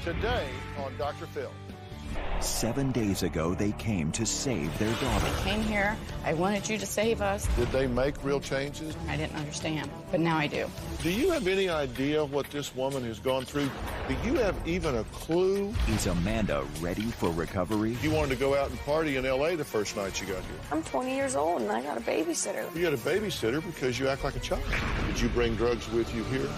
Today on Dr. Phil. 7 days ago, they came to save their daughter. I came here. I wanted you to save us. Did they make real changes? I didn't understand, but now I do. Do you have any idea what this woman has gone through? Do you have even a clue? Is Amanda ready for recovery? You wanted to go out and party in L.A. the first night you got here. I'm 20 years old and I got a babysitter. You had a babysitter because you act like a child. Did you bring drugs with you here?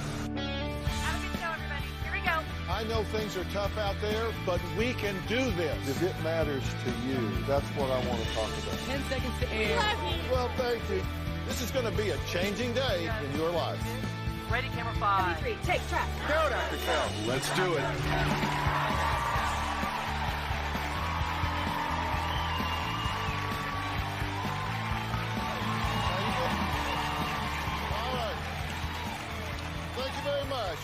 I know things are tough out there, but we can do this. If it matters to you, that's what I want to talk about. 10 seconds to air. Well, thank you. This is going to be a changing day in your life. Ready, camera 5. 3, take track. Go, Dr. Phil. Let's do it. All right. Thank you very much.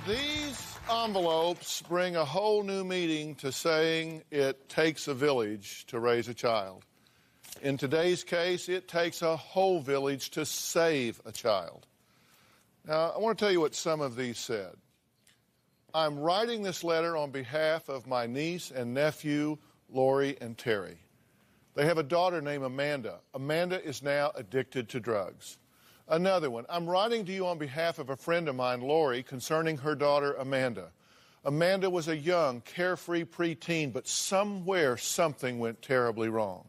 These envelopes bring a whole new meaning to saying it takes a village to raise a child. In today's case, it takes a whole village to save a child. Now, I want to tell you what some of these said. I'm writing this letter on behalf of my niece and nephew, Lori and Terry. They have a daughter named Amanda. Amanda is now addicted to drugs. Another one, I'm writing to you on behalf of a friend of mine, Lori, concerning her daughter, Amanda. Amanda was a young, carefree preteen, but somewhere something went terribly wrong.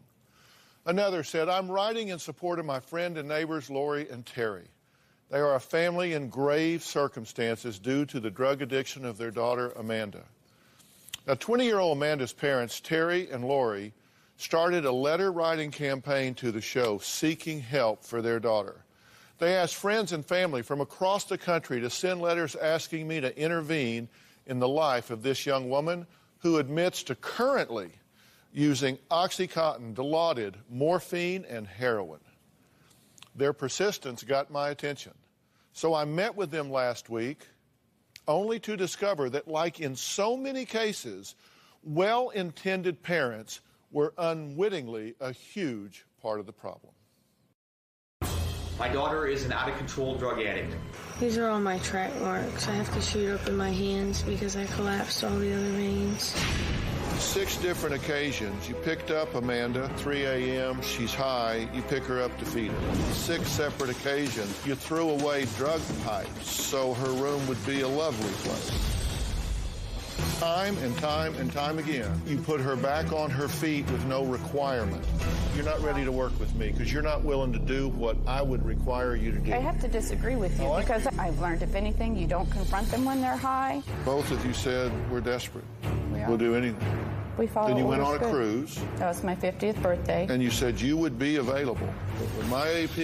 Another said, I'm writing in support of my friend and neighbors, Lori and Terry. They are a family in grave circumstances due to the drug addiction of their daughter, Amanda. Now, 20-year-old Amanda's parents, Terry and Lori, started a letter-writing campaign to the show seeking help for their daughter. They asked friends and family from across the country to send letters asking me to intervene in the life of this young woman who admits to currently using OxyContin, Dilaudid, morphine, and heroin. Their persistence got my attention. So I met with them last week only to discover that, like in so many cases, well-intended parents were unwittingly a huge part of the problem. My daughter is an out-of-control drug addict. These are all my track marks. I have to shoot up in my hands because I collapsed all the other veins. 6 different occasions. You picked up Amanda, 3 a.m., she's high, you pick her up to feed her. 6 separate occasions. You threw away drug pipes so her room would be a lovely place. Time and time and time again, you put her back on her feet with no requirement. You're not ready to work with me because you're not willing to do what I would require you to do. I have to disagree with you because I've learned, if anything, you don't confront them when they're high. Both of you said we're desperate. We are. We'll do anything. We follow. Then you went on a orders. cruise. That was my 50th birthday. And you said you would be available. But when my AP,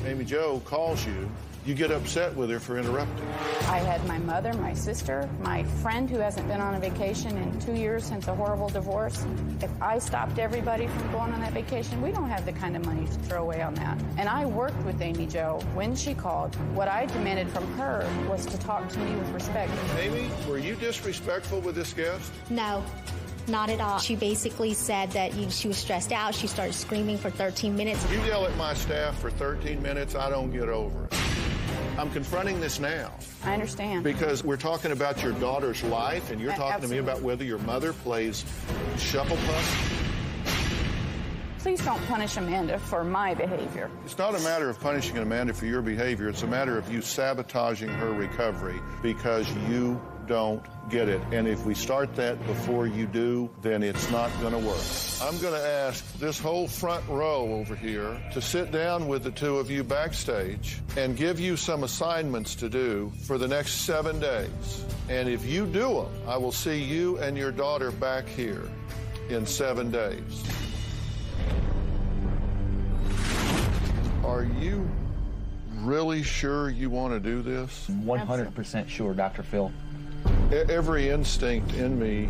Amy Jo, calls you, you get upset with her for interrupting. I had my mother, my sister, my friend who hasn't been on a vacation in 2 years since a horrible divorce. If I stopped everybody from going on that vacation, we don't have the kind of money to throw away on that. And I worked with Amy Jo when she called. What I demanded from her was to talk to me with respect. Amy, were you disrespectful with this guest? No. Not at all. She basically said that she was stressed out. She started screaming for 13 minutes. You yell at my staff for 13 minutes, I don't get over it. I'm confronting this now. I understand. Because we're talking about your daughter's life, and you're talking Absolutely. to me about whether your mother plays shufflepuss. Please don't punish Amanda for my behavior. It's not a matter of punishing Amanda for your behavior. It's a matter of you sabotaging her recovery because you don't get it. And if we start that before you do, then it's not going to work. I'm going to ask this whole front row over here to sit down with the two of you backstage and give you some assignments to do for the next 7 days. And if you do them, I will see you and your daughter back here in 7 days. Are you really sure you want to do this? 100% sure, Dr. Phil. Every instinct in me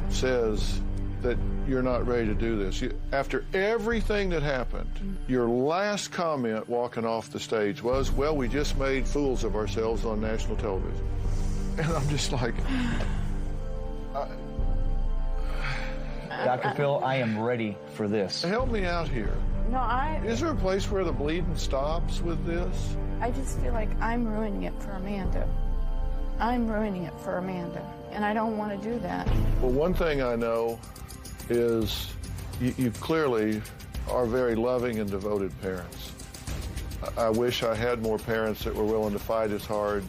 says that you're not ready to do this. After everything that happened, your last comment walking off the stage was, well, we just made fools of ourselves on national television. And I'm just like... Dr. Phil, I am ready for this. Help me out here. No, Is there a place where the bleeding stops with this? I just feel like I'm ruining it for Amanda. I'm ruining it for Amanda, and I don't want to do that. Well, one thing I know is you clearly are very loving and devoted parents. I wish I had more parents that were willing to fight as hard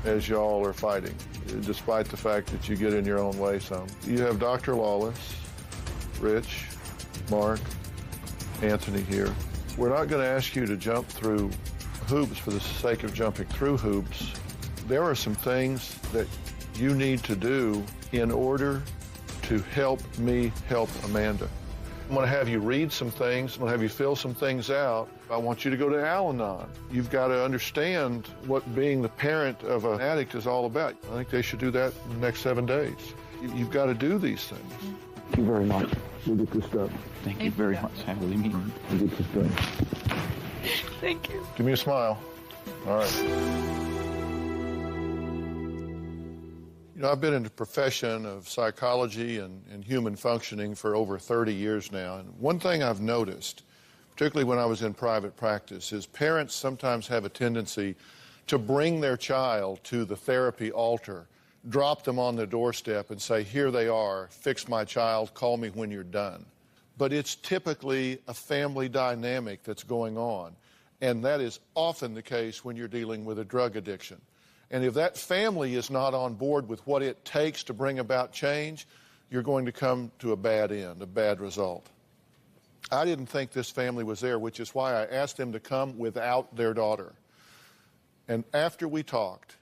as y'all are fighting, despite the fact that you get in your own way some. You have Dr. Lawless, Rich, Mark, Anthony here. We're not going to ask you to jump through hoops for the sake of jumping through hoops. There are some things that you need to do in order to help me help Amanda. I'm going to have you read some things. I'm going to have you fill some things out. I want you to go to Al-Anon. You've got to understand what being the parent of an addict is all about. I think they should do that in the next 7 days. You've got to do these things. Thank you very much. We'll get this done. Thank you very much. I really mean it. We'll get this done. Thank you. Give me a smile. All right. You know, I've been in the profession of psychology and human functioning for over 30 years now. And one thing I've noticed, particularly when I was in private practice, is parents sometimes have a tendency to bring their child to the therapy altar, drop them on the doorstep and say, here they are, fix my child, call me when you're done. But it's typically a family dynamic that's going on. And that is often the case when you're dealing with a drug addiction. And if that family is not on board with what it takes to bring about change, you're going to come to a bad end, a bad result. I didn't think this family was there, which is why I asked them to come without their daughter. And after we talked,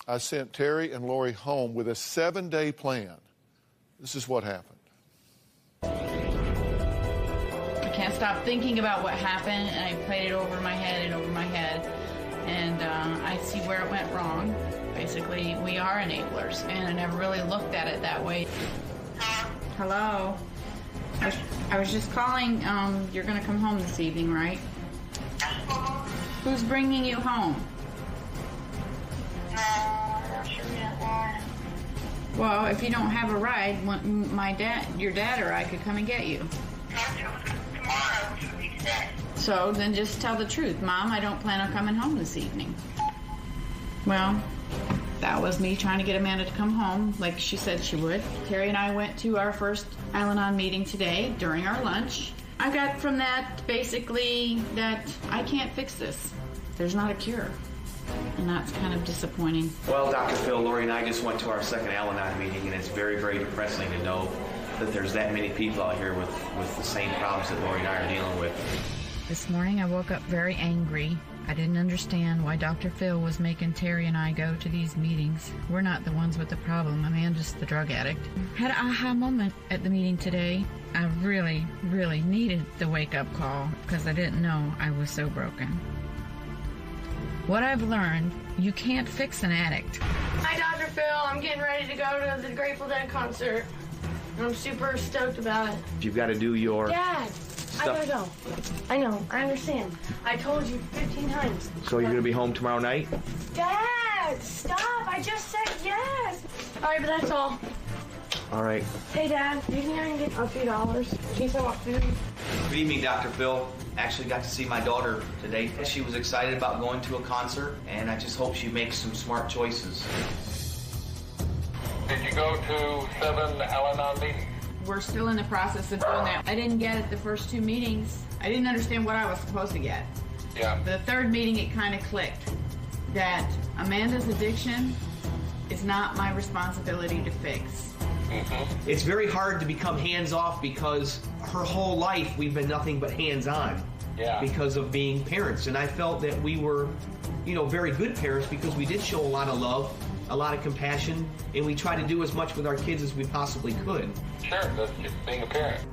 I sent Terry and Lori home with a 7-day plan. This is what happened. I can't stop thinking about what happened, and I played it over my head and over my head. And I see where it went wrong. Basically, we are enablers, and I never really looked at it that way. Hello? I was just calling. You're going to come home this evening, right? Who's bringing you home? Well, if you don't have a ride, your dad or I could come and get you. So then just tell the truth. Mom, I don't plan on coming home this evening. Well, that was me trying to get Amanda to come home like she said she would. Terry and I went to our first Al-Anon meeting today during our lunch. I got from that basically that I can't fix this. There's not a cure. And that's kind of disappointing. Well, Dr. Phil, Lori and I just went to our second Al-Anon meeting, and it's very, very depressing to know that there's that many people out here with the same problems that Lori and I are dealing with. This morning I woke up very angry. I didn't understand why Dr. Phil was making Terry and I go to these meetings. We're not the ones with the problem. Amanda's the drug addict. Had an aha moment at the meeting today. I really, really needed the wake-up call because I didn't know I was so broken. What I've learned, you can't fix an addict. Hi, Dr. Phil. I'm getting ready to go to the Grateful Dead concert. I'm super stoked about it. You've got to do your... Dad, I gotta go. I know, I understand. I told you 15 times. So you're going to be home tomorrow night? Dad, stop. I just said yes. All right, but that's all. All right. Hey, Dad, do you think I can get a few dollars in case I want food? Good evening, Dr. Phil. Actually got to see my daughter today. She was excited about going to a concert, and I just hope she makes some smart choices. Did you go to 7 Al-Anon meetings? We're still in the process of doing that. I didn't get it the first 2 meetings. I didn't understand what I was supposed to get. Yeah. The third meeting, it kind of clicked that Amanda's addiction is not my responsibility to fix. Mm-hmm. It's very hard to become hands-off because her whole life we've been nothing but hands-on. Yeah. Because of being parents. And I felt that we were, very good parents because we did show a lot of love, a lot of compassion, and we tried to do as much with our kids as we possibly could. Sure, that's just being a parent.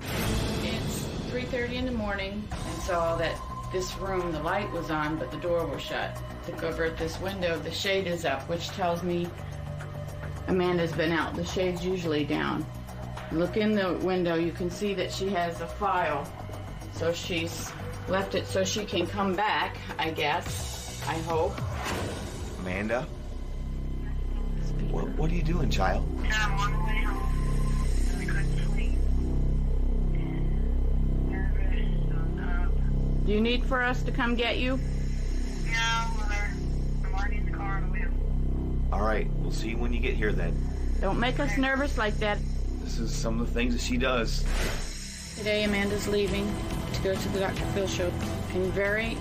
It's 3:30 in the morning and saw that this room, the light was on, but the door was shut. Look over at this window, the shade is up, which tells me Amanda's been out. The shade's usually down. Look in the window, you can see that she has a file. So she's left it so she can come back, I guess. I hope. Amanda? What are you doing, child? I'm on the way home. I couldn't sleep. Do you need for us to come get you? No, Mother. I'm already in the car on the way home. All right, we'll see you when you get here then. Don't make us nervous like that. This is some of the things that she does. Today, Amanda's leaving to go to the Dr. Phil show. I'm very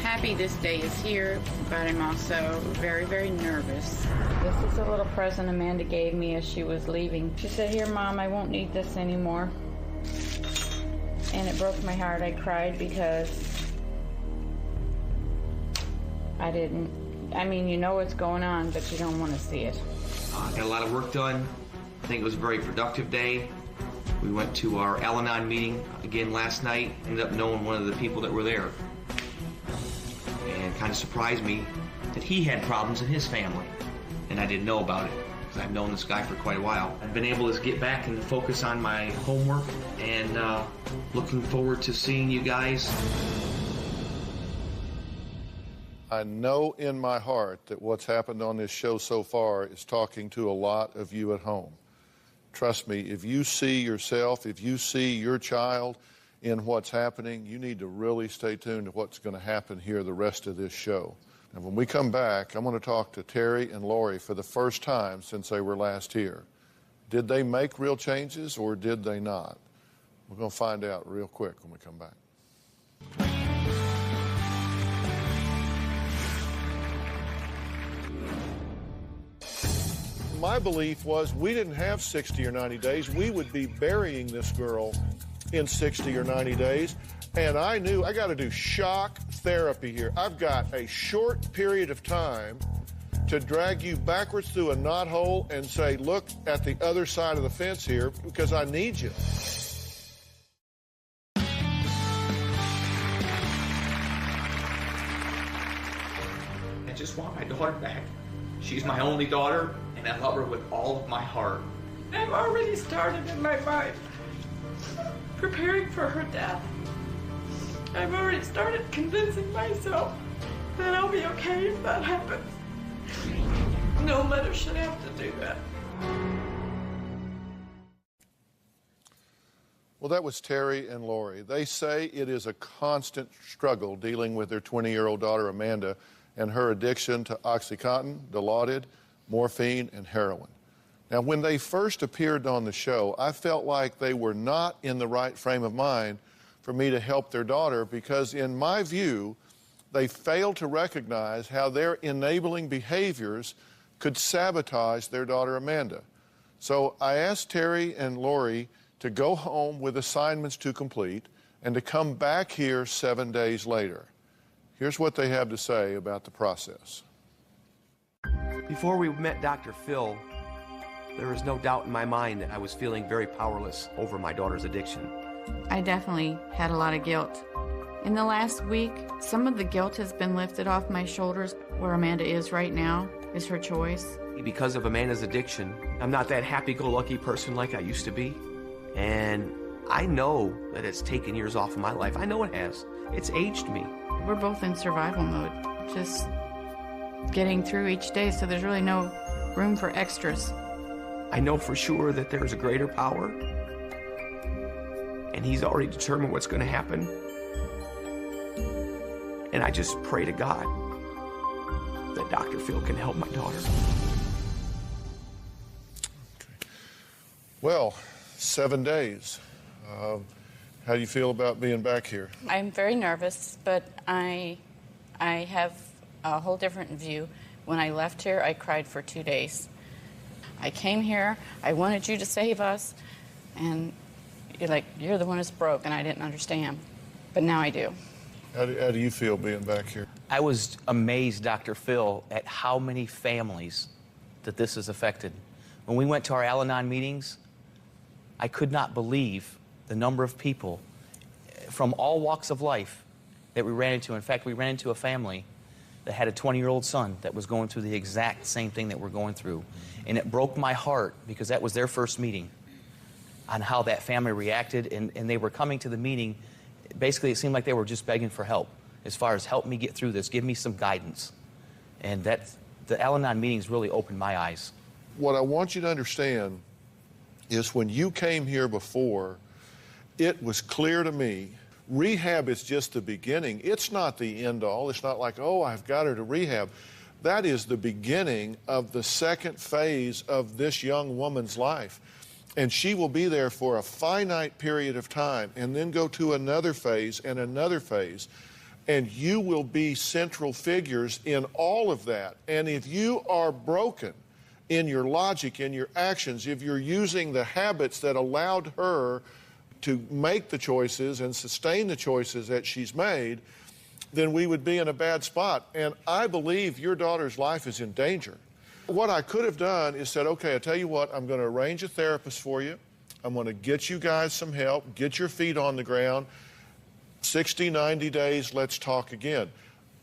happy this day is here, but I'm also very, very nervous. This is a little present Amanda gave me as she was leaving. She said, "Here, Mom, I won't need this anymore." And it broke my heart. I cried because you know what's going on, but you don't want to see it. Got a lot of work done. I think it was a very productive day. We went to our Al-Anon meeting again last night. Ended up knowing one of the people that were there. And kind of surprised me that he had problems in his family. And I didn't know about it because I've known this guy for quite a while. I've been able to get back and focus on my homework and looking forward to seeing you guys. I know in my heart that what's happened on this show so far is talking to a lot of you at home. Trust me, if you see yourself, if you see your child in what's happening, you need to really stay tuned to what's going to happen here the rest of this show. And when we come back, I'm going to talk to Terry and Lori for the first time since they were last here. Did they make real changes or did they not? We're going to find out real quick when we come back. My belief was we didn't have 60 or 90 days. We would be burying this girl in 60 or 90 days. And I knew I got to do shock therapy here. I've got a short period of time to drag you backwards through a knothole and say, look at the other side of the fence here because I need you. I just want my daughter back. She's my only daughter. And I love her with all of my heart. I've already started in my mind preparing for her death. I've already started convincing myself that I'll be okay if that happens. No mother should have to do that. Well, that was Terry and Lori. They say it is a constant struggle dealing with their 20-year-old daughter, Amanda, and her addiction to OxyContin, Dilaudid, morphine, and heroin. Now, when they first appeared on the show, I felt like they were not in the right frame of mind for me to help their daughter because, in my view, they failed to recognize how their enabling behaviors could sabotage their daughter, Amanda. So I asked Terry and Lori to go home with assignments to complete and to come back here 7 days later. Here's what they have to say about the process. Before we met Dr. Phil, there was no doubt in my mind that I was feeling very powerless over my daughter's addiction. I definitely had a lot of guilt. In the last week, some of the guilt has been lifted off my shoulders. Where Amanda is right now is her choice. Because of Amanda's addiction, I'm not that happy-go-lucky person like I used to be. And I know that it's taken years off of my life. I know it has. It's aged me. We're both in survival mode, just getting through each day, so there's really no room for extras. I know for sure that there's a greater power, and he's already determined what's going to happen. And I just pray to God that Dr. Phil can help my daughter. Okay. Well, 7 days. How do you feel about being back here? I'm very nervous, but I have a whole different view. When I left here, I cried for 2 days. I came here, I wanted you to save us, and you're the one that's broke, and I didn't understand. But now I do. How do you feel being back here? I was amazed, Dr. Phil, at how many families that this has affected. When we went to our Al-Anon meetings, I could not believe the number of people from all walks of life that we ran into. In fact, we ran into a family that had a 20-year-old son that was going through the exact same thing that we're going through. And it broke my heart because that was their first meeting on how that family reacted. And they were coming to the meeting. Basically, it seemed like they were just begging for help as far as help me get through this, give me some guidance. And the Al-Anon meetings really opened my eyes. What I want you to understand is when you came here before, it was clear to me rehab is just the beginning. It's not the end all. It's not like, oh, I've got her to rehab. That is the beginning of the second phase of this young woman's life. And she will be there for a finite period of time and then go to another phase and another phase. And you will be central figures in all of that. And if you are broken in your logic, in your actions, if you're using the habits that allowed her to make the choices and sustain the choices that she's made, then we would be in a bad spot. And I believe your daughter's life is in danger. What I could have done is said, okay, I tell you what, I'm going to arrange a therapist for you. I'm going to get you guys some help, get your feet on the ground. 60, 90 days, let's talk again.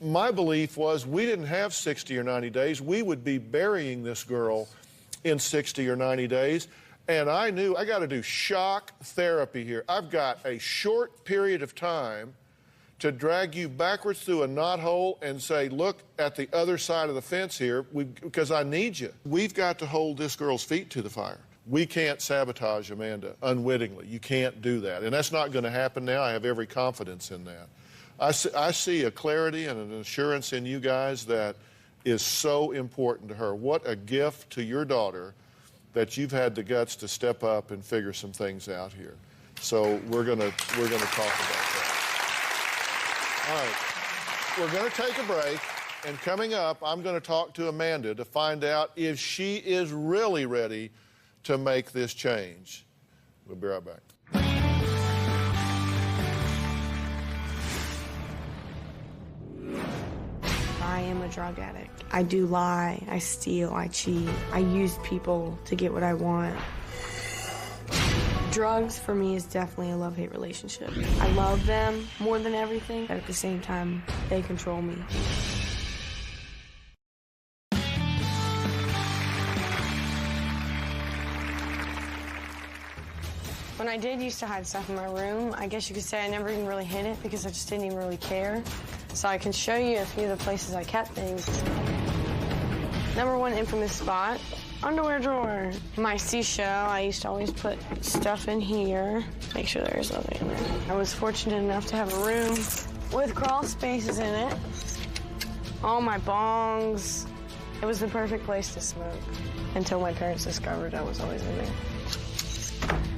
My belief was we didn't have 60 or 90 days. We would be burying this girl in 60 or 90 days. And I knew I got to do shock therapy here. I've got a short period of time to drag you backwards through a knothole and say, look at the other side of the fence here, because I need you. We've got to hold this girl's feet to the fire. We can't sabotage Amanda unwittingly. You can't do that. And that's not going to happen now. I have every confidence in that. I see a clarity and an assurance in you guys that is so important to her. What a gift to your daughter that you've had the guts to step up and figure some things out here. So we're gonna talk about that. All right, we're going to take a break, and coming up, I'm going to talk to Amanda to find out if she is really ready to make this change. We'll be right back. I am a drug addict. I do lie, I steal, I cheat. I use people to get what I want. Drugs, for me, is definitely a love-hate relationship. I love them more than everything, but at the same time, they control me. When I did used to hide stuff in my room, I guess you could say I never even really hid it because I just didn't even really care. So I can show you a few of the places I kept things. Number one infamous spot, underwear drawer. My seashell, I used to always put stuff in here. Make sure there's nothing in there. I was fortunate enough to have a room with crawl spaces in it. All my bongs. It was the perfect place to smoke until my parents discovered I was always in there.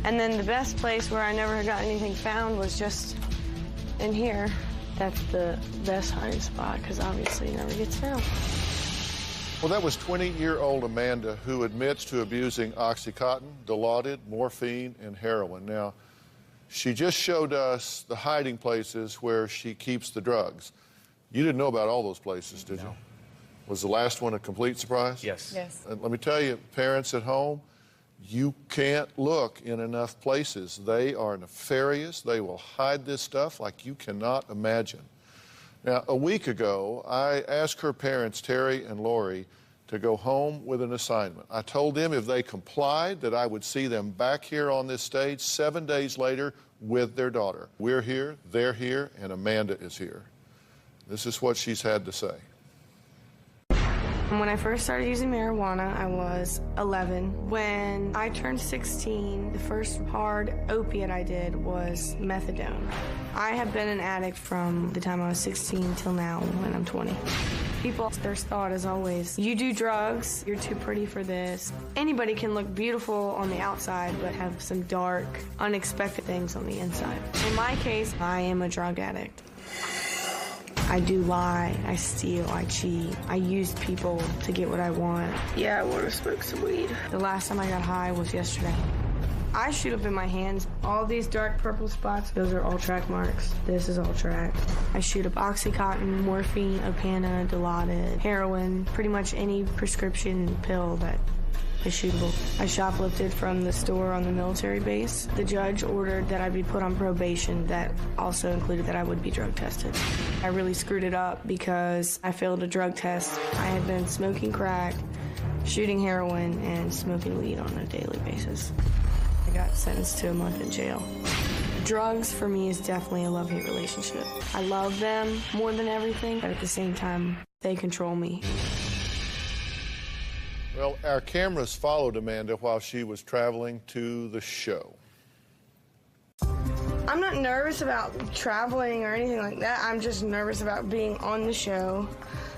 And then the best place where I never got anything found was just in here. That's the best hiding spot because obviously it never gets found. Well, that was 20-year-old Amanda who admits to abusing Oxycontin, Dilaudid, morphine, and heroin. Now, she just showed us the hiding places where she keeps the drugs. You didn't know about all those places, did you? Was the last one a complete surprise? Yes. Yes. And let me tell you, parents at home, you can't look in enough places. They are nefarious. They will hide this stuff like you cannot imagine. Now, a week ago, I asked her parents, Terry and Lori, to go home with an assignment. I told them if they complied that I would see them back here on this stage 7 days later with their daughter. We're here, they're here, and Amanda is here. This is what she's had to say. When I first started using marijuana, I was 11. When I turned 16, the first hard opiate I did was methadone. I have been an addict from the time I was 16 till now when I'm 20. People, their thought is always, you do drugs, you're too pretty for this. Anybody can look beautiful on the outside, but have some dark, unexpected things on the inside. In my case, I am a drug addict. I do lie, I steal, I cheat. I use people to get what I want. Yeah, I want to smoke some weed. The last time I got high was yesterday. I shoot up in my hands. All these dark purple spots, those are all track marks. This is all track. I shoot up Oxycontin, morphine, Opana, Dilaudid, heroin, pretty much any prescription pill that is shootable. I shoplifted from the store on the military base. The judge ordered that I be put on probation that also included that I would be drug tested. I really screwed it up because I failed a drug test. I had been smoking crack, shooting heroin, and smoking weed on a daily basis. I got sentenced to a month in jail. Drugs, for me, is definitely a love-hate relationship. I love them more than everything, but at the same time, they control me. Well, our cameras followed Amanda while she was traveling to the show. I'm not nervous about traveling or anything like that. I'm just nervous about being on the show.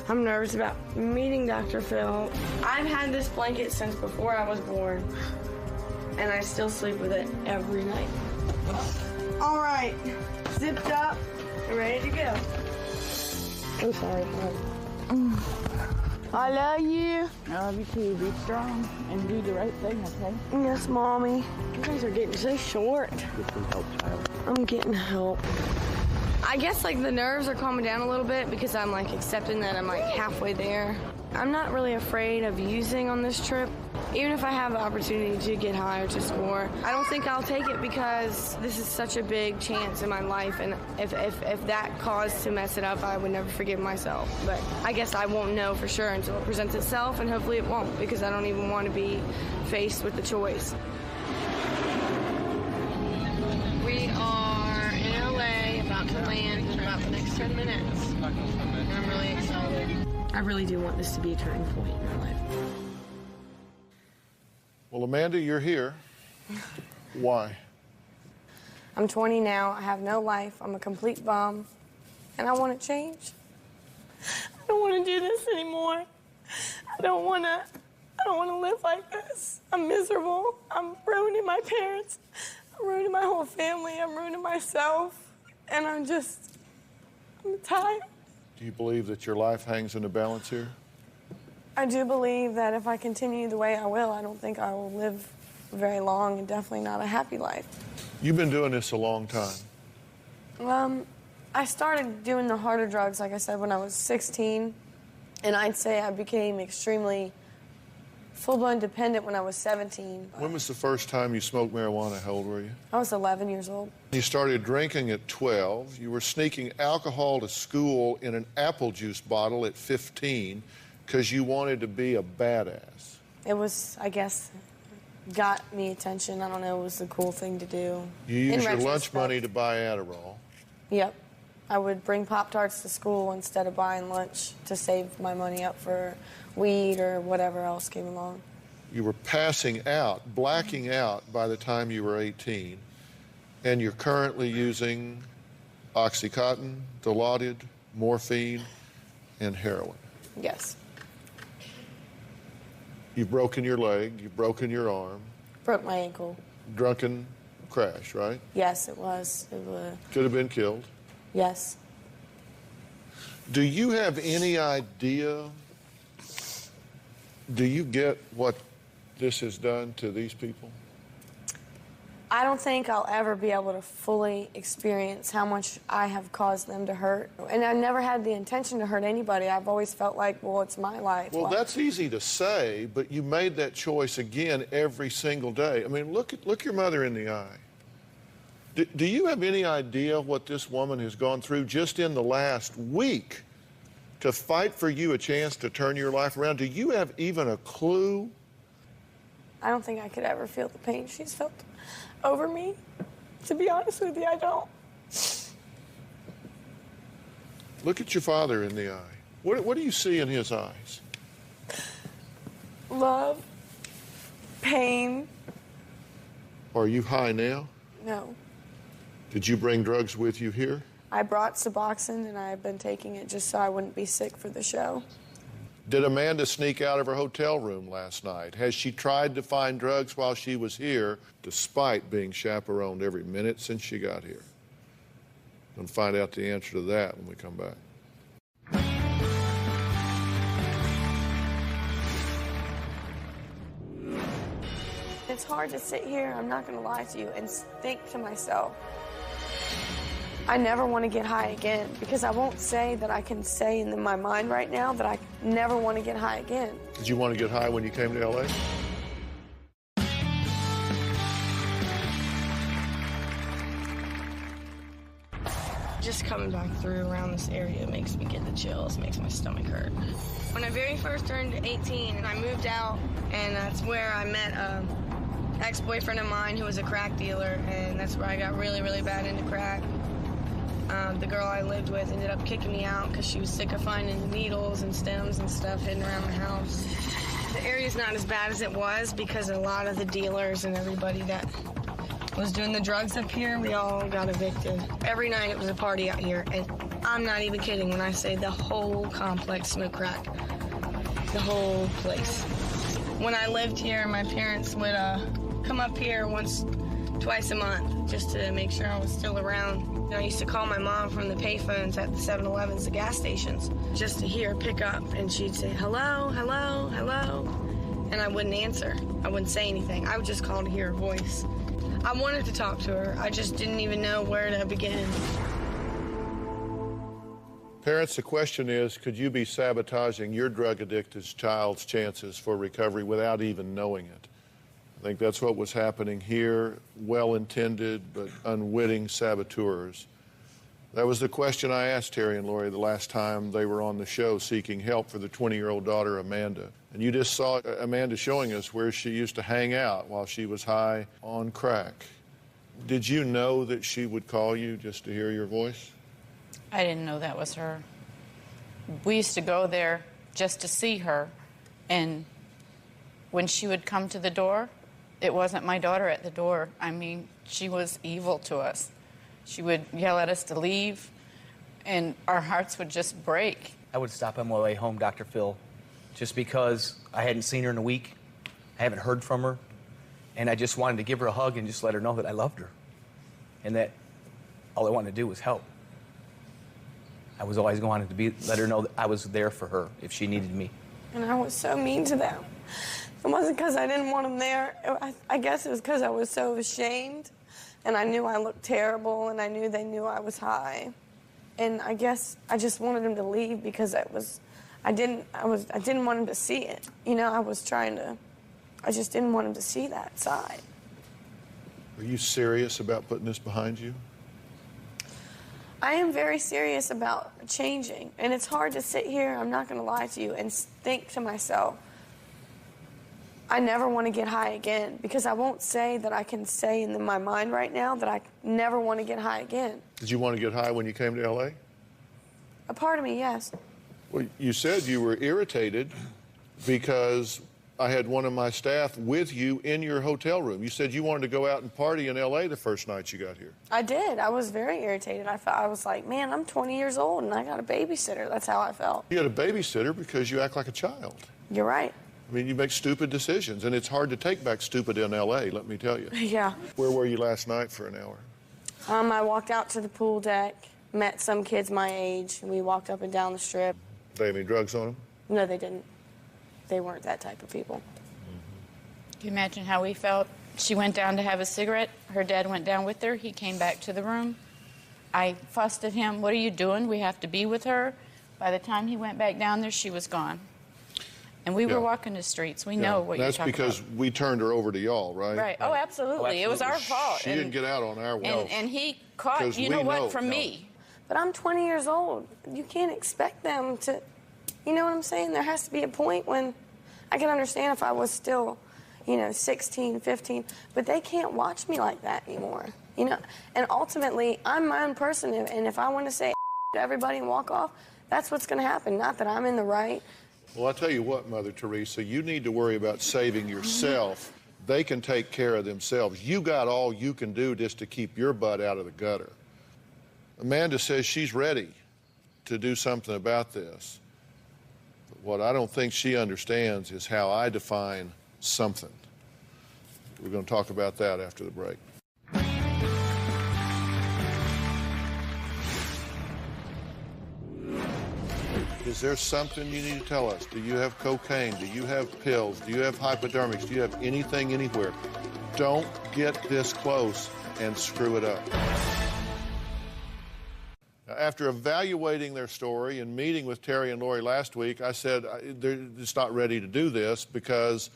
I'm nervous about meeting Dr. Phil. I've had this blanket since before I was born, and I still sleep with it every night. All right, zipped up and ready to go. I'm sorry, Mom. I love you. I love you too. Be strong and do the right thing, okay? Yes, Mommy. You guys are getting so short. Get some help, child. I'm getting help. I guess like the nerves are calming down a little bit because I'm like accepting that I'm like halfway there. I'm not really afraid of using on this trip. Even if I have the opportunity to get high or to score, I don't think I'll take it because this is such a big chance in my life, and if that caused to mess it up, I would never forgive myself. But I guess I won't know for sure until it presents itself, and hopefully it won't, because I don't even want to be faced with the choice. We are in LA, about to land in about the next 10 minutes. And I'm really excited. I really do want this to be a turning point in my life. Well, Amanda, you're here. Why? I'm 20 now. I have no life. I'm a complete bum. And I want to change. I don't want to do this anymore. I don't want to live like this. I'm miserable. I'm ruining my parents. I'm ruining my whole family. I'm ruining myself. And I'm tired. Do you believe that your life hangs in the balance here? I do believe that if I continue the way I will, I don't think I will live very long and definitely not a happy life. You've been doing this a long time. I started doing the harder drugs, like I said, when I was 16. And I'd say I became extremely full-blown dependent when I was 17. When was the first time you smoked marijuana? How old were you? I was 11 years old. You started drinking at 12. You were sneaking alcohol to school in an apple juice bottle at 15 because you wanted to be a badass. It was, I guess, got me attention. I don't know, it was the cool thing to do. You used your lunch money to buy Adderall. Yep. I would bring Pop-Tarts to school instead of buying lunch to save my money up for weed or whatever else came along. You were passing out, blacking out by the time you were 18, and you're currently using Oxycontin, Dilaudid, morphine, and heroin. Yes. You've broken your leg, you've broken your arm. Broke my ankle. Drunken crash, right? Yes, it was. Could have been killed. Yes. Do you have any idea, do you get what this has done to these people? I don't think I'll ever be able to fully experience how much I have caused them to hurt. And I never had the intention to hurt anybody. I've always felt like, well, it's my life. Well, that's easy to say, but you made that choice again every single day. I mean, look your mother in the eye. Do you have any idea what this woman has gone through just in the last week to fight for you a chance to turn your life around? Do you have even a clue? I don't think I could ever feel the pain she's felt over me. To be honest with you, I don't. Look at your father in the eye. What do you see in his eyes? Love, pain. Are you high now? No. Did you bring drugs with you here? I brought Suboxone, and I've been taking it just so I wouldn't be sick for the show. Did Amanda sneak out of her hotel room last night? Has she tried to find drugs while she was here, despite being chaperoned every minute since she got here? We'll find out the answer to that when we come back. It's hard to sit here, I'm not going to lie to you, and think to myself, I never want to get high again, because I won't say that I can say in my mind right now that I never want to get high again. Did you want to get high when you came to L.A.? Just coming back through around this area makes me get the chills, makes my stomach hurt. When I very first turned 18, I moved out, and that's where I met an ex-boyfriend of mine who was a crack dealer, and that's where I got really, really bad into crack. The girl I lived with ended up kicking me out because she was sick of finding needles and stems and stuff hidden around the house. The area's not as bad as it was because a lot of the dealers and everybody that was doing the drugs up here, we all got evicted. Every night it was a party out here, and I'm not even kidding when I say the whole complex smoked crack. The whole place. When I lived here, my parents would come up here twice a month just to make sure I was still around. I used to call my mom from the payphones at the 7-Elevens, the gas stations, just to hear her pick up, and she'd say, hello, hello, hello, and I wouldn't answer. I wouldn't say anything. I would just call to hear her voice. I wanted to talk to her. I just didn't even know where to begin. Parents, the question is, could you be sabotaging your drug-addicted child's chances for recovery without even knowing it? I think that's what was happening here, well-intended but unwitting saboteurs. That was the question I asked Terry and Lori the last time they were on the show seeking help for the 20-year-old daughter, Amanda. And you just saw Amanda showing us where she used to hang out while she was high on crack. Did you know that she would call you just to hear your voice? I didn't know that was her. We used to go there just to see her, and when she would come to the door, it wasn't my daughter at the door. I mean, she was evil to us. She would yell at us to leave, and our hearts would just break. I would stop on my way home, Dr. Phil, just because I hadn't seen her in a week. I haven't heard from her, and I just wanted to give her a hug and just let her know that I loved her, and that all I wanted to do was help. I was always going to let her know that I was there for her if she needed me. And I was so mean to them. It wasn't because I didn't want them there. I guess it was because I was so ashamed, and I knew I looked terrible, and I knew they knew I was high. And I guess I just wanted them to leave because I didn't want them to see it. You know, I just didn't want them to see that side. Are you serious about putting this behind you? I am very serious about changing, and it's hard to sit here, I'm not going to lie to you, and think to myself, I never want to get high again, because I won't say that I can say in my mind right now that I never want to get high again. Did you want to get high when you came to L.A.? A part of me, yes. Well, you said you were irritated because I had one of my staff with you in your hotel room. You said you wanted to go out and party in L.A. the first night you got here. I did. I was very irritated. I was like, man, I'm 20 years old and I got a babysitter. That's how I felt. You had a babysitter because you act like a child. You're right. I mean, you make stupid decisions, and it's hard to take back stupid in L.A., let me tell you. Yeah. Where were you last night for an hour? I walked out to the pool deck, met some kids my age, and we walked up and down the strip. They have any drugs on them? No, they didn't. They weren't that type of people. Can you imagine how we felt? She went down to have a cigarette. Her dad went down with her. He came back to the room. I fussed at him. What are you doing? We have to be with her. By the time he went back down there, she was gone. And we were walking the streets. We know what you're talking about. That's because we turned her over to y'all, right? Right. Oh, absolutely. It was our fault. She didn't get out on our watch. And he caught, you know what, from me. But I'm 20 years old. You can't expect them to, you know what I'm saying? There has to be a point when I can understand if I was still, 16, 15, but they can't watch me like that anymore, And ultimately, I'm my own person, and if I want to say to everybody and walk off, that's what's going to happen. Not that I'm in the right. Well, I'll tell you what, Mother Teresa, you need to worry about saving yourself. They can take care of themselves. You got all you can do just to keep your butt out of the gutter. Amanda says she's ready to do something about this. But what I don't think she understands is how I define something. We're going to talk about that after the break. Is there something you need to tell us? Do you have cocaine? Do you have pills? Do you have hypodermics? Do you have anything anywhere? Don't get this close and screw it up. Now, after evaluating their story and meeting with Terry and Lori last week, I said they're just not ready to do this because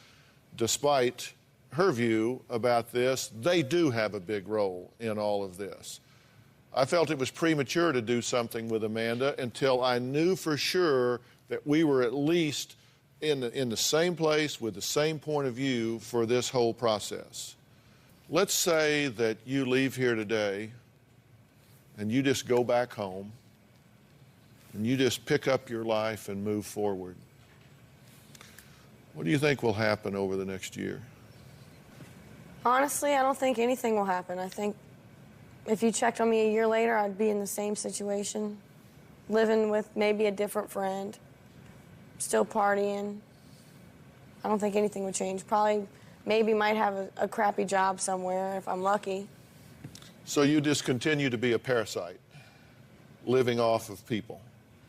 despite her view about this, they do have a big role in all of this. I felt it was premature to do something with Amanda until I knew for sure that we were at least in the same place with the same point of view for this whole process. Let's say that you leave here today and you just go back home and you just pick up your life and move forward. What do you think will happen over the next year? Honestly, I don't think anything will happen. I think if you checked on me a year later, I'd be in the same situation. living with maybe a different friend, still partying. I don't think anything would change. Probably, maybe might have a crappy job somewhere if I'm lucky. So you just continue to be a parasite, living off of people?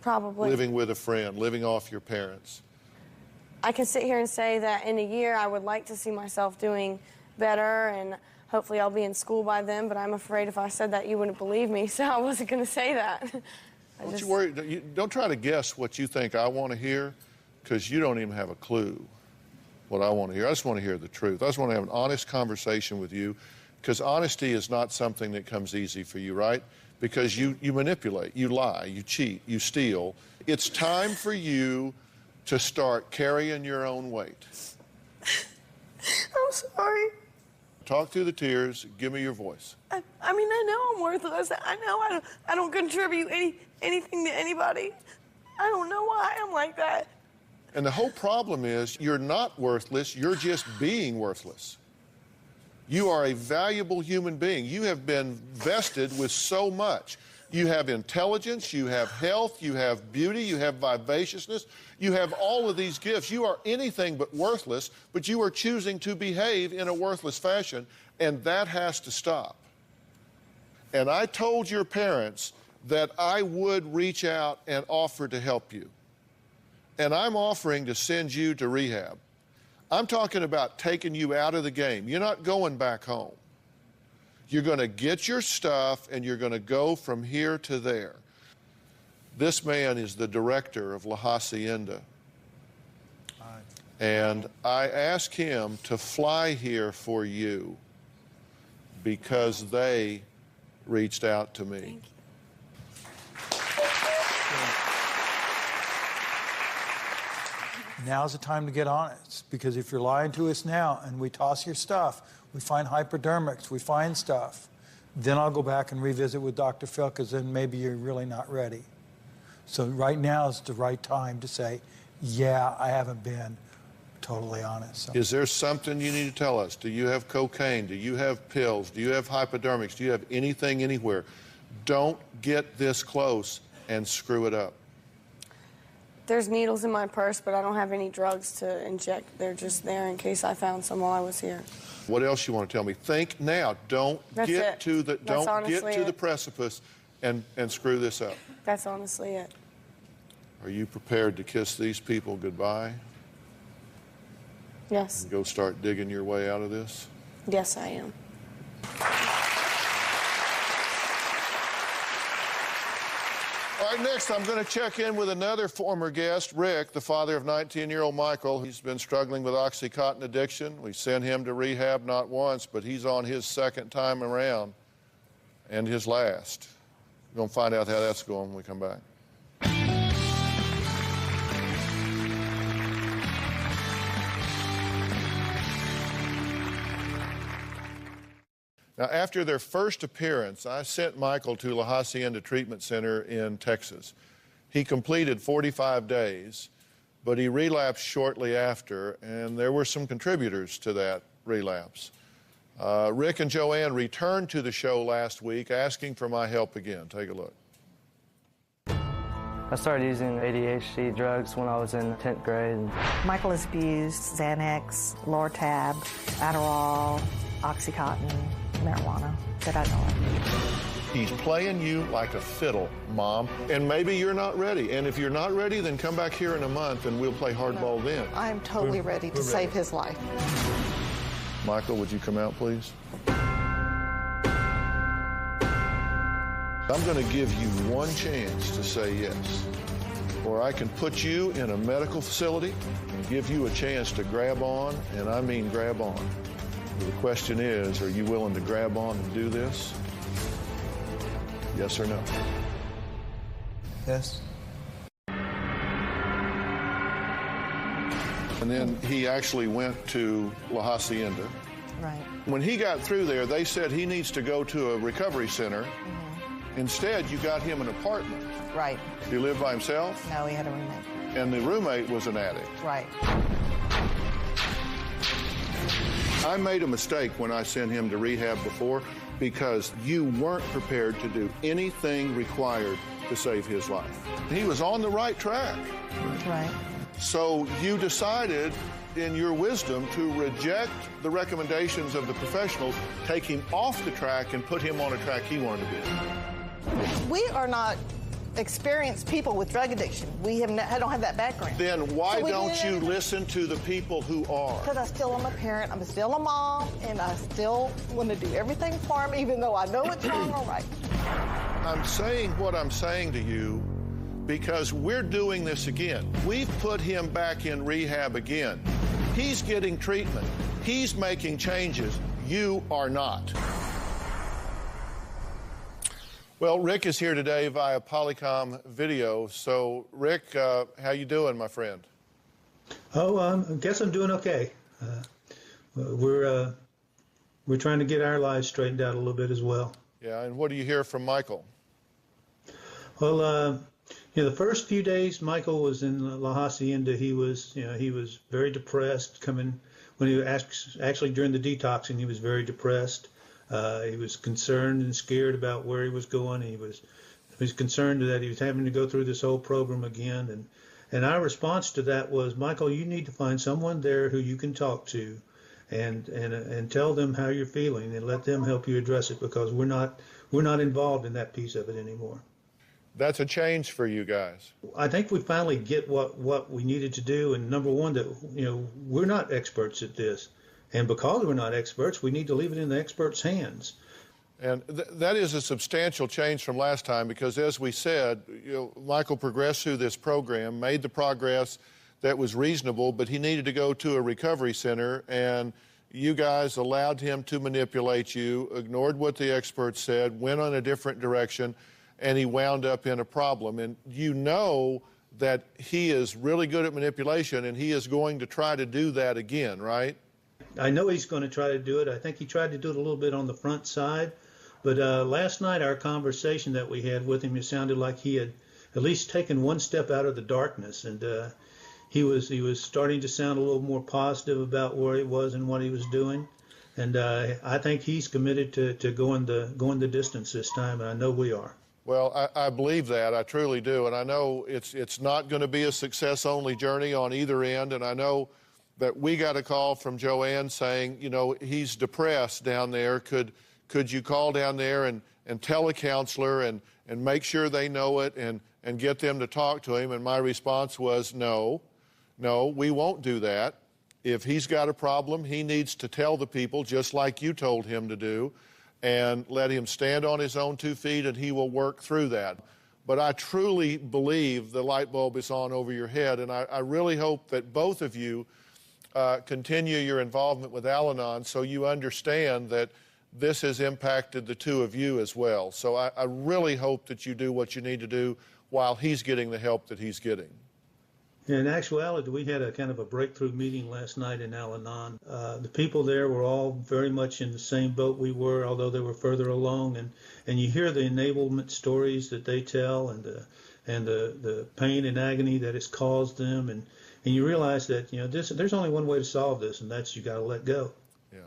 Probably. Living with a friend, living off your parents? I can sit here and say that in a year I would like to see myself doing better, and hopefully I'll be in school by then, but I'm afraid if I said that you wouldn't believe me, so I wasn't going to say that. Don't you worry. Don't try to guess what you think I want to hear, because you don't even have a clue what I want to hear. I just want to hear the truth. I just want to have an honest conversation with you, because honesty is not something that comes easy for you, right? Because you manipulate, you lie, you cheat, you steal. It's time for you to start carrying your own weight. I'm sorry. Talk through the tears. Give me your voice. I mean, I know I'm worthless. I know I don't contribute anything to anybody. I don't know why I'm like that. And the whole problem is you're not worthless. You're just being worthless. You are a valuable human being. You have been vested with so much. You have intelligence, you have health, you have beauty, you have vivaciousness, you have all of these gifts. You are anything but worthless, but you are choosing to behave in a worthless fashion, and that has to stop. And I told your parents that I would reach out and offer to help you. And I'm offering to send you to rehab. I'm talking about taking you out of the game. You're not going back home. You're going to get your stuff and you're going to go from here to there. This man is the director of La Hacienda. And I asked him to fly here for you because they reached out to me. Thank you. Now's the time to get honest, because if you're lying to us now and we toss your stuff, we find hypodermics, we find stuff, then I'll go back and revisit with Dr. Phil, because then maybe you're really not ready. So right now is the right time to say, yeah, I haven't been totally honest. So. Is there something you need to tell us? Do you have cocaine? Do you have pills? Do you have hypodermics? Do you have anything anywhere? Don't get this close and screw it up. There's needles in my purse, but I don't have any drugs to inject. They're just there in case I found some while I was here. What else you want to tell me? Think now. Don't get to the precipice and screw this up. That's honestly it. Are you prepared to kiss these people goodbye? Yes. And go start digging your way out of this? Yes, I am. All right, next I'm going to check in with another former guest, Rick, the father of 19-year-old Michael. He's been struggling with OxyContin addiction. We sent him to rehab not once, but he's on his second time around and his last. We're going to find out how that's going when we come back. Now, after their first appearance, I sent Michael to La Hacienda Treatment Center in Texas. He completed 45 days, but he relapsed shortly after, and there were some contributors to that relapse. Rick and Joanne returned to the show last week asking for my help again. Take a look. I started using ADHD drugs when I was in 10th grade. Michael has abused Xanax, Lortab, Adderall, OxyContin, marijuana that I know of. He's playing you like a fiddle, Mom, and maybe you're not ready. And if you're not ready, then come back here in a month and we'll play hardball then. I'm totally ready to save his life. Michael, would you come out, please? I'm going to give you one chance to say yes, or I can put you in a medical facility and give you a chance to grab on, and I mean grab on. The question is, are you willing to grab on and do this? Yes or no? Yes. And then he actually went to La Hacienda. Right. When he got through there, they said he needs to go to a recovery center. Instead, you got him an apartment. Right. He lived by himself? No, he had a roommate. And the roommate was an addict. Right. I made a mistake when I sent him to rehab before because you weren't prepared to do anything required to save his life. He was on the right track. Right. So you decided, in your wisdom, to reject the recommendations of the professionals, take him off the track and put him on a track he wanted to be. We are not experienced people with drug addiction. We don't have that background. Then why don't you listen to the people who are? Because I still am a parent, I'm still a mom, and I still want to do everything for him, even though I know it's wrong or right. I'm saying what I'm saying to you because we're doing this again. We've put him back in rehab again. He's getting treatment. He's making changes. You are not. Well, Rick is here today via Polycom video. So, Rick, how you doing, my friend? Oh, I guess I'm doing okay. We're trying to get our lives straightened out a little bit as well. Yeah, and what do you hear from Michael? Well, the first few days Michael was in La Hacienda, he was very depressed. When he was actually during the detoxing, he was very depressed. He was concerned and scared about where he was going. He was concerned that he was having to go through this whole program again. And our response to that was, Michael, you need to find someone there who you can talk to and tell them how you're feeling and let them help you address it, because we're not involved in that piece of it anymore. That's a change for you guys. I think we finally get what we needed to do. And number one, that we're not experts at this. And because we're not experts, we need to leave it in the experts' hands. And that is a substantial change from last time because, as we said, Michael progressed through this program, made the progress that was reasonable, but he needed to go to a recovery center, and you guys allowed him to manipulate you, ignored what the experts said, went on a different direction, and he wound up in a problem. And you know that he is really good at manipulation, and he is going to try to do that again, right? I know he's going to try to do it. I think he tried to do it a little bit on the front side. But last night, our conversation that we had with him, it sounded like he had at least taken one step out of the darkness. And he was starting to sound a little more positive about where he was and what he was doing. And I think he's committed to going the distance this time, and I know we are. Well, I believe that. I truly do. And I know it's not going to be a success-only journey on either end. And I know that we got a call from Joanne saying, he's depressed down there. Could you call down there and tell a counselor and make sure they know it and get them to talk to him? And my response was, no, we won't do that. If he's got a problem, he needs to tell the people, just like you told him to do, and let him stand on his own 2 feet, and he will work through that. But I truly believe the light bulb is on over your head, and I really hope that both of you continue your involvement with Al-Anon so you understand that this has impacted the two of you as well. So I really hope that you do what you need to do while he's getting the help that he's getting. In actuality, we had a kind of a breakthrough meeting last night in Al-Anon. The people there were all very much in the same boat we were, although they were further along. And you hear the enablement stories that they tell and the pain and agony that it's caused them. And you realize that there's only one way to solve this, and that's you got to let go. Yeah.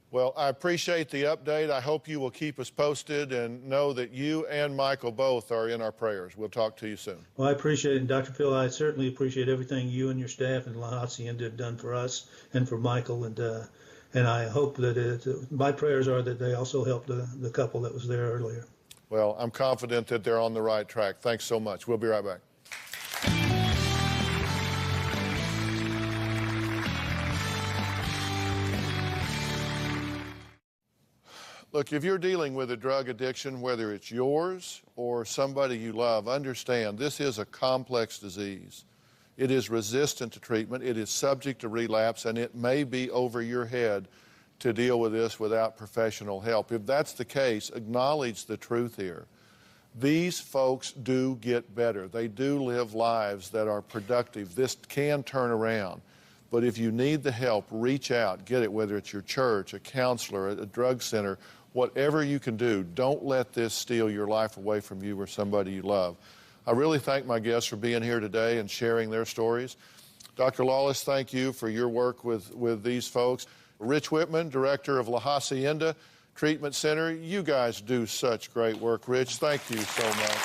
Well, I appreciate the update. I hope you will keep us posted and know that you and Michael both are in our prayers. We'll talk to you soon. Well, I appreciate it. And Dr. Phil, I certainly appreciate everything you and your staff and La Hacienda have done for us and for Michael. And I hope that my prayers are that they also help the couple that was there earlier. Well, I'm confident that they're on the right track. Thanks so much. We'll be right back. Look, if you're dealing with a drug addiction, whether it's yours or somebody you love, understand this is a complex disease. It is resistant to treatment, it is subject to relapse, and it may be over your head to deal with this without professional help. If that's the case, acknowledge the truth here. These folks do get better. They do live lives that are productive. This can turn around. But if you need the help, reach out, get it, whether it's your church, a counselor, a drug center, whatever you can do. Don't let this steal your life away from you or somebody you love. I really thank my guests for being here today and sharing their stories. Dr. Lawless, thank you for your work with these folks. Rich Whitman, director of La Hacienda Treatment Center. You guys do such great work, Rich. Thank you so much.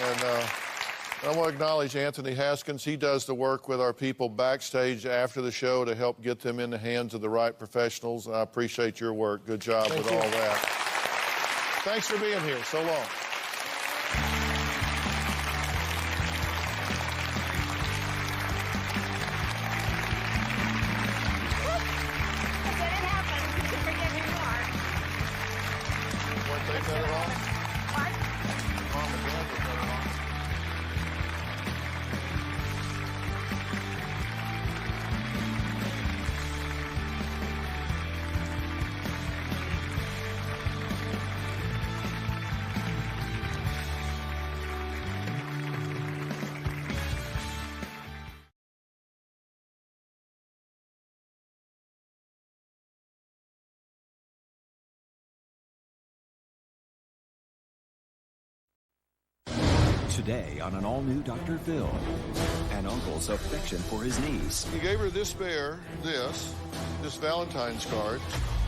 And I want to acknowledge Anthony Haskins. He does the work with our people backstage after the show to help get them in the hands of the right professionals. I appreciate your work. Good job with all that. Thanks for being here. So long. Today on an all-new Dr. Phil, an uncle's affection for his niece. You gave her this bear, this Valentine's card,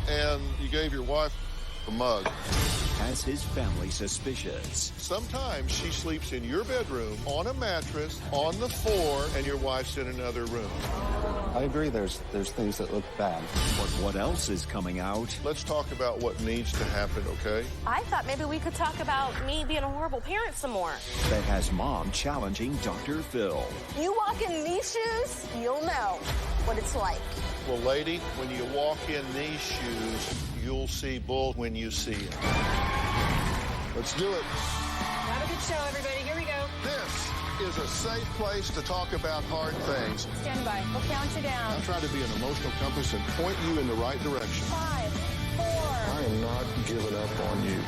and you gave your wife a mug. Has his family suspicious. Sometimes she sleeps in your bedroom, on a mattress, on the floor, and your wife's in another room. I agree there's things that look bad. But what else is coming out? Let's talk about what needs to happen, okay? I thought maybe we could talk about me being a horrible parent some more. That has Mom challenging Dr. Phil. You walk in these shoes, you'll know what it's like. Well, lady, when you walk in these shoes, you'll see bull when you see it. Let's do it. Have a good show, everybody. Here we go. This is a safe place to talk about hard things. Stand by. We'll count you down. I'll try to be an emotional compass and point you in the right direction. 5, 4. I am not giving up on you.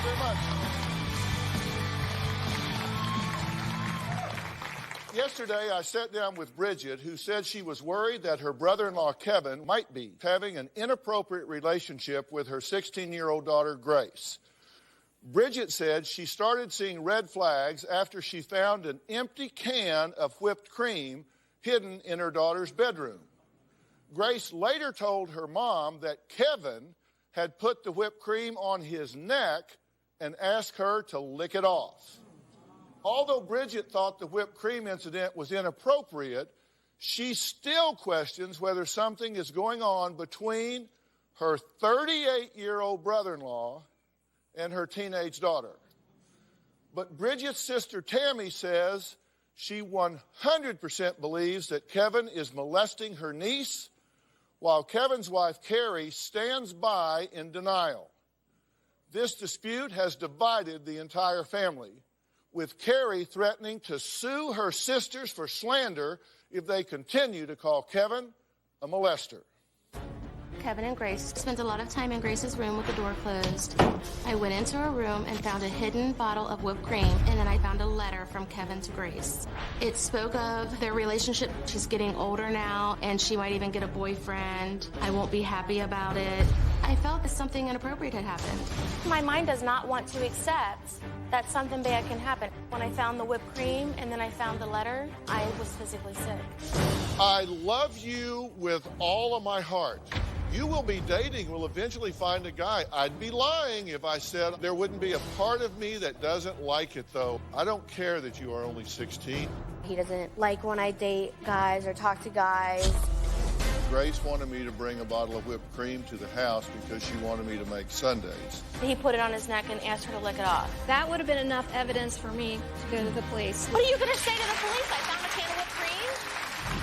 Very much. Yesterday, I sat down with Bridget, who said she was worried that her brother-in-law, Kevin, might be having an inappropriate relationship with her 16-year-old daughter, Grace. Bridget said she started seeing red flags after she found an empty can of whipped cream hidden in her daughter's bedroom. Grace later told her mom that Kevin had put the whipped cream on his neck and asked her to lick it off. Although Bridget thought the whipped cream incident was inappropriate, she still questions whether something is going on between her 38-year-old brother-in-law and her teenage daughter. But Bridget's sister Tammy says she 100% believes that Kevin is molesting her niece, while Kevin's wife Carrie stands by in denial. This dispute has divided the entire family, with Carrie threatening to sue her sisters for slander if they continue to call Kevin a molester. Kevin and Grace spent a lot of time in Grace's room with the door closed. I went into her room and found a hidden bottle of whipped cream, and then I found a letter from Kevin to Grace. It spoke of their relationship. She's getting older now, and she might even get a boyfriend. I won't be happy about it. I felt that something inappropriate had happened. My mind does not want to accept that something bad can happen. When I found the whipped cream and then I found the letter, I was physically sick. I love you with all of my heart. You will be dating, will eventually find a guy. I'd be lying if I said there wouldn't be a part of me that doesn't like it, though. I don't care that you are only 16. He doesn't like when I date guys or talk to guys. Grace wanted me to bring a bottle of whipped cream to the house because she wanted me to make sundaes. He put it on his neck and asked her to lick it off. That would have been enough evidence for me to go to the police. What are you going to say to the police? I found a can of whipped cream?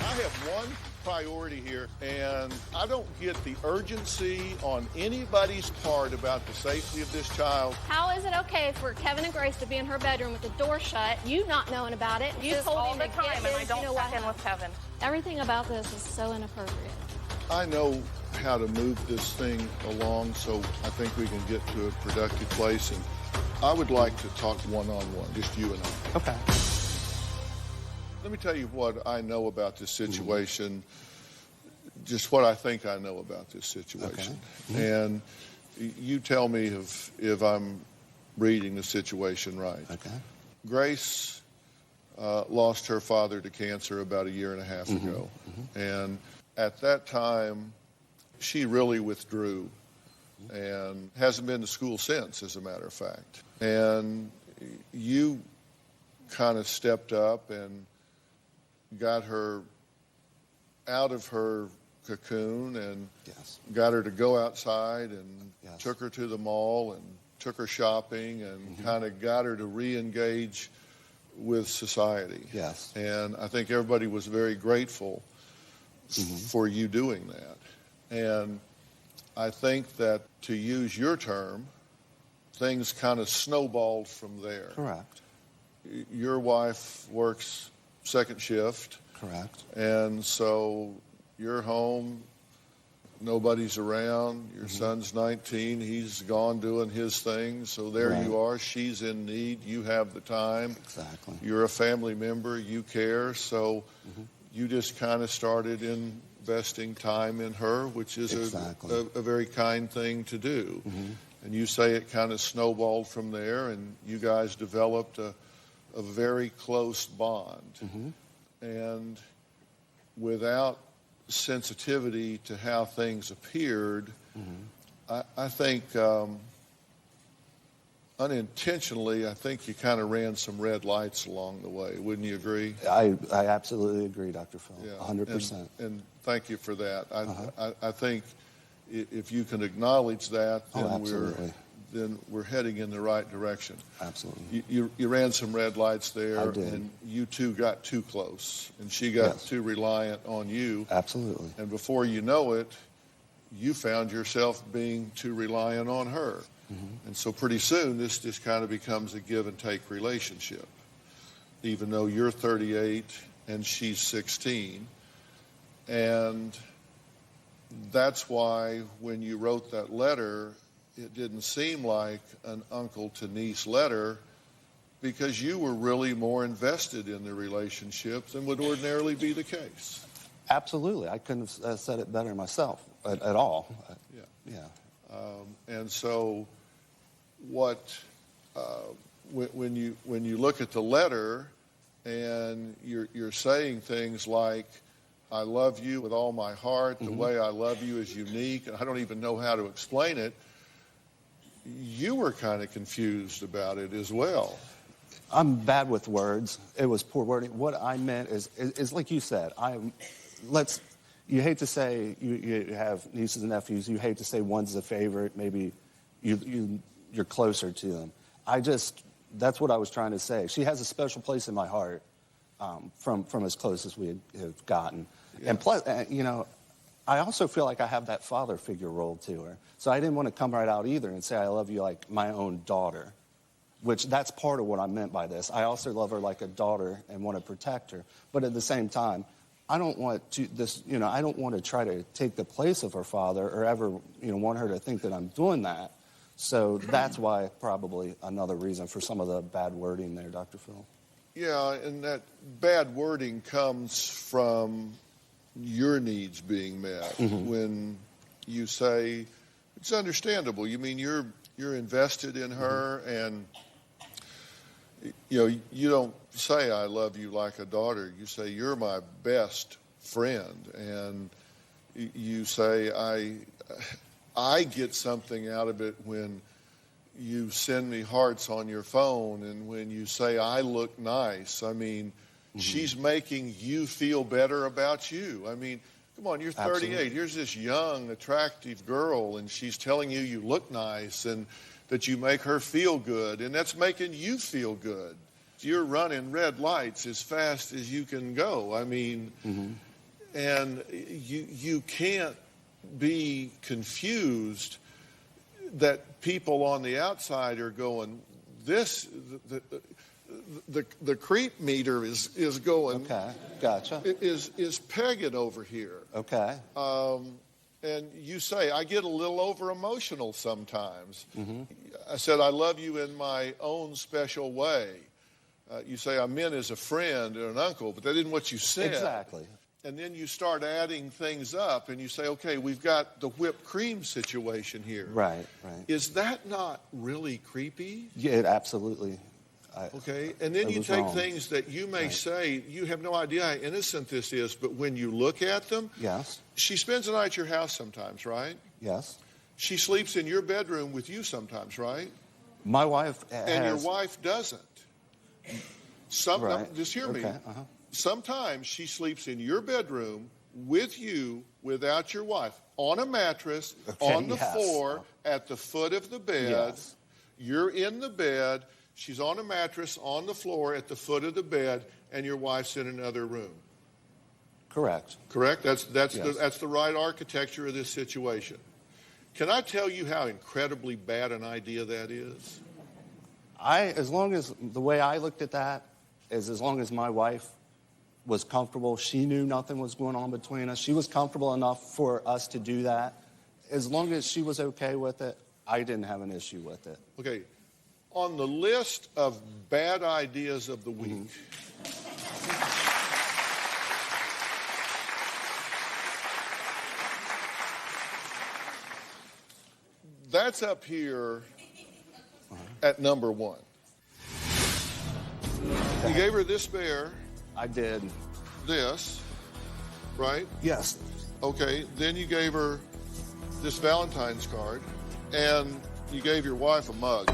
I have one priority here, and I don't get the urgency on anybody's part about the safety of this child. How is it okay for Kevin and Grace to be in her bedroom with the door shut, you not knowing about it? You told all him the to time, get and I his, don't you know what check in with Kevin. Everything about this is so inappropriate. I know how to move this thing along, so I think we can get to a productive place, and I would like to talk one-on-one, just you and I. Okay. Let me tell you what I know about this situation, just what I think I know about this situation. Okay. And you tell me if I'm reading the situation right. Okay. Grace lost her father to cancer about a year and a half ago. And at that time, she really withdrew and hasn't been to school since, as a matter of fact. And you kind of stepped up and got her out of her cocoon and got her to go outside and took her to the mall and took her shopping and kind of got her to re-engage with society. Yes. And I think everybody was very grateful for you doing that. And I think that, to use your term, things kind of snowballed from there. Correct. Your wife works second shift. Correct. And so you're home, nobody's around, your son's 19, he's gone doing his thing, so there you are, she's in need, you have the time. Exactly. You're a family member, you care, so you just kind of started investing time in her, which is a very kind thing to do. And you say it kind of snowballed from there, and you guys developed a very close bond. And without sensitivity to how things appeared, I think unintentionally, I think you kind of ran some red lights along the way. Wouldn't you agree? I absolutely agree, Dr. Phil. Yeah. 100%. And thank you for that. I think if you can acknowledge that, then we're heading in the right direction. Absolutely. You ran some red lights there, I did. and you two got too close, and she got too reliant on you. Absolutely. And before you know it, you found yourself being too reliant on her. And so pretty soon, this just kind of becomes a give and take relationship, even though you're 38 and she's 16. And that's why when you wrote that letter, it didn't seem like an uncle to niece letter, because you were really more invested in the relationship than would ordinarily be the case. Absolutely. I couldn't have said it better myself at all. Yeah. And so when you look at the letter and you're saying things like, I love you with all my heart, the way I love you is unique, and I don't even know how to explain it, you were kind of confused about it as well. I'm bad with words. It was poor wording. What I meant is like you said, you hate to say you have nieces and nephews, you hate to say one's a favorite, maybe you're closer to them. That's what I was trying to say. She has a special place in my heart from as close as we have gotten. Yeah. And plus, I also feel like I have that father figure role to her. So I didn't want to come right out either and say I love you like my own daughter, which that's part of what I meant by this. I also love her like a daughter and want to protect her. But at the same time, I don't want I don't want to try to take the place of her father or ever, want her to think that I'm doing that. So that's why probably another reason for some of the bad wording there, Dr. Phil. Yeah, and that bad wording comes from your needs being met. When you say, it's understandable. You mean you're invested in her, and you don't say I love you like a daughter. You say you're my best friend, and you say I get something out of it when you send me hearts on your phone, and when you say I look nice. I mean, she's making you feel better about you. I mean, come on, you're 38. Absolutely. Here's this young, attractive girl, and she's telling you look nice and that you make her feel good, and that's making you feel good. You're running red lights as fast as you can go. I mean, and you can't be confused that people on the outside are going, the creep meter is going. Okay, gotcha. Is pegging over here. Okay. And you say, I get a little over emotional sometimes. I said, I love you in my own special way. You say, I'm in as a friend or an uncle, but that isn't what you said. Exactly. And then you start adding things up, and you say, okay, we've got the whipped cream situation here. Right. Is that not really creepy? Yeah, it absolutely Okay, and then it you was take wrong. things that you may say, you have no idea how innocent this is, but when you look at them, Yes. she spends the night at your house sometimes, right? Yes. She sleeps in your bedroom with you sometimes, right? My wife has... And your wife doesn't. Right. Just hear me. Okay, uh-huh. Sometimes she sleeps in your bedroom with you without your wife on a mattress, Okay, on the yes. floor, at the foot of the bed. Yes. You're in the bed. She's on a mattress on the floor at the foot of the bed, and your wife's in another room. Correct. Correct? That's Yes. the right architecture of this situation. Can I tell you how incredibly bad an idea that is? As long as the way I looked at that is as long as my wife was comfortable, she knew nothing was going on between us. She was comfortable enough for us to do that. As long as she was okay with it, I didn't have an issue with it. Okay. On the list of bad ideas of the week, that's up here at number one. You gave her this bear. I did. This, right? Yes. Okay, then you gave her this Valentine's card, and you gave your wife a mug.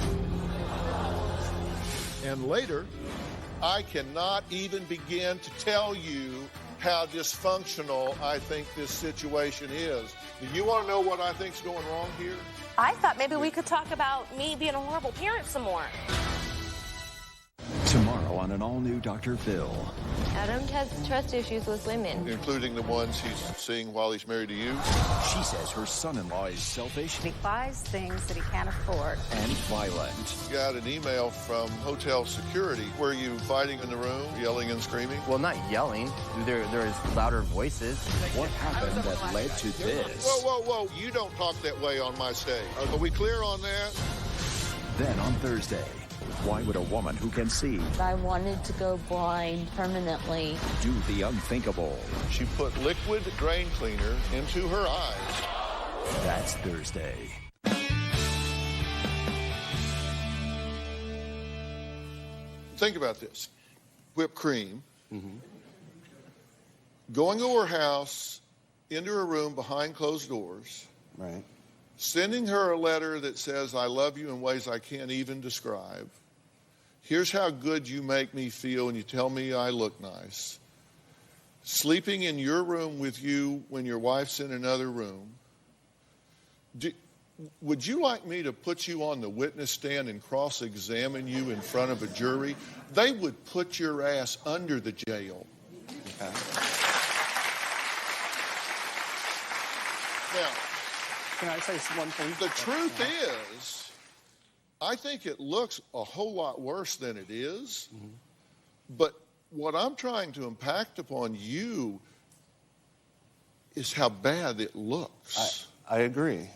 And later, I cannot even begin to tell you how dysfunctional I think this situation is. Do you want to know what I think's going wrong here? I thought maybe we could talk about me being a horrible parent some more. Tomorrow on an all-new Dr. Phil. Adam has trust issues with women. Including the ones he's seeing while he's married to you? She says her son-in-law is selfish He buys things that he can't afford. and violent. Got an email from hotel security. Were you fighting in the room, yelling and screaming? Well, not yelling. There is louder voices. What happened that led to this? Whoa. You don't talk that way on my stage. Are we clear on that? Then on Thursday, why would a woman who can see I wanted to go blind permanently. do the unthinkable? She put liquid drain cleaner into her eyes. That's Thursday. Think about this. Whipped cream. Going to her house, into her room behind closed doors. Right. Sending her a letter that says, I love you in ways I can't even describe. Here's how good you make me feel, and you tell me I look nice. Sleeping in your room with you when your wife's in another room. Would you like me to put you on the witness stand and cross-examine you in front of a jury? They would put your ass under the jail. Okay. Now, can I say one thing? The truth is, I think it looks a whole lot worse than it is. But what I'm trying to impact upon you is how bad it looks. I agree.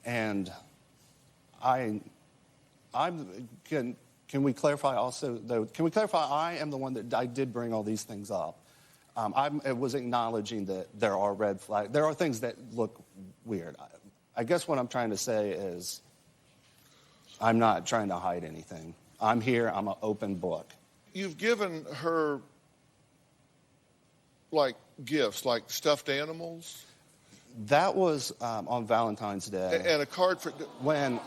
And can we clarify also, though, can we clarify I am the one that I did bring all these things up. I was acknowledging that there are red flags. There are things that look weird. I guess what I'm trying to say is I'm not trying to hide anything. I'm here. I'm an open book. You've given her, like, gifts, like stuffed animals? That was on Valentine's Day. And a card for... When...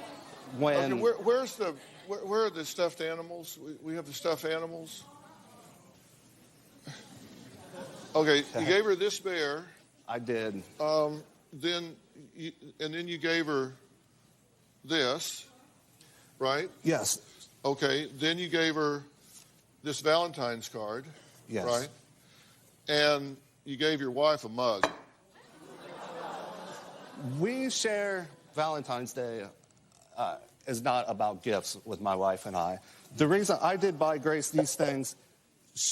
Okay, where are the stuffed animals? We have the stuffed animals? Okay, you gave her this bear. I did. Then you gave her this, right? Yes. Okay, then you gave her this Valentine's card. Yes. Right? And you gave your wife a mug. We share Valentine's Day is not about gifts with my wife and I. The reason I did buy Grace these things,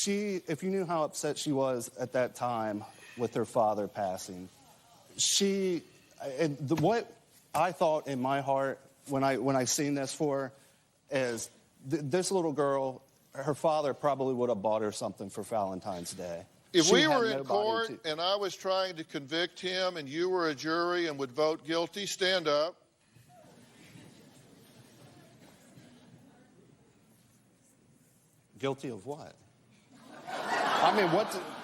if you knew how upset she was at that time with her father passing, what I thought in my heart when I seen this for her is this little girl, her father probably would have bought her something for Valentine's Day. If She we had were in nobody court to- and I was trying to convict him and you were a jury and would vote guilty, stand up. Guilty of what? I mean,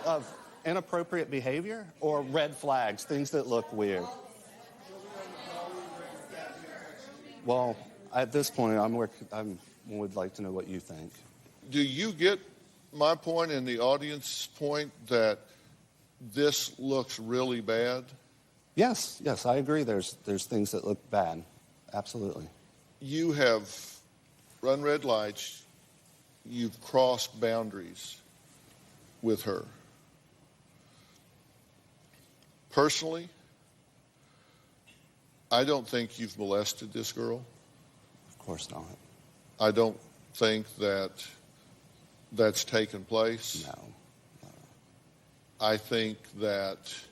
of inappropriate behavior or red flags, things that look weird? Well, at this point, I would like to know what you think. Do you get my point and the audience point that this looks really bad? Yes, I agree. There's things that look bad. Absolutely. You have run red lights. You've crossed boundaries with her. Personally, I don't think you've molested this girl. Of course not. I don't think that's taken place. No. I think that's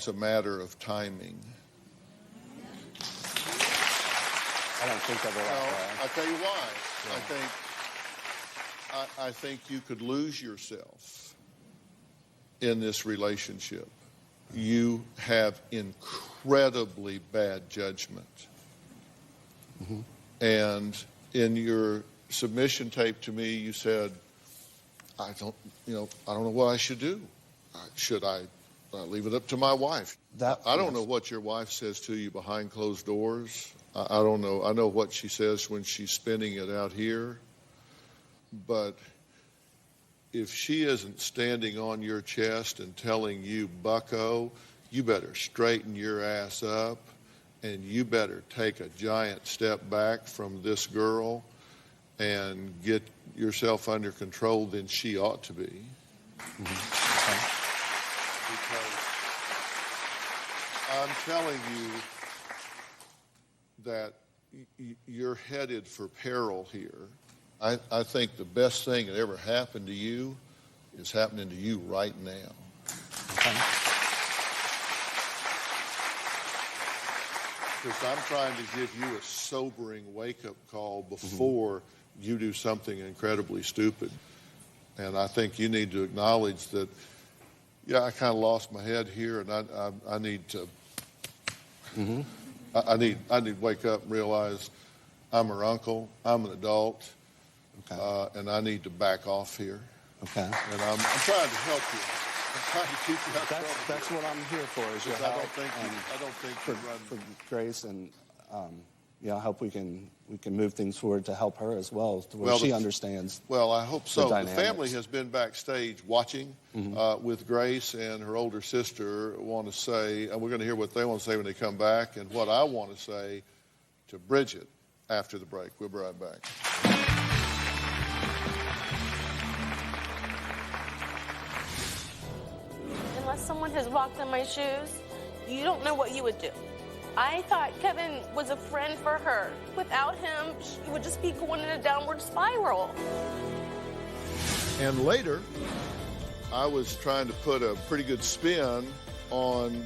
a matter of timing. I don't think of it like that. I'll tell you why. Yeah. I think you could lose yourself in this relationship. You have incredibly bad judgment. Mm-hmm. And in your submission tape to me, you said, I don't know what I should do. Should I leave it up to my wife? I don't know what your wife says to you behind closed doors. I don't know. I know what she says when she's spinning it out here. But if she isn't standing on your chest and telling you, bucko, you better straighten your ass up and you better take a giant step back from this girl and get yourself under control, then she ought to be. Mm-hmm. Okay. Because I'm telling you that you're headed for peril here. I think the best thing that ever happened to you is happening to you right now. Okay. Because I'm trying to give you a sobering wake-up call before you do something incredibly stupid. And I think you need to acknowledge that, I kind of lost my head here, and I need to... Mm-hmm. I need to wake up and realize I'm her uncle, I'm an adult, and I need to back off here. Okay. And I'm trying to help you. I'm trying to keep you out of trouble. That's what I'm here for. Is your I don't think for Grace, and I hope we can move things forward to help her as well, to where she understands. Well, I hope so. The dynamics. family has been backstage watching with Grace and her older sister. Want to say, and we're going to hear what they want to say when they come back, and what I want to say to Bridget after the break. We'll be right back. Unless someone has walked in my shoes, you don't know what you would do. I thought Kevin was a friend for her. Without him, she would just be going in a downward spiral. And later, I was trying to put a pretty good spin on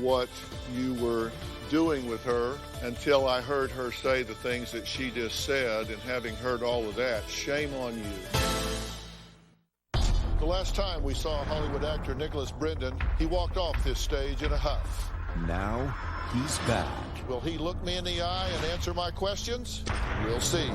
what you were doing with her until I heard her say the things that she just said, and having heard all of that, shame on you. The last time we saw Hollywood actor Nicholas Brendan, he walked off this stage in a huff. Now he's back. Will he look me in the eye and answer my questions? We'll see.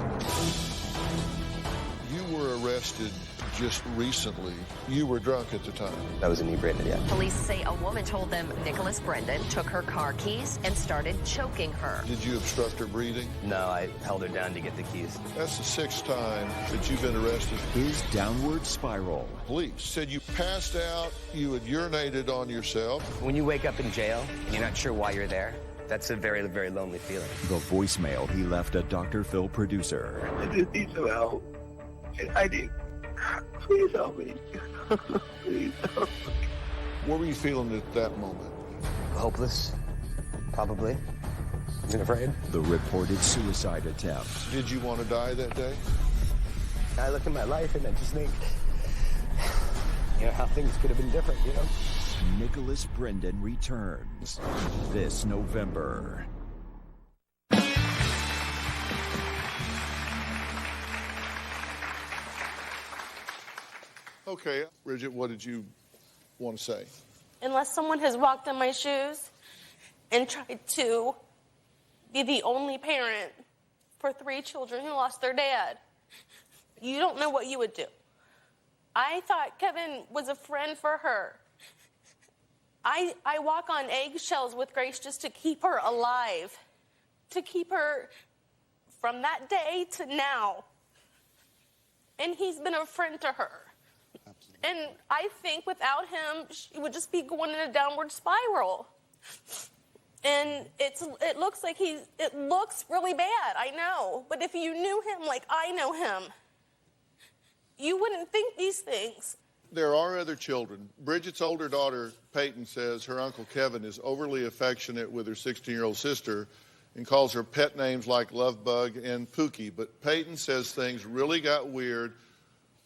You were arrested just recently. You were drunk at the time. I was inebriated, yeah. Police say a woman told them Nicholas Brendan took her car keys and started choking her. Did you obstruct her breathing? No, I held her down to get the keys. That's the 6th time that you've been arrested. His downward spiral. Police said you passed out, you had urinated on yourself. When you wake up in jail and you're not sure why you're there, that's a very, very lonely feeling. The voicemail he left a Dr. Phil producer. I just need some help. I need... Please help me. Please help me. What were you feeling at that moment? Hopeless, probably. And afraid. The reported suicide attempt. Did you want to die that day? I look at my life and I just think, how things could have been different, Nicholas Brendan returns this November. Okay, Bridget, what did you want to say? Unless someone has walked in my shoes and tried to be the only parent for 3 children who lost their dad, You don't know what you would do. I thought Kevin was a friend for her. I walk on eggshells with Grace just to keep her alive, to keep her from that day to now. And he's been a friend to her. Absolutely. And I think without him, she would just be going in a downward spiral. And it looks like it looks really bad, I know. But if you knew him like I know him, you wouldn't think these things. There are other children. Bridget's older daughter, Peyton, says her Uncle Kevin is overly affectionate with her 16-year-old sister and calls her pet names like Lovebug and Pookie. But Peyton says things really got weird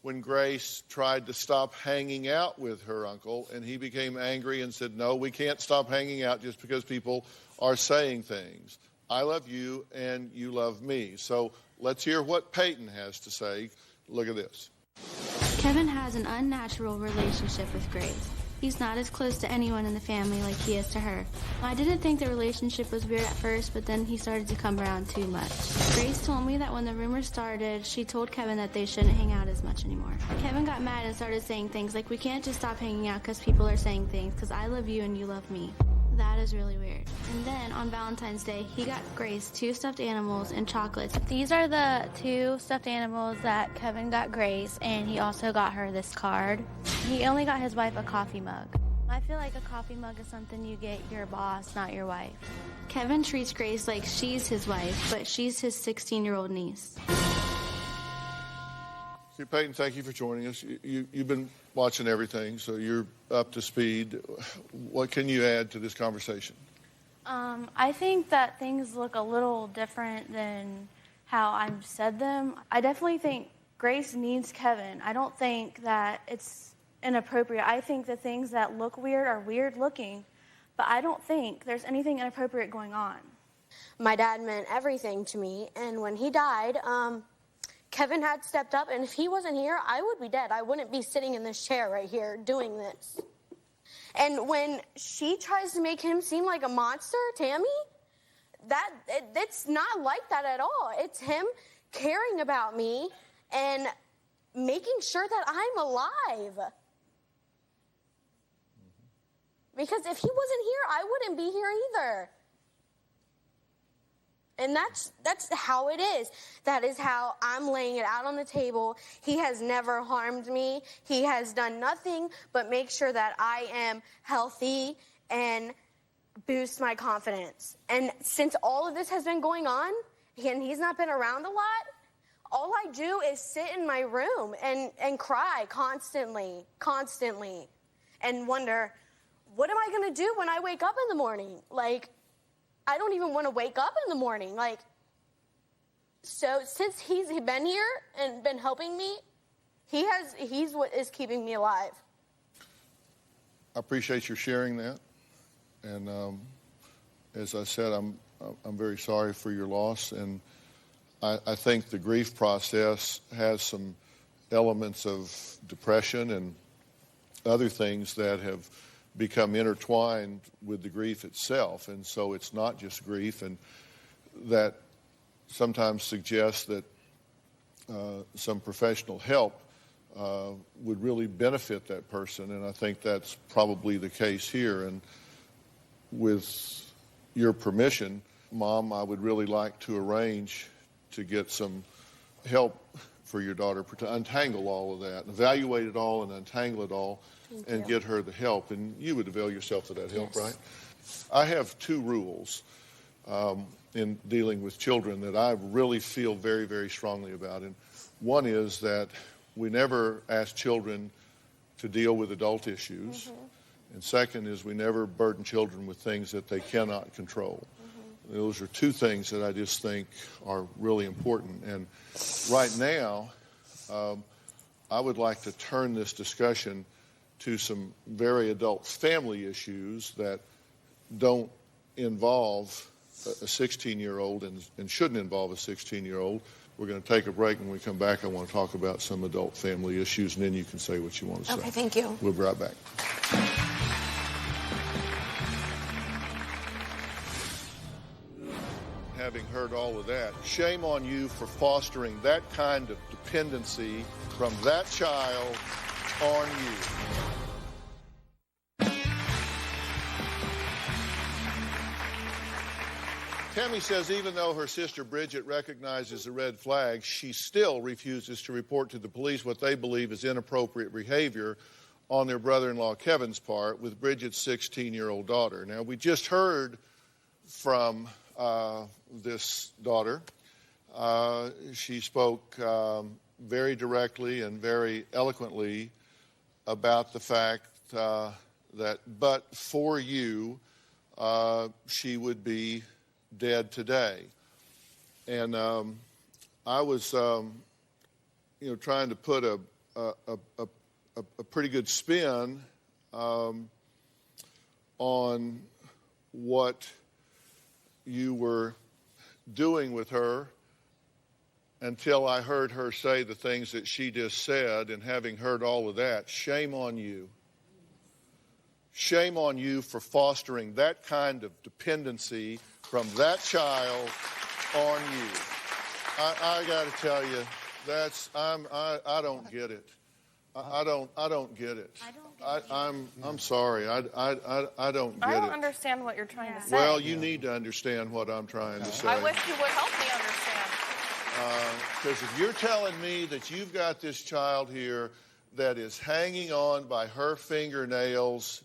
when Grace tried to stop hanging out with her uncle, and he became angry and said, no, we can't stop hanging out just because people are saying things. I love you and you love me. So let's hear what Peyton has to say. Look at this. Kevin has an unnatural relationship with Grace. He's not as close to anyone in the family like he is to her. I didn't think the relationship was weird at first, but then he started to come around too much. Grace told me that when the rumor started, she told Kevin that they shouldn't hang out as much anymore. Kevin got mad and started saying things like, we can't just stop hanging out because people are saying things, because I love you and you love me. That is really weird. And then on Valentine's Day, he got Grace 2 stuffed animals and chocolates. These are the 2 stuffed animals that Kevin got Grace, and he also got her this card. He only got his wife a coffee mug. I feel like a coffee mug is something you get your boss, not your wife. Kevin treats Grace like she's his wife, but she's his 16-year-old niece. See, Peyton, thank you for joining us. You've been watching everything, so you're up to speed. What can you add to this conversation? I think that things look a little different than how I've said them. I definitely think Grace needs Kevin. I don't think that it's inappropriate. I think the things that look weird are weird looking, but I don't think there's anything inappropriate going on. My dad meant everything to me, and when he died, Kevin had stepped up, and if he wasn't here, I would be dead. I wouldn't be sitting in this chair right here doing this. And when she tries to make him seem like a monster, Tammy, it's not like that at all. It's him caring about me and making sure that I'm alive. Because if he wasn't here, I wouldn't be here either. And that's how it is. That is how I'm laying it out on the table. He has never harmed me. He has done nothing but make sure that I am healthy and boost my confidence. And since all of this has been going on, and he's not been around a lot, all I do is sit in my room and cry constantly, and wonder, what am I going to do when I wake up in the morning? Like, I don't even want to wake up in the morning. Like, so since he's been here and been helping me, he's what is keeping me alive. I appreciate your sharing that. And as I said, I'm very sorry for your loss. And I think the grief process has some elements of depression and other things that have become intertwined with the grief itself. And so it's not just grief, and that sometimes suggests that some professional help would really benefit that person. And I think that's probably the case here. And with your permission, Mom, I would really like to arrange to get some help for your daughter to untangle all of that, evaluate it all and untangle it all, and get her the help. And you would avail yourself of that help, right? I have 2 rules in dealing with children that I really feel very, very strongly about. And one is that we never ask children to deal with adult issues. Mm-hmm. And second is we never burden children with things that they cannot control. Mm-hmm. Those are 2 things that I just think are really important. And right now, I would like to turn this discussion to some very adult family issues that don't involve a 16-year-old and shouldn't involve a 16-year-old. We're going to take a break. When we come back, I want to talk about some adult family issues, and then you can say what you want to say. Okay, thank you. We'll be right back. having heard all of that, shame on you for fostering that kind of dependency from that child on you. Tammy says even though her sister Bridget recognizes the red flag, she still refuses to report to the police what they believe is inappropriate behavior on their brother-in-law Kevin's part with Bridget's 16-year-old daughter. Now, we just heard from this daughter. She spoke very directly and very eloquently about the fact that but for you, she would be dead today. And I was, trying to put a pretty good spin on what you were doing with her until I heard her say the things that she just said, and having heard all of that, shame on you. Shame on you for fostering that kind of dependency from that child on you. I got to tell you, I don't get it. I don't get it. I'm sorry. I don't get it. I don't understand what you're trying to say. Well, you need to understand what I'm trying to say. I wish you would help me understand. Because if you're telling me that you've got this child here that is hanging on by her fingernails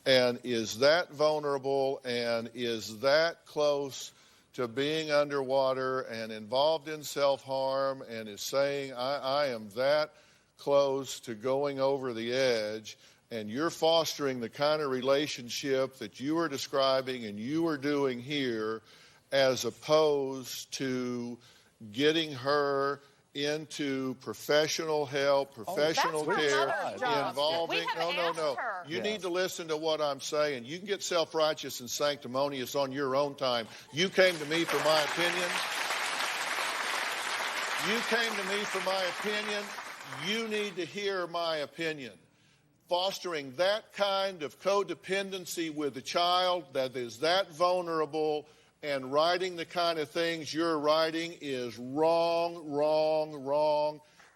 and is that vulnerable and is that close to being underwater and involved in self-harm and is saying, I am that close to going over the edge, and you're fostering the kind of relationship that you are describing and you are doing here, as opposed to getting her into professional help, professional care, involving. No. You need to listen to what I'm saying. You can get self-righteous and sanctimonious on your own time. You came to me for my opinion. You need to hear my opinion. Fostering that kind of codependency with a child that is that vulnerable and writing the kind of things you're writing is wrong.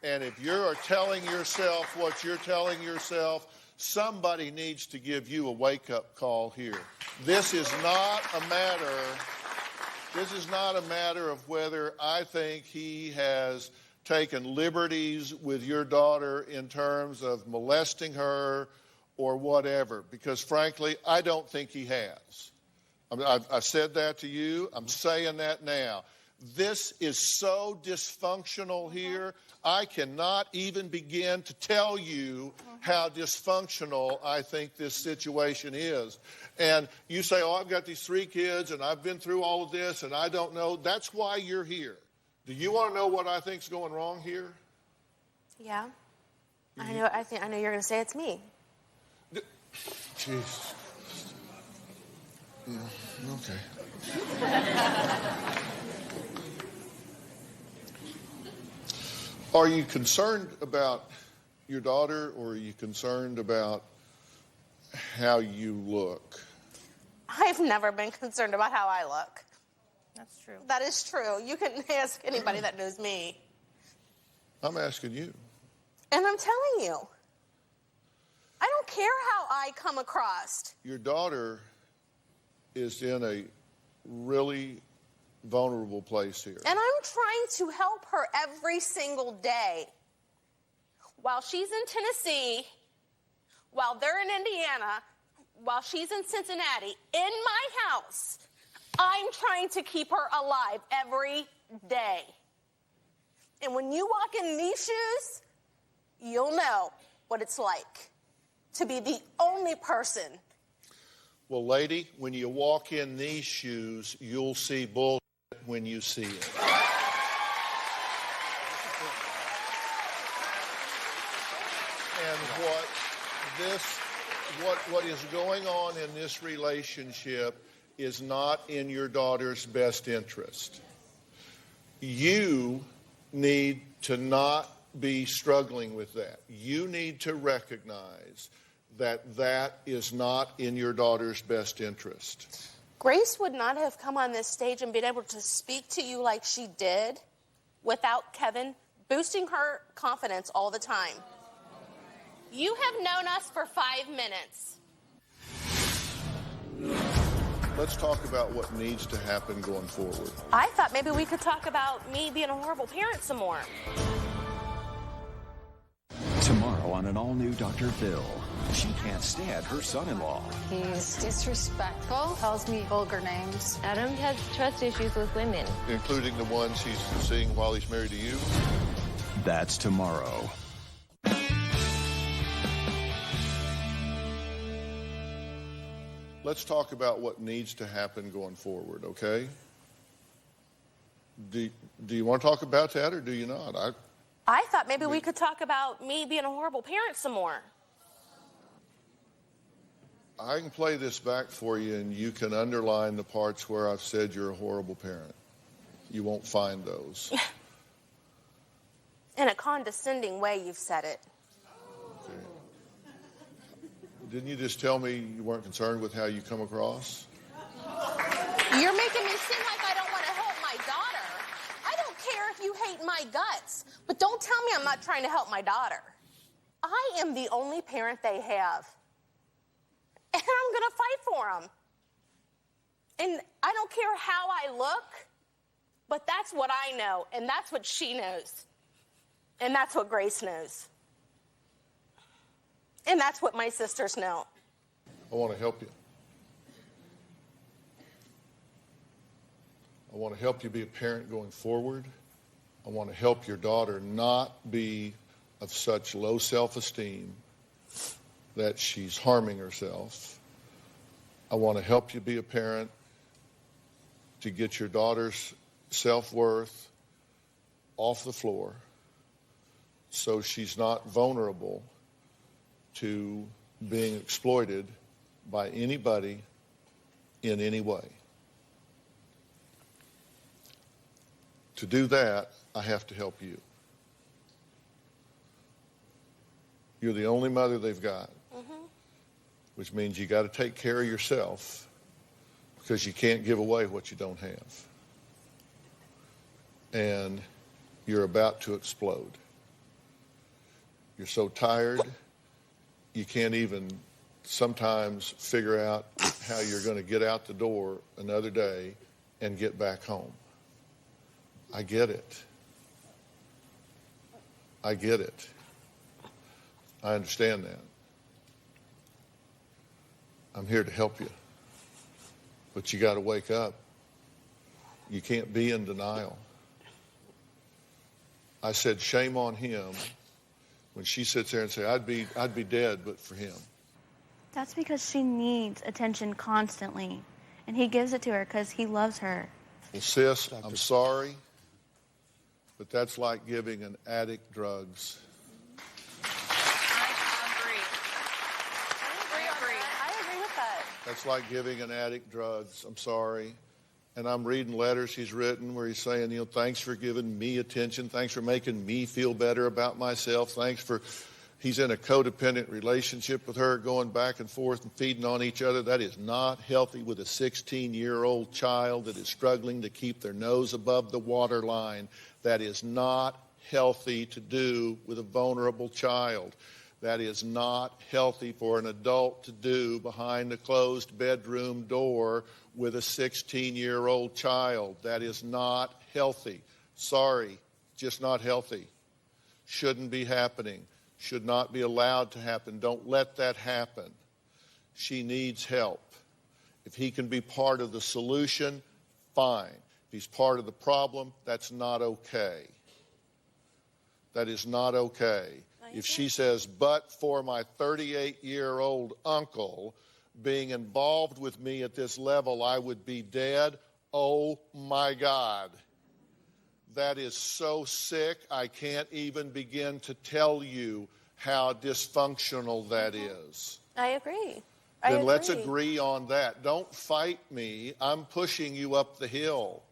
And if you're telling yourself what you're telling yourself, somebody needs to give you a wake-up call here. This is not a matter of whether I think he has taken liberties with your daughter in terms of molesting her or whatever, because frankly, I don't think he has. I said that to you. I'm saying that now. This is so dysfunctional here. I cannot even begin to tell you how dysfunctional I think this situation is. And you say, oh, I've got these 3 kids and I've been through all of this and I don't know. That's why you're here. Do you want to know what I think's going wrong here? Yeah. I know you're going to say it's me. Jeez. Yeah, okay. Are you concerned about your daughter, or are you concerned about how you look? I've never been concerned about how I look. That's true. That is true. You can ask anybody that knows me. I'm asking you. And I'm telling you. I don't care how I come across. Your daughter is in a really vulnerable place here. And I'm trying to help her every single day. While she's in Tennessee, while they're in Indiana, while she's in Cincinnati, in my house, I'm trying to keep her alive every day. And when you walk in these shoes, you'll know what it's like to be the only person. Well, lady, when you walk in these shoes, you'll see bullshit when you see it. And what is going on in this relationship is not in your daughter's best interest. You need to not be struggling with that. You need to recognize that that is not in your daughter's best interest. Grace would not have come on this stage and been able to speak to you like she did without Kevin boosting her confidence all the time. You have known us for 5 minutes. Let's talk about what needs to happen going forward. I thought maybe we could talk about me being a horrible parent some more. Tomorrow on an all-new Dr. Phil. She can't stand her son-in-law. He's disrespectful, calls me vulgar names. Adam has trust issues with women. Including the ones he's seeing while he's married to you? That's tomorrow. Let's talk about what needs to happen going forward, okay? Do you want to talk about that or do you not? I thought maybe we could talk about me being a horrible parent some more. I can play this back for you and you can underline the parts where I've said you're a horrible parent. You won't find those. In a condescending way, you've said it. Okay. Didn't you just tell me you weren't concerned with how you come across? You're making me seem like I don't want to help my daughter. I don't care if you hate my guts, but don't tell me I'm not trying to help my daughter. I am the only parent they have. And I'm going to fight for them. And I don't care how I look, but that's what I know, and that's what she knows. And that's what Grace knows. And that's what my sisters know. I want to help you. I want to help you be a parent going forward. I want to help your daughter not be of such low self-esteem that she's harming herself. I want to help you be a parent to get your daughter's self-worth off the floor so she's not vulnerable to being exploited by anybody in any way. To do that, I have to help you. You're the only mother they've got, which means you got to take care of yourself because you can't give away what you don't have. And you're about to explode. You're so tired, you can't even sometimes figure out how you're going to get out the door another day and get back home. I get it. I get it. I understand that. I'm here to help you. But you got to wake up. You can't be in denial. I said, shame on him when she sits there and says, I'd be dead but for him. That's because she needs attention constantly. And he gives it to her because he loves her. Well, sis, I'm sorry, but that's like giving an addict drugs. That's like giving an addict drugs. I'm sorry. And I'm reading letters he's written where he's saying, thanks for giving me attention. Thanks for making me feel better about myself. Thanks for, he's in a codependent relationship with her, going back and forth and feeding on each other. That is not healthy with a 16-year-old child that is struggling to keep their nose above the waterline. That is not healthy to do with a vulnerable child. That is not healthy for an adult to do behind a closed bedroom door with a 16-year-old child. That is not healthy. Sorry, just not healthy. Shouldn't be happening. Should not be allowed to happen. Don't let that happen. She needs help. If he can be part of the solution, fine. If he's part of the problem, that's not okay. That is not okay. If she says, but for my 38-year-old uncle being involved with me at this level, I would be dead. Oh, my God. That is so sick, I can't even begin to tell you how dysfunctional that is. I agree. Then let's agree on that. Don't fight me. I'm pushing you up the hill.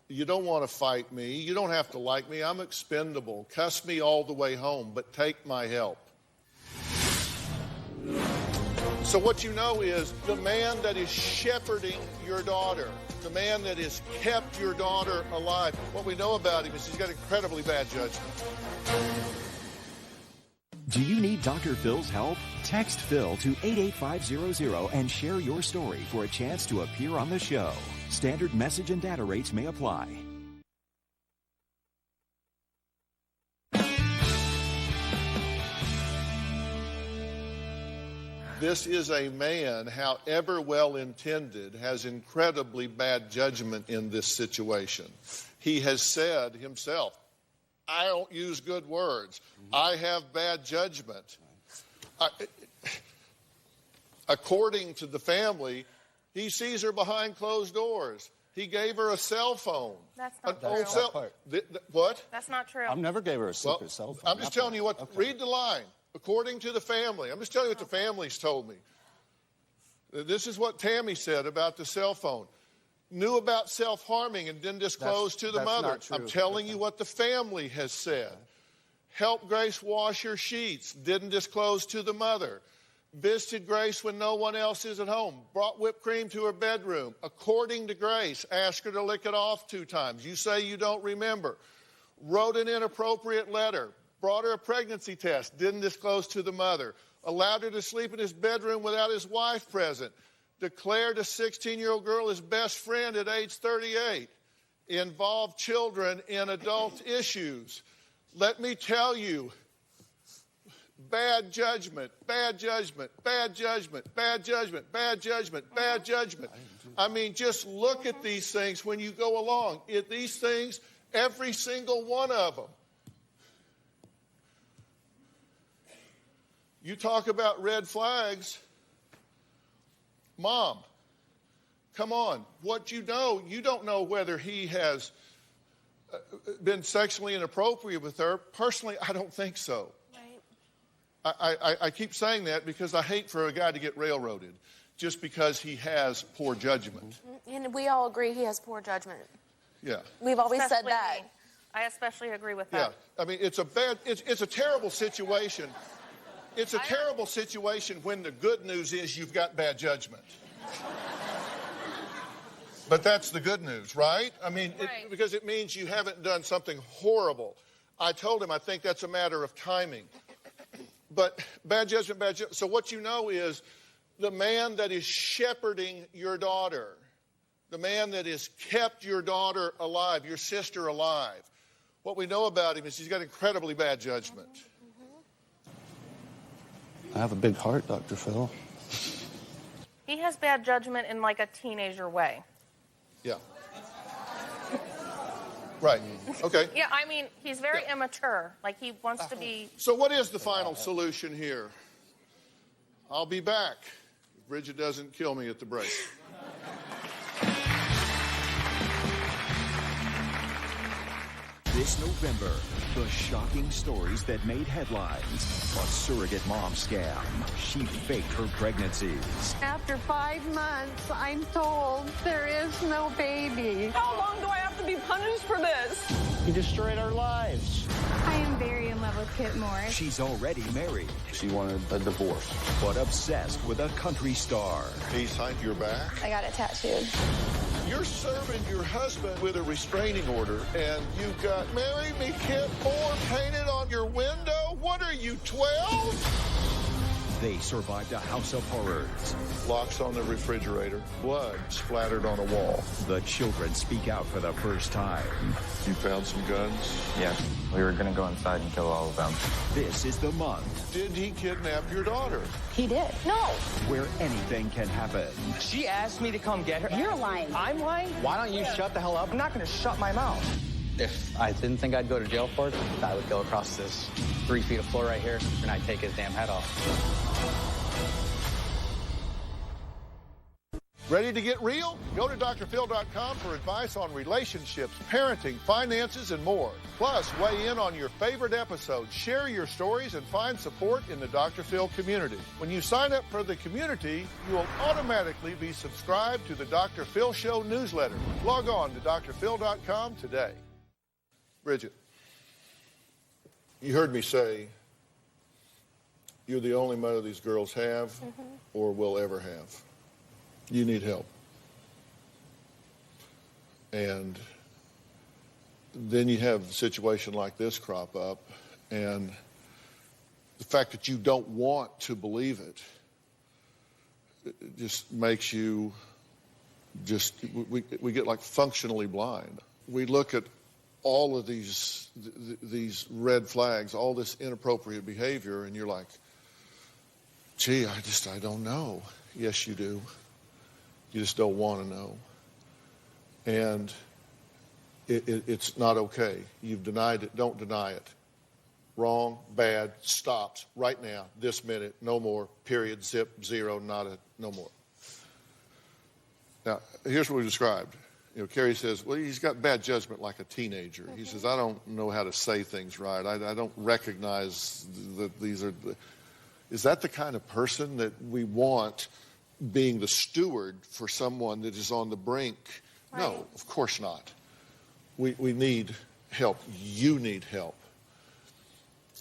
You don't want to fight me. You don't have to like me. I'm expendable. Cuss me all the way home, but take my help. So what you know is the man that is shepherding your daughter, the man that has kept your daughter alive, what we know about him is he's got incredibly bad judgment. Do you need Dr. Phil's help? Text Phil to 88500 and share your story for a chance to appear on the show. Standard message and data rates may apply. This is a man, however well-intended, has incredibly bad judgment in this situation. He has said himself, I don't use good words. I have bad judgment. According to the family, he sees her behind closed doors. He gave her a cell phone. That's not true. What? That's not true. I never gave her a secret cell phone. I'm just telling you what, read the line. According to the family. I'm just telling you what the families told me. This is what Tammy said about the cell phone. Knew about self-harming and didn't disclose to the mother. I'm telling you what the family has said. Helped Grace wash her sheets. Didn't disclose to the mother. Visited Grace when no one else is at home. Brought whipped cream to her bedroom. According to Grace, asked her to lick it off 2 times. You say you don't remember. Wrote an inappropriate letter. Brought her a pregnancy test. Didn't disclose to the mother. Allowed her to sleep in his bedroom without his wife present. Declared a 16-year-old girl his best friend at age 38. Involved children in adult issues. Let me tell you, bad judgment, bad judgment, bad judgment, bad judgment, bad judgment, bad judgment. I mean, just look at these things when you go along. These things, every single one of them. You talk about red flags. Mom, come on. What you don't know whether he has been sexually inappropriate with her. Personally, I don't think so. Right. I keep saying that because I hate for a guy to get railroaded just because he has poor judgment. And we all agree he has poor judgment. Yeah. We've always Especially said that. me. I especially agree with that. Yeah. I mean, it's a terrible situation. It's a terrible situation when the good news is you've got bad judgment. But that's the good news, right? I mean, because it means you haven't done something horrible. I told him I think that's a matter of timing. But bad judgment, bad judgment. So what you know is the man that is shepherding your daughter, the man that has kept your daughter alive, your sister alive, what we know about him is he's got incredibly bad judgment. I have a big heart, Dr. Phil. He has bad judgment in like a teenager way. Yeah. Right. Okay. Yeah, I mean, he's very immature. Like, he wants to be... So what is the final solution here? I'll be back if Bridget doesn't kill me at the break. This November, the shocking stories that made headlines. A surrogate mom scam. She faked her pregnancies. After 5 months, I'm told there is no baby. How long do I have to be punished for this? You destroyed our lives. I am very in love with Kit Morris. She's already married. She wanted a divorce. But obsessed with a country star. He signed your back. I got it tattooed. You're serving your husband with a restraining order, and you've got "Marry Me, Kit Moore" painted on your window? What are you, 12? They survived a house of horrors. Locks on the refrigerator, blood splattered on a wall. The children speak out for the first time. You found some guns? Yeah, we were going to go inside and kill all of them. This is the month. Did he kidnap your daughter? He did. No. Where anything can happen. She asked me to come get her. You're lying. I'm lying? Why don't you shut the hell up? I'm not going to shut my mouth. If I didn't think I'd go to jail for it, I would go across this 3 feet of floor right here, and I'd take his damn head off. Ready to get real? Go to drphil.com for advice on relationships, parenting, finances, and more. Plus, weigh in on your favorite episodes, share your stories, and find support in the Dr. Phil community. When you sign up for the community, you will automatically be subscribed to the Dr. Phil Show newsletter. Log on to drphil.com today. Bridget, you heard me say You're the only mother these girls have or will ever have. You need help. And then you have a situation like this crop up, and the fact that you don't want to believe it just makes you we get like functionally blind. We look at all of these red flags, all this inappropriate behavior, and you're like, gee, I don't know. Yes, you do. You just don't want to know. And it's not okay. You've denied it. Don't deny it. Wrong, bad, stops right now, this minute, no more, period, zip, zero, nada, no more. Now, here's what we described. Carrie says, well, he's got bad judgment like a teenager. He says, I don't know how to say things right. I don't recognize that these are... Is that the kind of person that we want being the steward for someone that is on the brink? Right. No, of course not. We need help. You need help.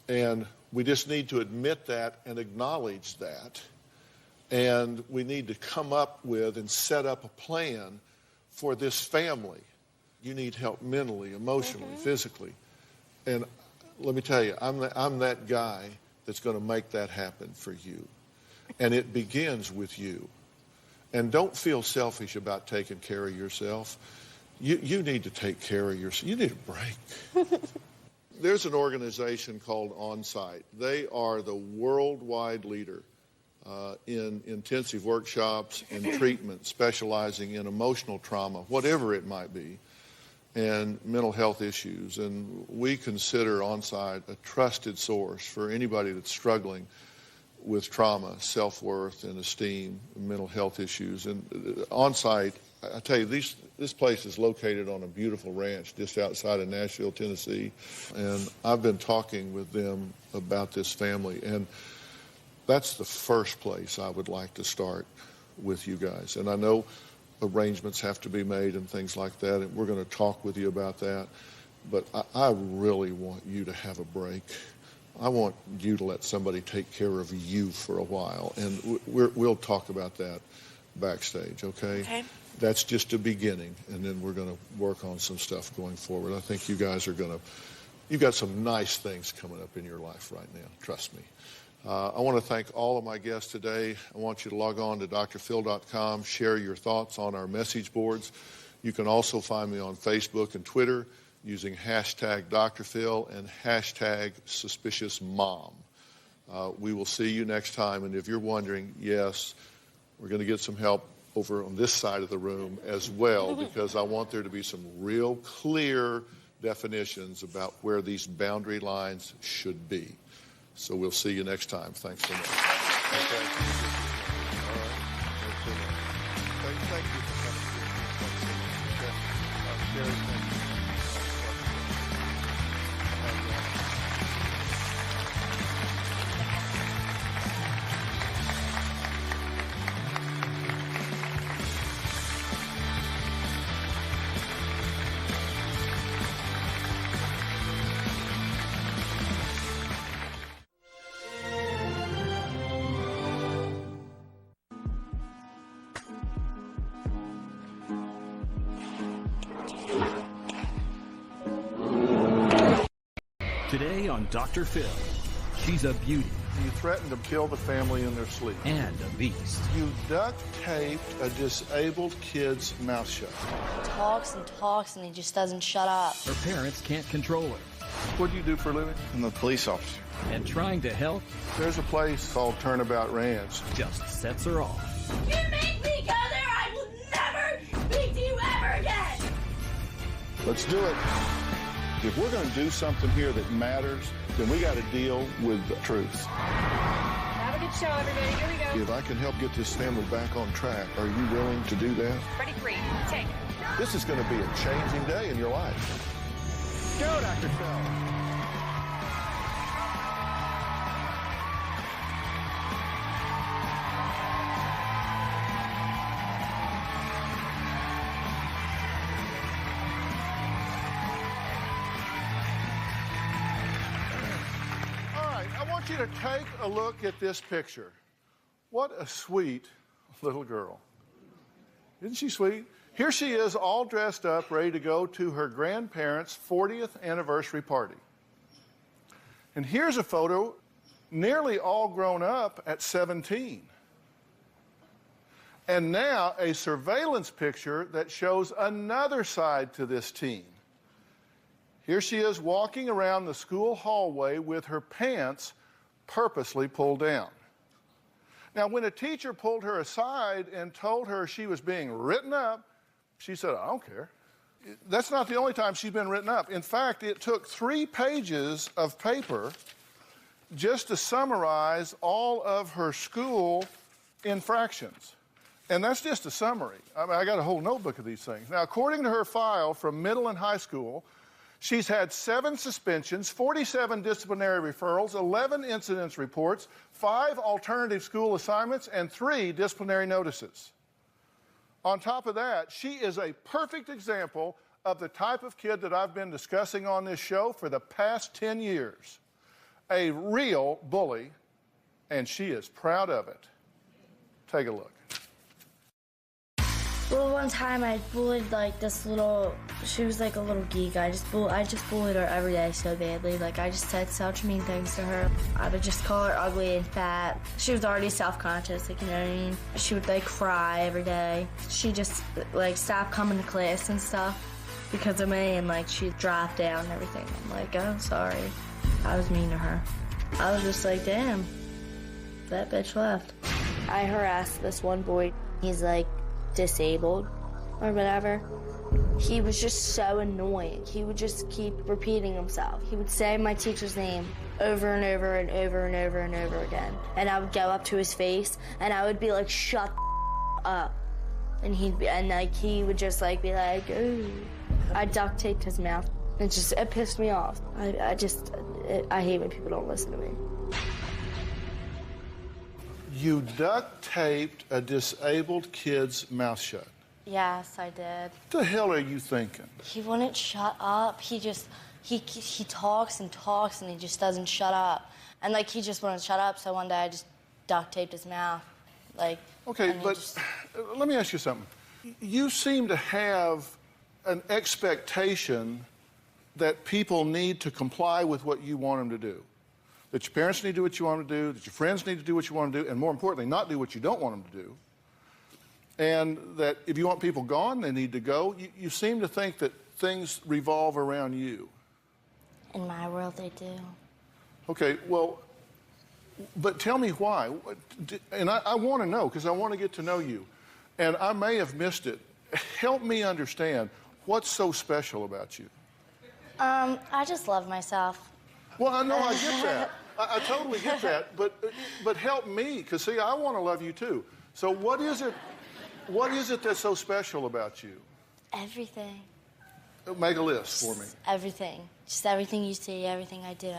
And we just need to admit that and acknowledge that. And we need to come up with and set up a plan for this family. You need help mentally, emotionally, physically. And let me tell you, I'm that guy that's going to make that happen for you. And it begins with you. And don't feel selfish about taking care of yourself. You need to take care of yourself. You need a break. There's an organization called OnSite. They are the worldwide leader in intensive workshops and treatment, specializing in emotional trauma, whatever it might be, and mental health issues. And we consider OnSite a trusted source for anybody that's struggling with trauma, self-worth, and esteem, and mental health issues. And OnSite, I tell you, this place is located on a beautiful ranch just outside of Nashville, Tennessee. And I've been talking with them about this family. And that's the first place I would like to start with you guys. And I know arrangements have to be made and things like that, and we're going to talk with you about that. But I really want you to have a break. I want you to let somebody take care of you for a while, and we'll talk about that backstage, okay? Okay. That's just a beginning, and then we're going to work on some stuff going forward. I think you guys are going to, you've got some nice things coming up in your life right now, trust me. I want to thank all of my guests today. I want you to log on to drphil.com, share your thoughts on our message boards. You can also find me on Facebook and Twitter using hashtag Dr. Phil and hashtag SuspiciousMom. We will see you next time. And if you're wondering, yes, we're going to get some help over on this side of the room as well, because I want there to be some real clear definitions about where these boundary lines should be. So we'll see you next time. Thanks so much. Okay. All right. Thank you for coming. Okay. Gary, thank you. Today on Dr. Phil, she's a beauty. You threatened to kill the family in their sleep. And a beast. You duct taped a disabled kid's mouth shut. Talks and he just doesn't shut up. Her parents can't control her. What do you do for a living? I'm a police officer. And trying to help, there's a place called Turnabout Ranch. Just sets her off. You make me go there, I will never speak to you ever again! Let's do it. If we're going to do something here that matters, then we got to deal with the truth. Have a good show, everybody. Here we go. If I can help get this family back on track, are you willing to do that? Ready, 3, take. This is going to be a changing day in your life. Go, Dr. Phil. you to take a look at this picture. What a sweet little girl. Isn't she sweet? Here she is all dressed up, ready to go to her grandparents' 40th anniversary party. And here's a photo, nearly all grown up at 17. And now a surveillance picture that shows another side to this teen. Here she is walking around the school hallway with her pants purposely pulled down. Now, when a teacher pulled her aside and told her she was being written up, she said, I don't care. That's not the only time she's been written up. In fact, it took 3 pages of paper just to summarize all of her school infractions. And that's just a summary. I mean, I got a whole notebook of these things. Now, according to her file from middle and high school, she's had 7 suspensions, 47 disciplinary referrals, 11 incidents reports, 5 alternative school assignments, and 3 disciplinary notices. On top of that, she is a perfect example of the type of kid that I've been discussing on this show for the past 10 years. A real bully, and she is proud of it. Take a look. Well, one time I bullied like this little, she was like a little geek. I just bullied her every day so badly. Like I just said such mean things to her. I would just call her ugly and fat. She was already self-conscious, like, you know what I mean? She would like cry every day. She just like stopped coming to class and stuff because of me, and like she dropped down and everything. I'm like, oh, sorry. I was mean to her. I was just like, damn, that bitch left. I harassed this one boy. He's like disabled or whatever. He was just so annoying. He would just keep repeating himself. He would say my teacher's name over and over and over and over and over again. And I would go up to his face and I would be like, shut up. And he would just like be like, ooh. I duct taped his mouth. It pissed me off. I hate when people don't listen to me. You duct taped a disabled kid's mouth shut. Yes, I did. What the hell are you thinking? He wouldn't shut up. He talks and talks and he just doesn't shut up. And like he just wouldn't shut up, so one day I just duct taped his mouth. Like, okay, but let me ask you something. You seem to have an expectation that people need to comply with what you want them to do. That your parents need to do what you want them to do, that your friends need to do what you want them to do, and more importantly, not do what you don't want them to do. And that if you want people gone, they need to go. You seem to think that things revolve around you. In my world, they do. Okay, well, but tell me why. And I want to know, because I want to get to know you. And I may have missed it. Help me understand, what's so special about you? I just love myself. Well, I know I get that. I totally get that, but help me, because see, I want to love you too. So what is it that's so special about you? Everything. Make a list for me. Everything. Just everything you see, everything I do.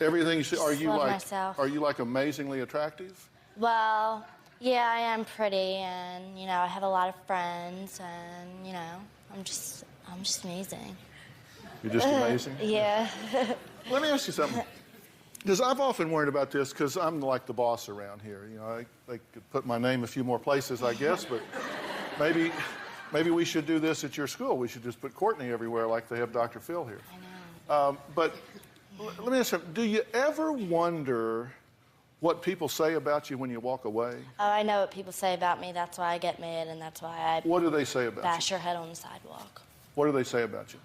Everything you see. Are you love like myself. Are you like amazingly attractive? Well, yeah, I am pretty, and you know, I have a lot of friends, and you know, I'm just amazing. You're just amazing? Yeah. Let me ask you something. Because I've often worried about this, because I'm like the boss around here. You know, I could put my name a few more places, I guess, but maybe we should do this at your school. We should just put Courtney everywhere like they have Dr. Phil here. I know. But let me ask you something. Do you ever wonder what people say about you when you walk away? Oh, I know what people say about me. That's why I get mad, and that's why I What do they say about bash your head on the sidewalk. What do they say about you?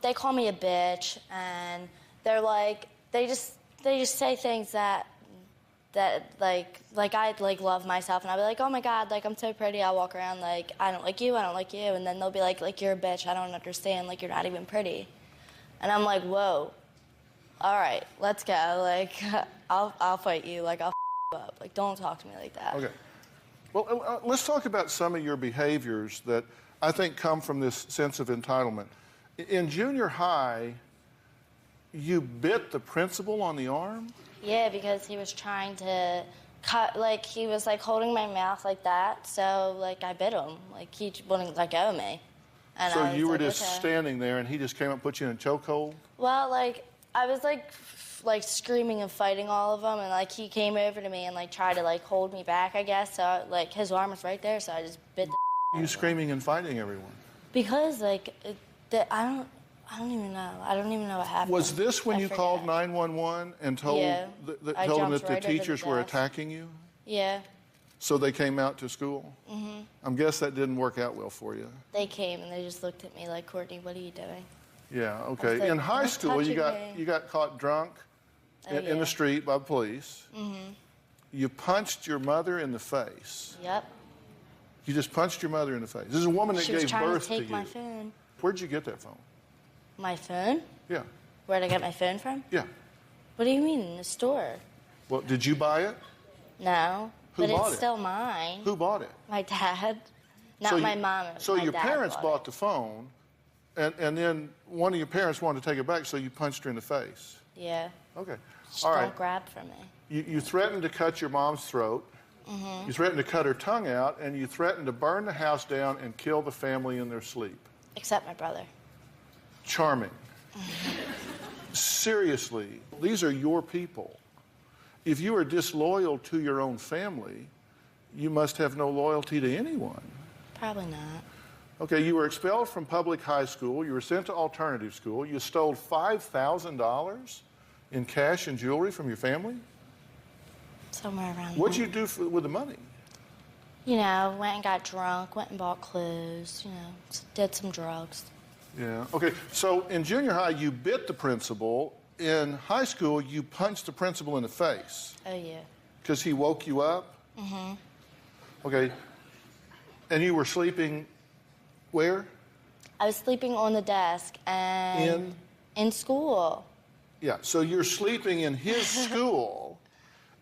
They call me a bitch, and they're like, they just say things that like I like love myself, and I'll be like, oh my God, like I'm so pretty. I'll walk around like I don't like you, and then they'll be like you're a bitch. I don't understand. Like you're not even pretty, and I'm like, whoa, all right, let's go. Like I'll fight you. Like I'll you up. Like don't talk to me like that. Okay. Well, let's talk about some of your behaviors that I think come from this sense of entitlement. In junior high, you bit the principal on the arm? Yeah, because he was trying to cut, like, he was, like, holding my mouth like that, so, like, I bit him. Like, he wouldn't let go of me. And so you were just standing there, and he just came up and put you in a chokehold? Well, like, I was, like, like screaming and fighting all of them, and like he came over to me and like tried to like hold me back, I guess. So like his arm was right there, so I just bit the You screaming and fighting everyone. because like I don't even know. I don't even know what happened. Was this when I you forget. called 911 and told Yeah. I told them jumped that the right over the teachers were desk. attacking you? Yeah. So they came out to school? Mhm. I guess that didn't work out well for you. They came and they just looked at me like, Courtney, what are you doing? Yeah, I was okay. like, In high "Don't school, touch you got me." you got caught drunk Oh, in yeah. the street by the police. Mhm. You punched your mother in the face. Yep. You just punched your mother in the face. This is a woman that She was gave trying birth to take you. my phone. Where'd you get that phone? My phone? Yeah. Where'd I get my phone from? Yeah. What do you mean, in the store? Well, did you buy it? No. Who but bought it's it? still mine. Who bought it? My dad. Not So my you- mom. It was So my your dad parents bought bought the phone, and then one of your parents wanted to take it back, so you punched her in the face. it. Yeah. Okay. Just All don't right. grab from me. You threatened to cut your mom's throat. Mhm. You threatened to cut her tongue out, and you threatened to burn the house down and kill the family in their sleep. Except my brother. Charming. Seriously, these are your people. If you are disloyal to your own family, you must have no loyalty to anyone. Probably not. Okay, you were expelled from public high school. You were sent to alternative school. You stole $5,000 in cash and jewelry from your family. Somewhere around What'd there. you do with the money? You know, went and got drunk, went and bought clothes, you know, did some drugs. Yeah. Okay, so in junior high, you bit the principal. In high school, you punched the principal in the face Oh, yeah. because he woke you up. Mm-hmm. Okay. And you were sleeping where? I was sleeping on the desk and in school. Yeah. So you're sleeping in his school,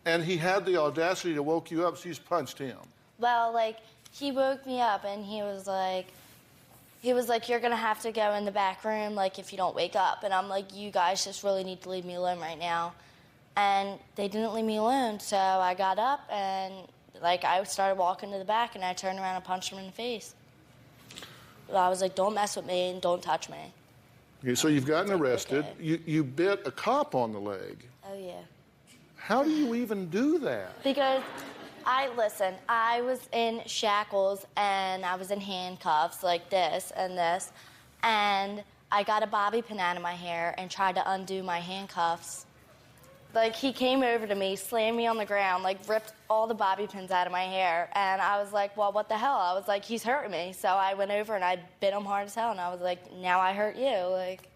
and he had the audacity to woke you up, so you just punched him. Well, like, he woke me up and he was like, you're gonna have to go in the back room, like, if you don't wake up. And I'm like, you guys just really need to leave me alone right now. And they didn't leave me alone, so I got up and, like, I started walking to the back and I turned around and punched him in the face. I was like, don't mess with me and don't touch me. Okay, so you've gotten arrested. You bit a cop on the leg. Oh, yeah. How do you even do that? Because I was in shackles and I was in handcuffs like this, and I got a bobby pin out of my hair and tried to undo my handcuffs. Like, he came over to me, slammed me on the ground, like, ripped all the bobby pins out of my hair, and I was like, well, what the hell? I was like, he's hurting me. So I went over and I bit him hard as hell, and I was like, now I hurt you. Like,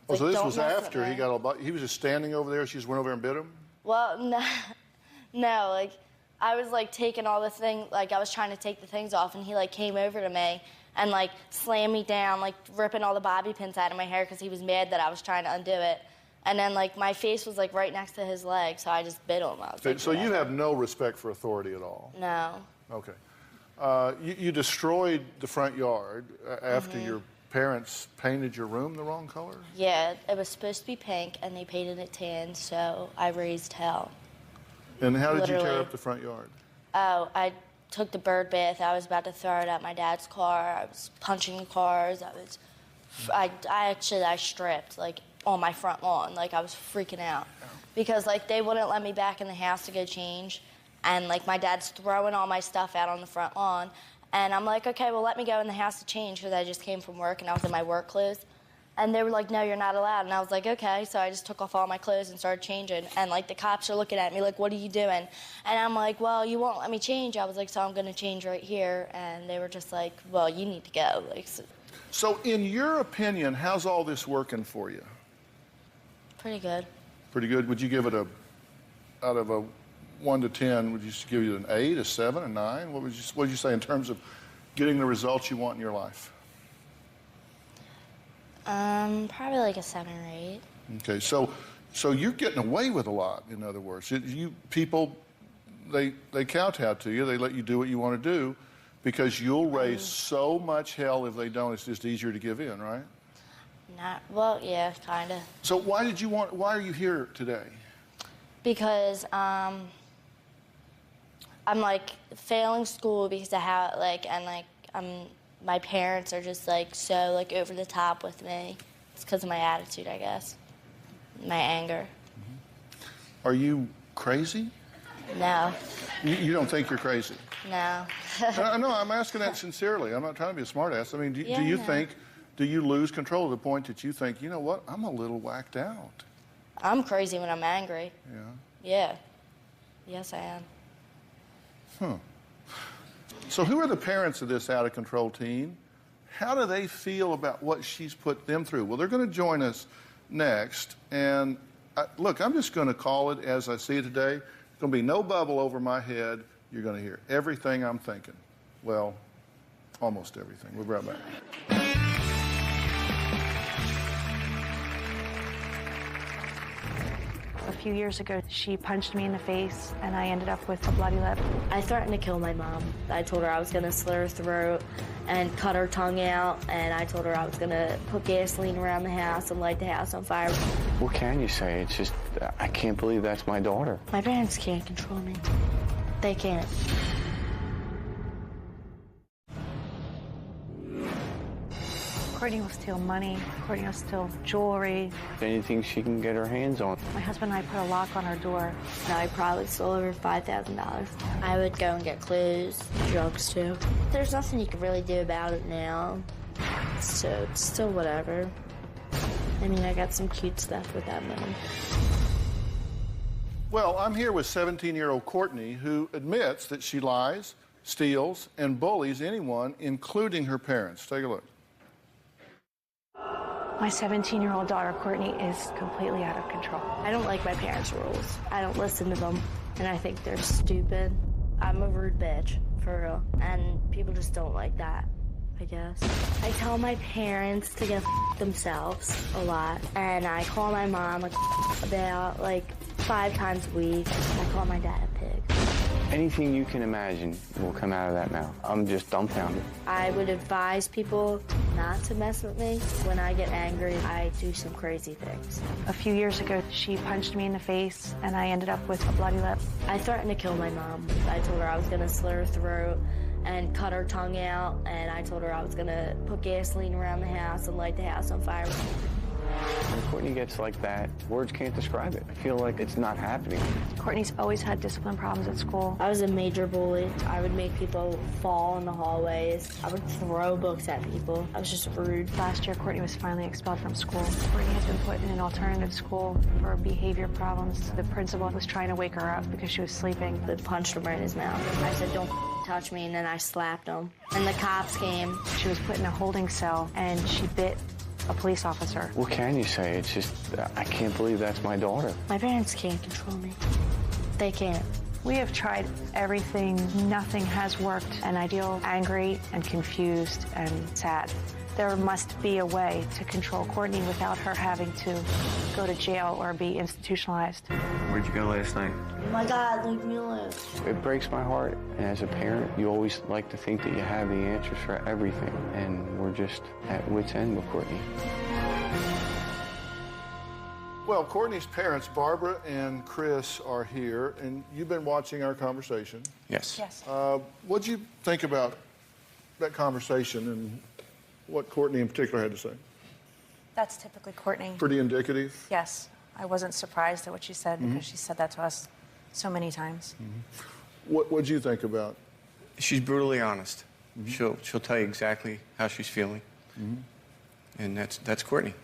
Oh, so this don't was mess with after he me. got all. He was just standing over there. She just went over and bit him. Well, no, like, I was, like, taking all the thing, like, I was trying to take the things off, and he, like, came over to me and, like, slammed me down, like, ripping all the bobby pins out of my hair because he was mad that I was trying to undo it. And then, like, my face was, like, right next to his leg, so I just bit him. I was like, So you whatever. have no respect for authority at all. No. Okay. You destroyed the front yard after Mhm. your parents painted your room the wrong color? Yeah, it was supposed to be pink, and they painted it tan, so I raised hell. And how did you tear Literally. up the front yard? Oh, I took the bird bath. I was about to throw it at my dad's car. I was punching the cars. I stripped, like, on my front lawn. Like, I was freaking out. Because, like, they wouldn't let me back in the house to go change. And, like, my dad's throwing all my stuff out on the front lawn. And I'm like, okay, well, let me go in the house to change because I just came from work and I was in my work clothes. And they were like, no, you're not allowed. And I was like, okay. So I just took off all my clothes and started changing. And, like, the cops are looking at me like, what are you doing? And I'm like, well, you won't let me change. I was like, so I'm going to change right here. And they were just like, well, you need to go. Like, So in your opinion, how's all this working for you? pretty good. Pretty good. Would you give it out of a 1 to 10, would you give it an 8, a 7, a 9? What would you say in terms of getting the results you want in your life? Probably like a 7 or 8. Okay, so you're getting away with a lot, in other words. People, they kowtow to you. They let you do what you want to do because you'll raise so much hell if they don't. It's just easier to give in, right? Well, yeah, kind of. So why are you here today? Because I'm like failing school because of how my parents are just like so like over the top with me. It's because of my attitude, I guess, my anger. Mm-hmm. Are you crazy? No. You don't think you're crazy? No. No, I'm asking that sincerely. I'm not trying to be a smartass. I mean, do you no. think, do you lose control to the point that you think, you know what, I'm a little whacked out? I'm crazy when I'm angry. Yeah. Yeah. Yes, I am. So who are the parents of this out-of-control teen? How do they feel about what she's put them through? Well, they're going to join us next. And look, I'm just going to call it as I see it today. There's going to be no bubble over my head. You're going to hear everything I'm thinking. Well, almost everything. We'll be right back. A few years ago, she punched me in the face, and I ended up with a bloody lip. I threatened to kill my mom. I told her I was going to slit her throat and cut her tongue out, and I told her I was going to put gasoline around the house and light the house on fire. What can you say? It's just, I can't believe that's my daughter. My parents can't control me. They can't. Courtney will steal money. Courtney will steal jewelry. Anything she can get her hands on. My husband and I put a lock on her door. Now I probably stole over $5,000. I would go and get clothes, drugs too. There's nothing you can really do about it now. So it's still whatever. I mean, I got some cute stuff with that money. Well, I'm here with 17-year-old Courtney, who admits that she lies, steals, and bullies anyone, including her parents. Take a look. My 17-year-old daughter, Courtney, is completely out of control. I don't like my parents' rules. I don't listen to them, and I think they're stupid. I'm a rude bitch, for real, and people just don't like that, I guess. I tell my parents to go themselves a lot, and I call my mom about, 5 times a week. I call my dad a pig. Anything you can imagine will come out of that mouth. I'm just dumbfounded. I would advise people not to mess with me. When I get angry, I do some crazy things. A few years ago, she punched me in the face, and I ended up with a bloody lip. I threatened to kill my mom. I told her I was going to slit her throat and cut her tongue out, and I told her I was going to put gasoline around the house and light the house on fire. When Courtney gets like that, words can't describe it. I feel like it's not happening. Courtney's always had discipline problems at school. I was a major bully. I would make people fall in the hallways. I would throw books at people. I was just rude. Last year, Courtney was finally expelled from school. Courtney has been put in an alternative school for behavior problems. The principal was trying to wake her up because she was sleeping. They punched him right in his mouth. I said, "Don't touch me," and then I slapped him. And the cops came. She was put in a holding cell, and she bit a police officer. What can you say? It's just, I can't believe that's my daughter. My parents can't control me. They can't. We have tried everything. Nothing has worked, and I feel angry and confused and sad. There must be a way to control Courtney without her having to go to jail or be institutionalized. Where'd you go last night? Oh my God, leave me alone. It breaks my heart. And as a parent, you always like to think that you have the answers for everything. And we're just at wit's end with Courtney. Well, Courtney's parents, Barbara and Chris, are here, and you've been watching our conversation. Yes. Yes. What'd you think about that conversation and what Courtney in particular had to say? That's typically Courtney. Pretty indicative? Yes. I wasn't surprised at what she said because she said that to us so many times. What'd you think about? She's brutally honest. She'll tell you exactly how she's feeling. And that's Courtney.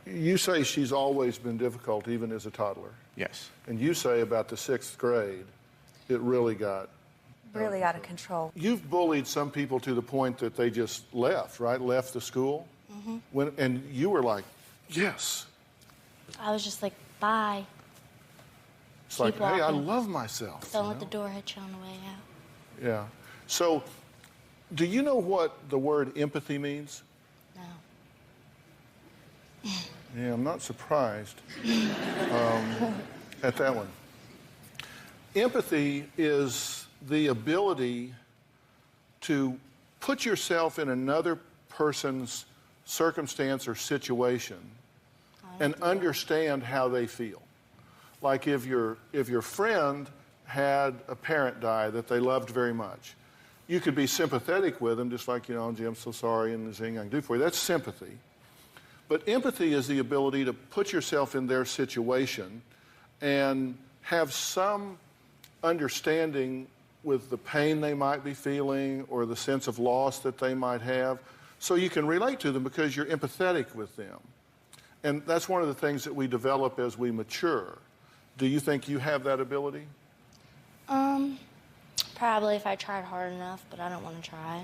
You say she's always been difficult, even as a toddler. Yes. And you say about the 6th grade, it really got... Really out of control. You've bullied some people to the point that they just left, right? Left the school? And you were like, yes. I was just like, bye. It's like, hey, I love myself. Don't let the door hit you on the way out. Yeah. So, do you know what the word empathy means? No. Yeah, I'm not surprised at that one. Empathy is the ability to put yourself in another person's circumstance or situation and understand how they feel. Like if your friend had a parent die that they loved very much, you could be sympathetic with them, just like, you know, gee, I'm so sorry, and there's anything I can do for you. That's sympathy. But empathy is the ability to put yourself in their situation and have some understanding with the pain they might be feeling or the sense of loss that they might have, so you can relate to them because you're empathetic with them. And that's one of the things that we develop as we mature. Do you think you have that ability? Probably if I tried hard enough, but I don't want to try.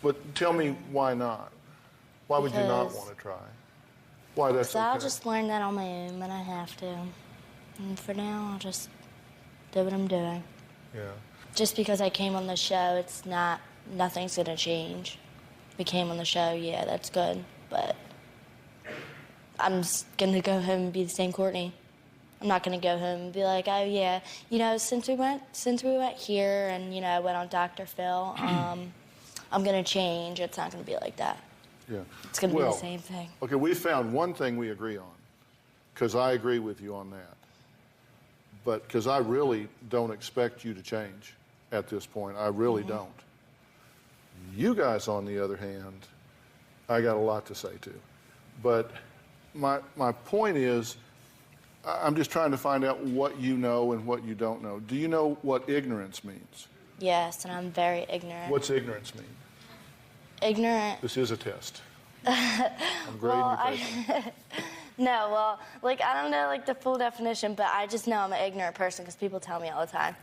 But tell me why not? Why would you not want to try? Why that's okay? I'll just learn that on my own when I have to. And for now, I'll just do what I'm doing. Yeah. Just because I came on the show, it's not, nothing's gonna change. We came on the show, yeah, that's good, but I'm just gonna go home and be the same Courtney. I'm not gonna go home and be like, oh yeah, you know, since we went here and, you know, I went on Dr. Phil, I'm gonna change. It's not gonna be like that. Yeah. It's gonna be the same thing. Okay, we found one thing we agree on, because I agree with you on that. But because I really don't expect you to change at this point. I really don't. You guys, on the other hand, I got a lot to say to. But my point is, I'm just trying to find out what you know and what you don't know. Do you know what ignorance means? Yes, and I'm very ignorant. What's ignorance mean? Ignorant. This is a test. I'm grading your paper. No, well, like, I don't know, like, the full definition, but I just know I'm an ignorant person because people tell me all the time.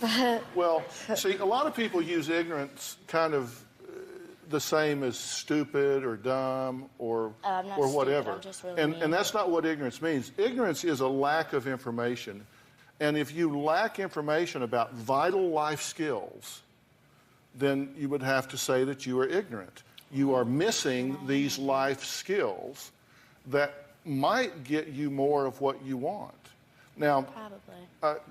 Yeah. Well, see, a lot of people use ignorance kind of the same as stupid or dumb or whatever. I'm just really and that's not what ignorance means. Ignorance is a lack of information. And if you lack information about vital life skills, then you would have to say that you are ignorant. You are missing these life skills that might get you more of what you want. Now,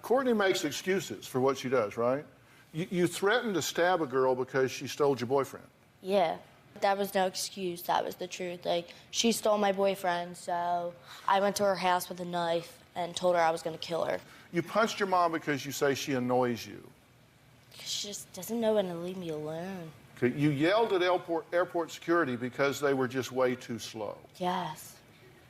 Courtney makes excuses for what she does, right? You threatened to stab a girl because she stole your boyfriend. Yeah, that was no excuse. That was the truth. Like, she stole my boyfriend, so I went to her house with a knife and told her I was going to kill her. You punched your mom because you say she annoys you. She just doesn't know when to leave me alone. Okay. You yelled at airport security because they were just way too slow. Yes.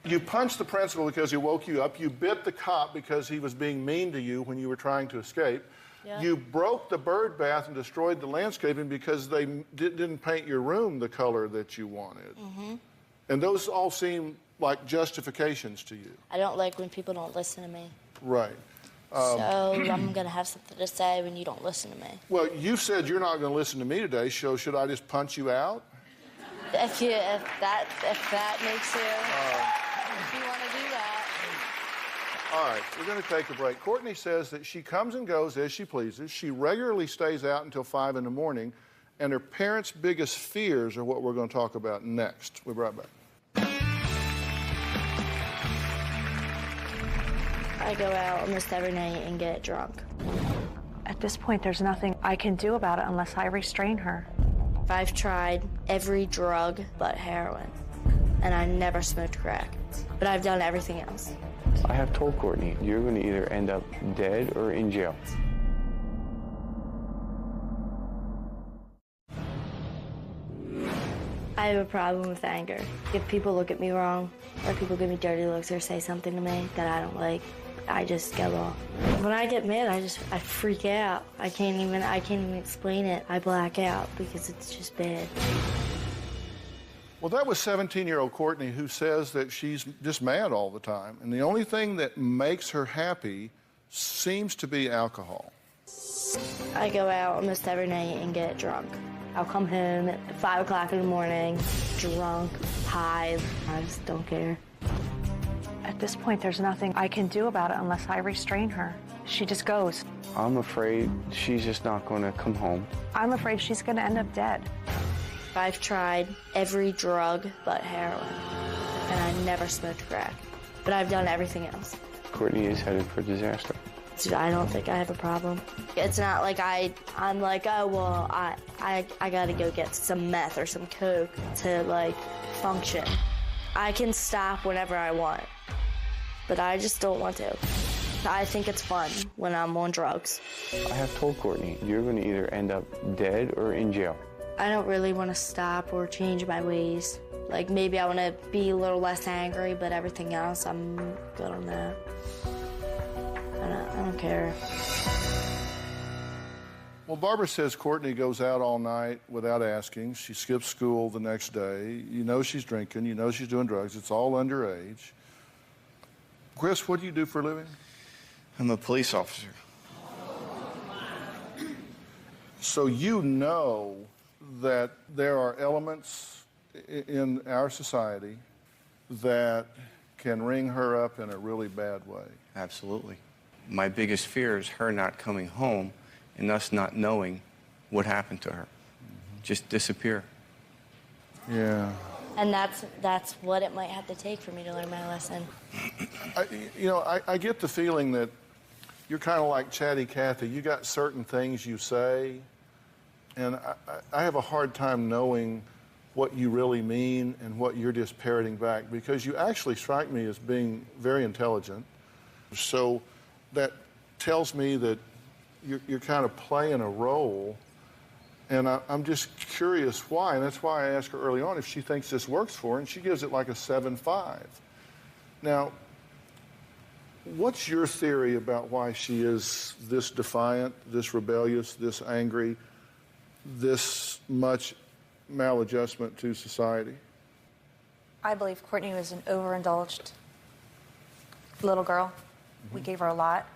You punched the principal because he woke you up. You bit the cop because he was being mean to you when you were trying to escape. Yeah. You broke the bird bath and destroyed the landscaping because they didn't paint your room the color that you wanted. Mm-hmm. And those all seem like justifications to you. I don't like when people don't listen to me. Right. So I'm going to have something to say when you don't listen to me. Well, you said you're not going to listen to me today, so should I just punch you out? If that makes you, if you want to do that. All right, we're going to take a break. Courtney says that she comes and goes as she pleases. She regularly stays out until 5 in the morning, and her parents' biggest fears are what we're going to talk about next. We'll be right back. I go out almost every night and get drunk. At this point, there's nothing I can do about it unless I restrain her. I've tried every drug but heroin, and I never smoked crack, but I've done everything else. I have told Courtney, you're going to either end up dead or in jail. I have a problem with anger. If people look at me wrong, or people give me dirty looks or say something to me that I don't like, I just go off. When I get mad, I freak out. I can't even explain it. I black out because it's just bad. Well, that was 17-year-old Courtney who says that she's just mad all the time. And the only thing that makes her happy seems to be alcohol. I go out almost every night and get drunk. I'll come home at 5 o'clock in the morning, drunk, high. I just don't care. At this point, there's nothing I can do about it unless I restrain her. She just goes. I'm afraid she's just not going to come home. I'm afraid she's going to end up dead. I've tried every drug but heroin, and I never smoked crack, but I've done everything else. Courtney is headed for disaster. I don't think I have a problem. It's not like I'm like, oh, well, I got to go get some meth or some coke to, like, function. I can stop whenever I want, but I just don't want to. I think it's fun when I'm on drugs. I have told Courtney, you're going to either end up dead or in jail. I don't really want to stop or change my ways. Like, maybe I want to be a little less angry, but everything else, I'm good on that. I don't care. Well, Barbara says Courtney goes out all night without asking. She skips school the next day. You know she's drinking. You know she's doing drugs. It's all underage. Chris, what do you do for a living? I'm a police officer. So you know that there are elements in our society that can ring her up in a really bad way. Absolutely. My biggest fear is her not coming home and us not knowing what happened to her. Just disappear. Yeah. And that's what it might have to take for me to learn my lesson. I get the feeling that you're kind of like Chatty Cathy. You got certain things you say, and I have a hard time knowing what you really mean and what you're just parroting back, because you actually strike me as being very intelligent. So that tells me that you're kind of playing a role, and I'm just curious why, and that's why I asked her early on if she thinks this works for her, and she gives it like a 7.5. Now, what's your theory about why she is this defiant, this rebellious, this angry, this much maladjustment to society? I believe Courtney was an overindulged little girl. We gave her a lot.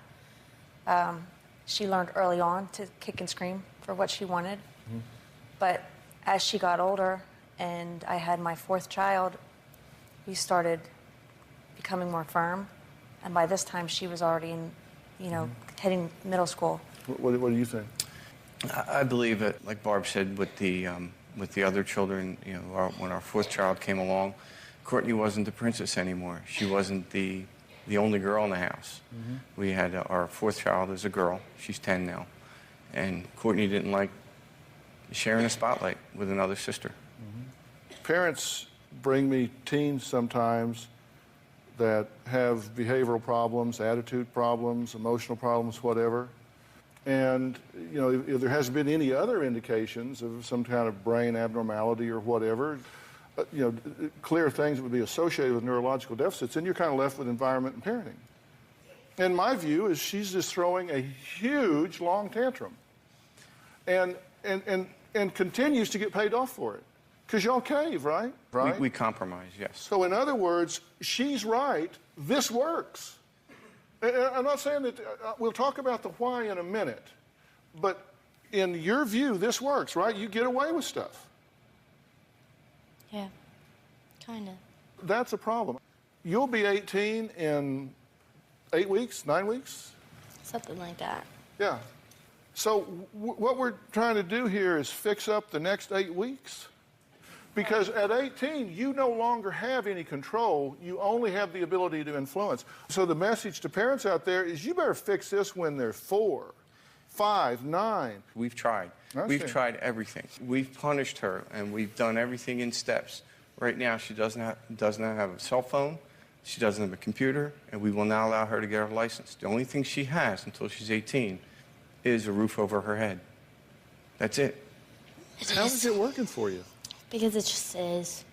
She learned early on to kick and scream for what she wanted. But as she got older and I had my fourth child, we started becoming more firm. And by this time, she was already in, heading middle school. What do you think? I believe that, like Barb said, with the other children, when our fourth child came along, Courtney wasn't the princess anymore. She wasn't the only girl in the house. We had our fourth child as a girl. She's 10 now. And Courtney didn't like sharing a spotlight with another sister. Parents bring me teens sometimes that have behavioral problems, attitude problems, emotional problems, whatever. And, if there hasn't been any other indications of some kind of brain abnormality or whatever, clear things that would be associated with neurological deficits, then you're kind of left with environment and parenting. And my view is she's just throwing a huge, long tantrum and continues to get paid off for it. Because y'all cave, right? We compromise, yes. So in other words, she's right. This works. And I'm not saying that, we'll talk about the why in a minute, but in your view, this works, right? You get away with stuff. Yeah, kind of. That's a problem. You'll be 18 in 8 weeks, 9 weeks? Something like that. Yeah. So what we're trying to do here is fix up the next 8 weeks. Because at 18, you no longer have any control. You only have the ability to influence. So the message to parents out there is you better fix this when they're 4, 5, 9. We've tried. We've tried everything. We've punished her, and we've done everything in steps. Right now, she does not have a cell phone. She doesn't have a computer, and we will not allow her to get her license. The only thing she has until she's 18 is a roof over her head. That's it. How is it working for you? Because it just is.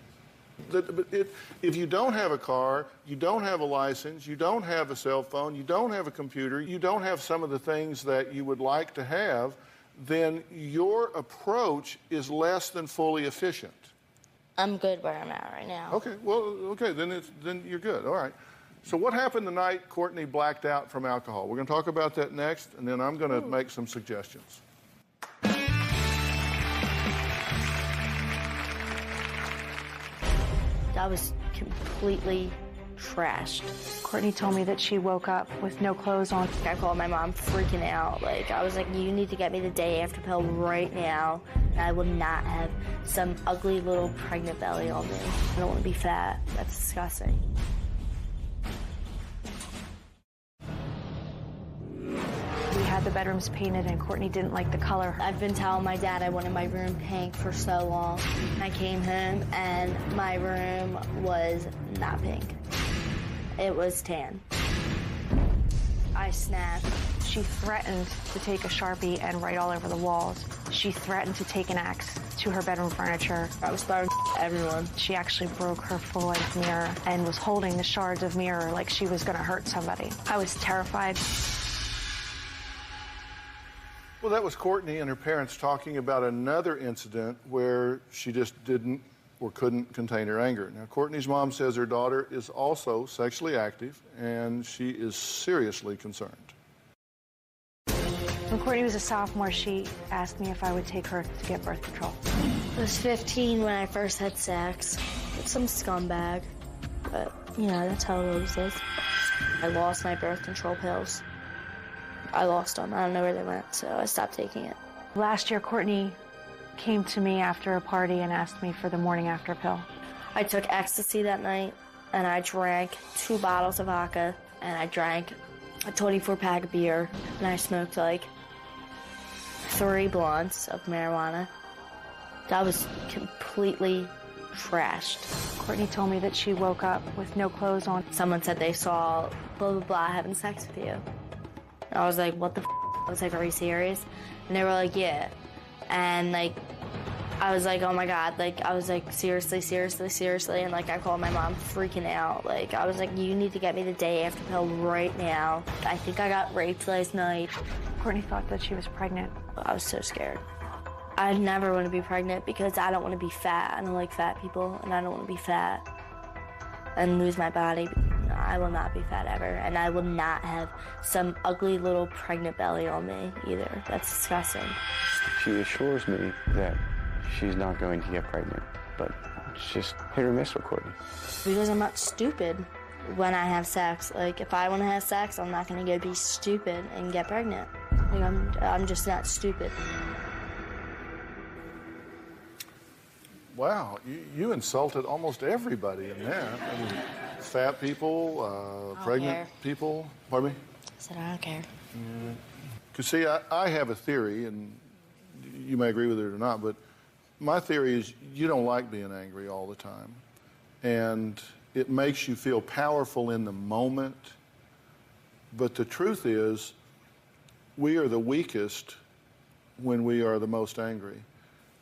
If you don't have a car, you don't have a license, you don't have a cell phone, you don't have a computer, you don't have some of the things that you would like to have, then your approach is less than fully efficient. I'm good where I'm at right now. Okay, then you're good. All right. So what happened the night Courtney blacked out from alcohol? We're going to talk about that next, and then I'm going to make some suggestions. I was completely trashed. Courtney told me that she woke up with no clothes on. I called my mom freaking out. I was like, you need to get me the day after pill right now. And I would not have some ugly little pregnant belly on me. I don't want to be fat. That's disgusting. We had the bedrooms painted and Courtney didn't like the color. I've been telling my dad I wanted my room pink for so long. I came home and my room was not pink. It was tan. I snapped. She threatened to take a Sharpie and write all over the walls. She threatened to take an axe to her bedroom furniture. I was throwing everyone. She actually broke her full-length mirror and was holding the shards of mirror like she was going to hurt somebody. I was terrified. Well, that was Courtney and her parents talking about another incident where she just didn't or couldn't contain her anger. Now, Courtney's mom says her daughter is also sexually active, and she is seriously concerned. When Courtney was a sophomore, she asked me if I would take her to get birth control. I was 15 when I first had sex with some scumbag, but, you know, that's how it always is. I lost my birth control pills. I lost them. I don't know where they went, so I stopped taking it. Last year, Courtney came to me after a party and asked me for the morning after pill. I took ecstasy that night, and I drank 2 bottles of vodka, and I drank a 24-pack of beer, and I smoked like 3 blunts of marijuana. That was completely trashed. Courtney told me that she woke up with no clothes on. Someone said they saw blah, blah, blah having sex with you. And I was like, what the f***? I was like, are you serious? And they were like, yeah. And like, I was like, oh my God. Like, I was like, seriously, seriously, seriously. And like, I called my mom freaking out. Like, I was like, you need to get me the day after pill right now. I think I got raped last night. Courtney thought that she was pregnant. I was so scared. I never want to be pregnant because I don't want to be fat. I don't like fat people, and I don't want to be fat and lose my body. I will not be fat ever, and I will not have some ugly little pregnant belly on me either. That's disgusting. She assures me that she's not going to get pregnant, but it's just hit or miss with Courtney. Because I'm not stupid when I have sex. Like, if I want to have sex, I'm not going to go be stupid and get pregnant. Like, I'm just not stupid. Wow, you insulted almost everybody in that. I mean, fat people, pregnant people. Pardon me? I said, I don't care. Because, see, I have a theory, and you may agree with it or not, but my theory is you don't like being angry all the time. And it makes you feel powerful in the moment. But the truth is, we are the weakest when we are the most angry.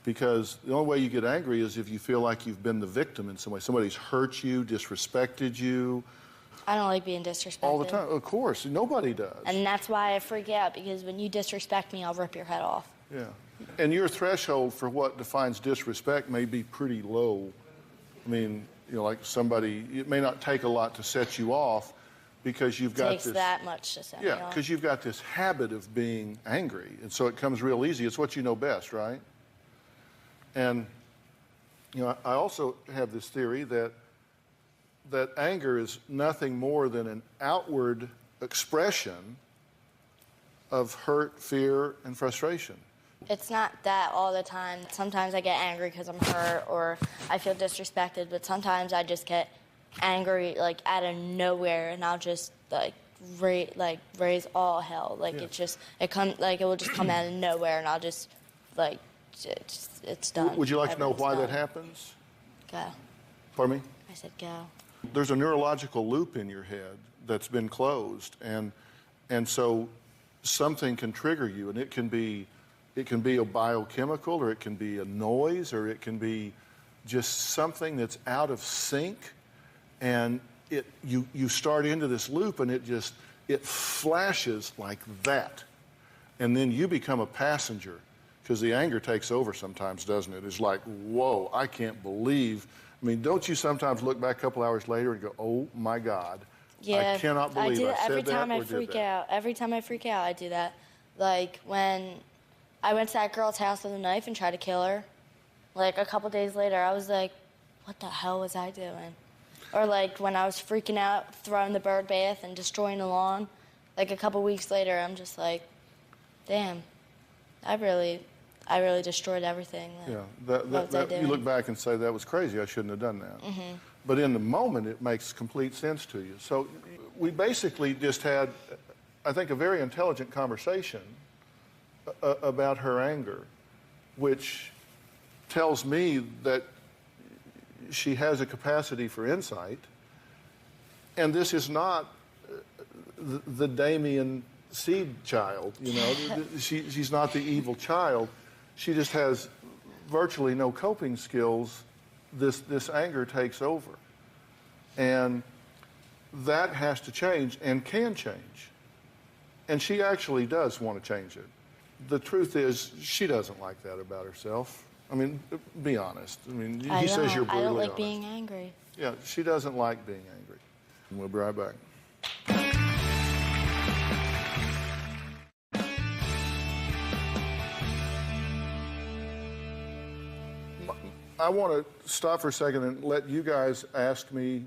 Because the only way you get angry is if you feel like you've been the victim in some way. Somebody's hurt you, disrespected you. I don't like being disrespected. All the time. Of course, nobody does. And that's why I freak out, because when you disrespect me, I'll rip your head off. Yeah. And your threshold for what defines disrespect may be pretty low. I mean, you know, like somebody, it may not take a lot to set you off because you've got this. It takes that much to set me off. Yeah, because you've got this habit of being angry. And so it comes real easy. It's what you know best, right? And, you know, I also have this theory that anger is nothing more than an outward expression of hurt, fear, and frustration. It's not that all the time. Sometimes I get angry because I'm hurt or I feel disrespected, but sometimes I just get angry, like, out of nowhere, and I'll just, raise all hell. Like, yeah. It will just come out of nowhere, and I'll just, like, it's done. Would you like to know why that happens? Go. Pardon me? I said go. There's a neurological loop in your head that's been closed, and so something can trigger you, and it can be a biochemical, or it can be a noise, or it can be just something that's out of sync, and you start into this loop, and it flashes like that, and then you become a passenger. Because the anger takes over sometimes, doesn't it? It's like, whoa, I can't believe. I mean, don't you sometimes look back a couple hours later and go, oh, my God. Yeah, I cannot believe I said that or did that. Every time I freak out, I do that. Like, when I went to that girl's house with a knife and tried to kill her, like, a couple days later, I was like, what the hell was I doing? Or, like, when I was freaking out, throwing the bird bath and destroying the lawn, like, a couple weeks later, I'm just like, damn, I really destroyed everything. Yeah, you look back and say, that was crazy, I shouldn't have done that. Mm-hmm. But in the moment, it makes complete sense to you. So we basically just had, I think, a very intelligent conversation about her anger, which tells me that she has a capacity for insight. And this is not the Damien Seed child, you know. She's not the evil child. She just has virtually no coping skills. This anger takes over. And that has to change and can change. And she actually does want to change it. The truth is, she doesn't like that about herself. I mean, be honest. I mean, he says you're brutally honest. I don't like being angry. Yeah, she doesn't like being angry. And we'll be right back. I want to stop for a second and let you guys ask me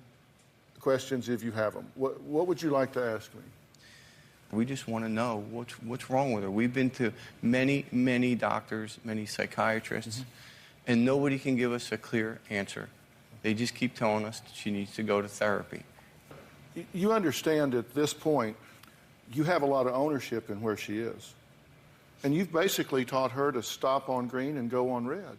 questions if you have them. What would you like to ask me? We just want to know what's wrong with her. We've been to many doctors, many psychiatrists, and nobody can give us a clear answer. They just keep telling us that she needs to go to therapy. You understand at this point, you have a lot of ownership in where she is. And you've basically taught her to stop on green and go on red.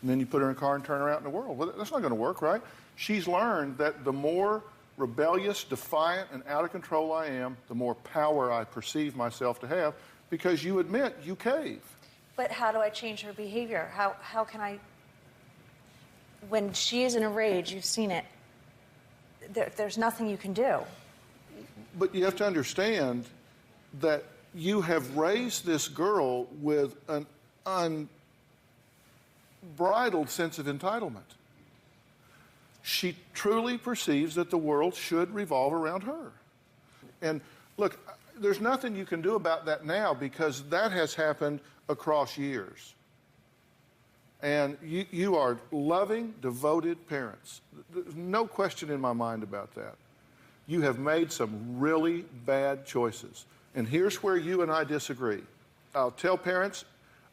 And then you put her in a car and turn her out in the world. Well, that's not going to work, right? She's learned that the more rebellious, defiant, and out of control I am, the more power I perceive myself to have, because you admit you cave. But how do I change her behavior? How can I... When she is in a rage, you've seen it, there's nothing you can do. But you have to understand that you have raised this girl with an unbridled sense of entitlement. She truly perceives that the world should revolve around her. And look, there's nothing you can do about that now because that has happened across years. And you are loving, devoted parents. There's no question in my mind about that. You have made some really bad choices. And here's where you and I disagree. I'll tell parents,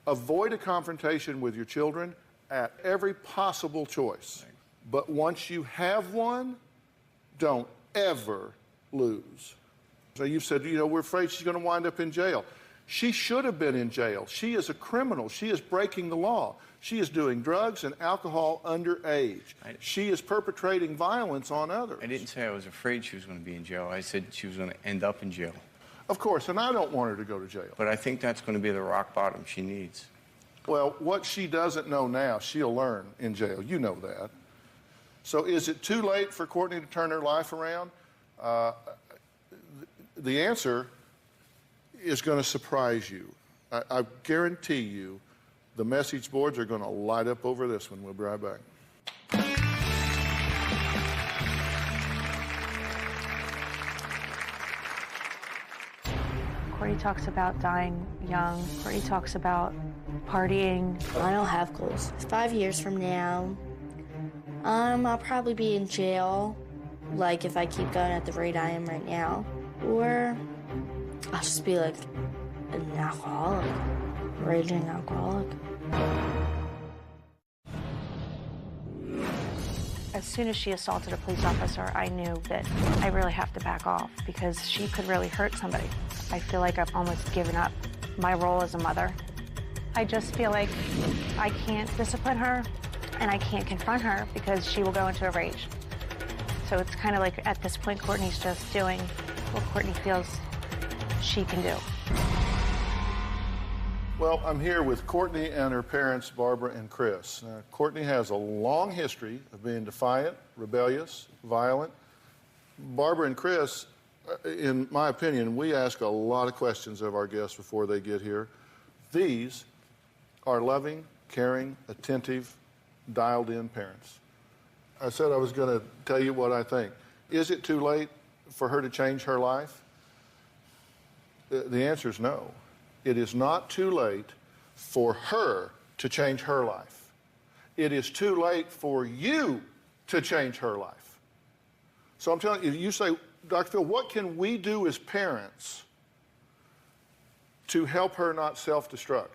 avoid a confrontation with your children at every possible choice. But once you have one, don't ever lose. So you've said, we're afraid she's going to wind up in jail. She should have been in jail. She is a criminal. She is breaking the law. She is doing drugs and alcohol underage. She is perpetrating violence on others. I didn't say I was afraid she was going to be in jail. I said she was going to end up in jail. Of course, and I don't want her to go to jail. But I think that's going to be the rock bottom she needs. Well, what she doesn't know now, she'll learn in jail. You know that. So is it too late for Courtney to turn her life around? The answer is going to surprise you. I guarantee you the message boards are going to light up over this one. We'll be right back. Courtney talks about dying young. Courtney talks about partying. I don't have goals. 5 years from now, I'll probably be in jail, like if I keep going at the rate I am right now. Or I'll just be like an alcoholic, raging alcoholic. As soon as she assaulted a police officer, I knew that I really have to back off because she could really hurt somebody. I feel like I've almost given up my role as a mother. I just feel like I can't discipline her and I can't confront her because she will go into a rage. So it's kind of like at this point, Courtney's just doing what Courtney feels she can do. Well, I'm here with Courtney and her parents, Barbara and Chris. Courtney has a long history of being defiant, rebellious, violent. Barbara and Chris, in my opinion, we ask a lot of questions of our guests before they get here. These are loving, caring, attentive, dialed-in parents. I said I was going to tell you what I think. Is it too late for her to change her life? The answer is no. It is not too late for her to change her life. It is too late for you to change her life. So I'm telling you, you say, Dr. Phil, what can we do as parents to help her not self-destruct?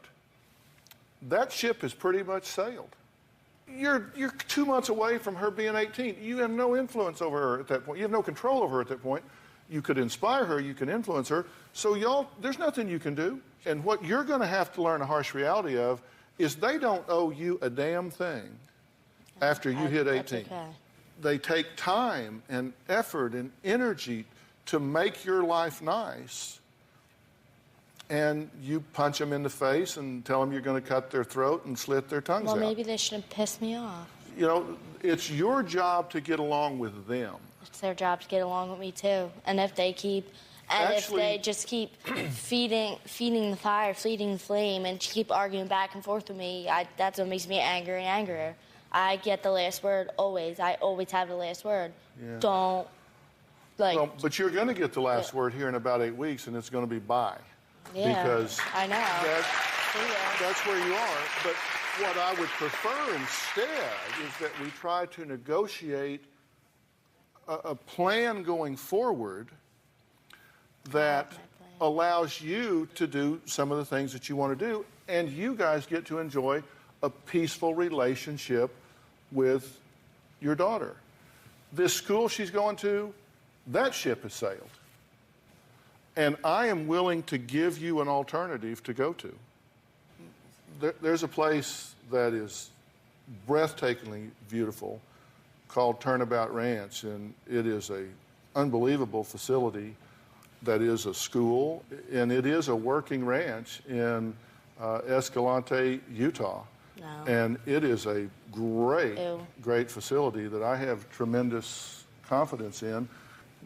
That ship has pretty much sailed. You're 2 months away from her being 18. You have no influence over her at that point. You have no control over her at that point. You could inspire her, you can influence her. So y'all, there's nothing you can do. And what you're going to have to learn a harsh reality of is they don't owe you a damn thing after you hit 18. That's okay. They take time and effort and energy to make your life nice. And you punch them in the face and tell them you're going to cut their throat and slit their tongues out. Well, maybe they shouldn't piss me off. You know, it's your job to get along with them. It's their job to get along with me, too. And if they keep And Actually, if they just keep feeding the fire, feeding the flame, and keep arguing back and forth with me, that's what makes me angrier and angrier. I get the last word always. I always have the last word. Yeah. Don't, like... Well, but you're going to get the last word here in about 8 weeks, and it's going to be bye. Yeah, because I know. That's where you are. But what I would prefer instead is that we try to negotiate a plan going forward that allows you to do some of the things that you want to do, and you guys get to enjoy a peaceful relationship with your daughter. This school she's going to, that ship has sailed. And I am willing to give you an alternative to go to. There's a place that is breathtakingly beautiful called Turnabout Ranch, and it is an unbelievable facility that is a school, and it is a working ranch in Escalante, Utah. No. And it is a great facility that I have tremendous confidence in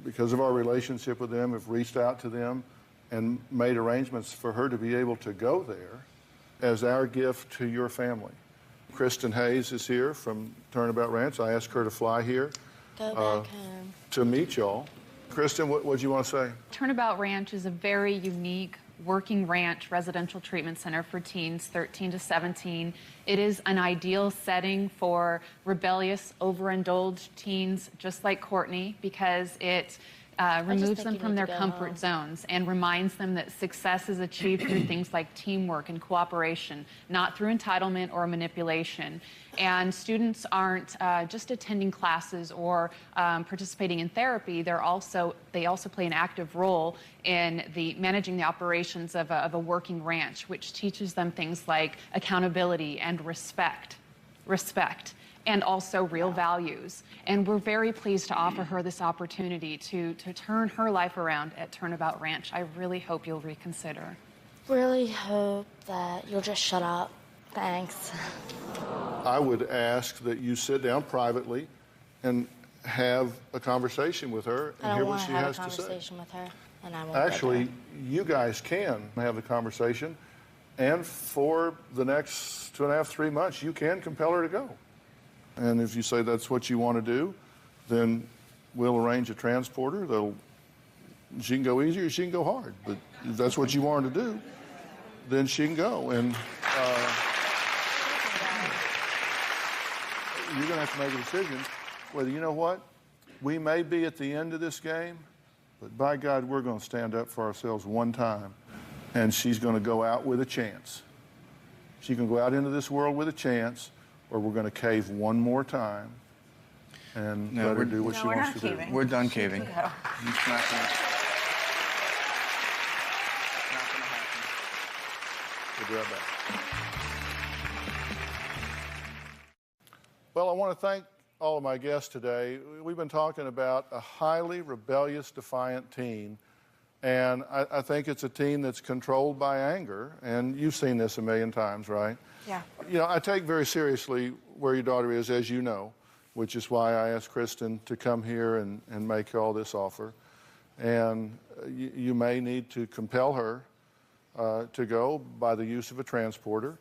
because of our relationship with them. Have reached out to them and made arrangements for her to be able to go there as our gift to your family. Kristen Hayes is here from Turnabout Ranch. I asked her to fly here to meet y'all. Kristen, what do you want to say? Turnabout Ranch is a very unique working ranch residential treatment center for teens 13 to 17. It is an ideal setting for rebellious, overindulged teens just like Courtney because it removes them from their comfort zones and reminds them that success is achieved through things like teamwork and cooperation, not through entitlement or manipulation. And students aren't just attending classes or participating in therapy. They also play an active role in managing the operations of a working ranch, which teaches them things like accountability and respect, and also real values. And we're very pleased to offer her this opportunity to turn her life around at Turnabout Ranch. I really hope you'll reconsider. Really hope that you'll just shut up. Thanks. I would ask that you sit down privately and have a conversation with her and hear what she has to say. I don't want to have a conversation with her, and I won't. Actually, you guys can have the conversation, and for the next 2.5, 3 months, you can compel her to go. And if you say that's what you want to do, then we'll arrange a transporter. She can go easy or she can go hard. But if that's what you want her to do, then she can go. And you're going to have to make a decision whether, you know what, we may be at the end of this game, but by God, we're going to stand up for ourselves one time, and she's going to go out with a chance. She can go out into this world with a chance, or we're going to cave one more time and let her do what she wants to do. We're done caving. It's not going to happen. We'll be right back. Well, I want to thank all of my guests today. We've been talking about a highly rebellious, defiant teen, and I think it's a teen that's controlled by anger, and you've seen this a million times, right? Yeah. You know, I take very seriously where your daughter is, as you know, which is why I asked Kristen to come here and make all this offer. And you may need to compel her to go by the use of a transporter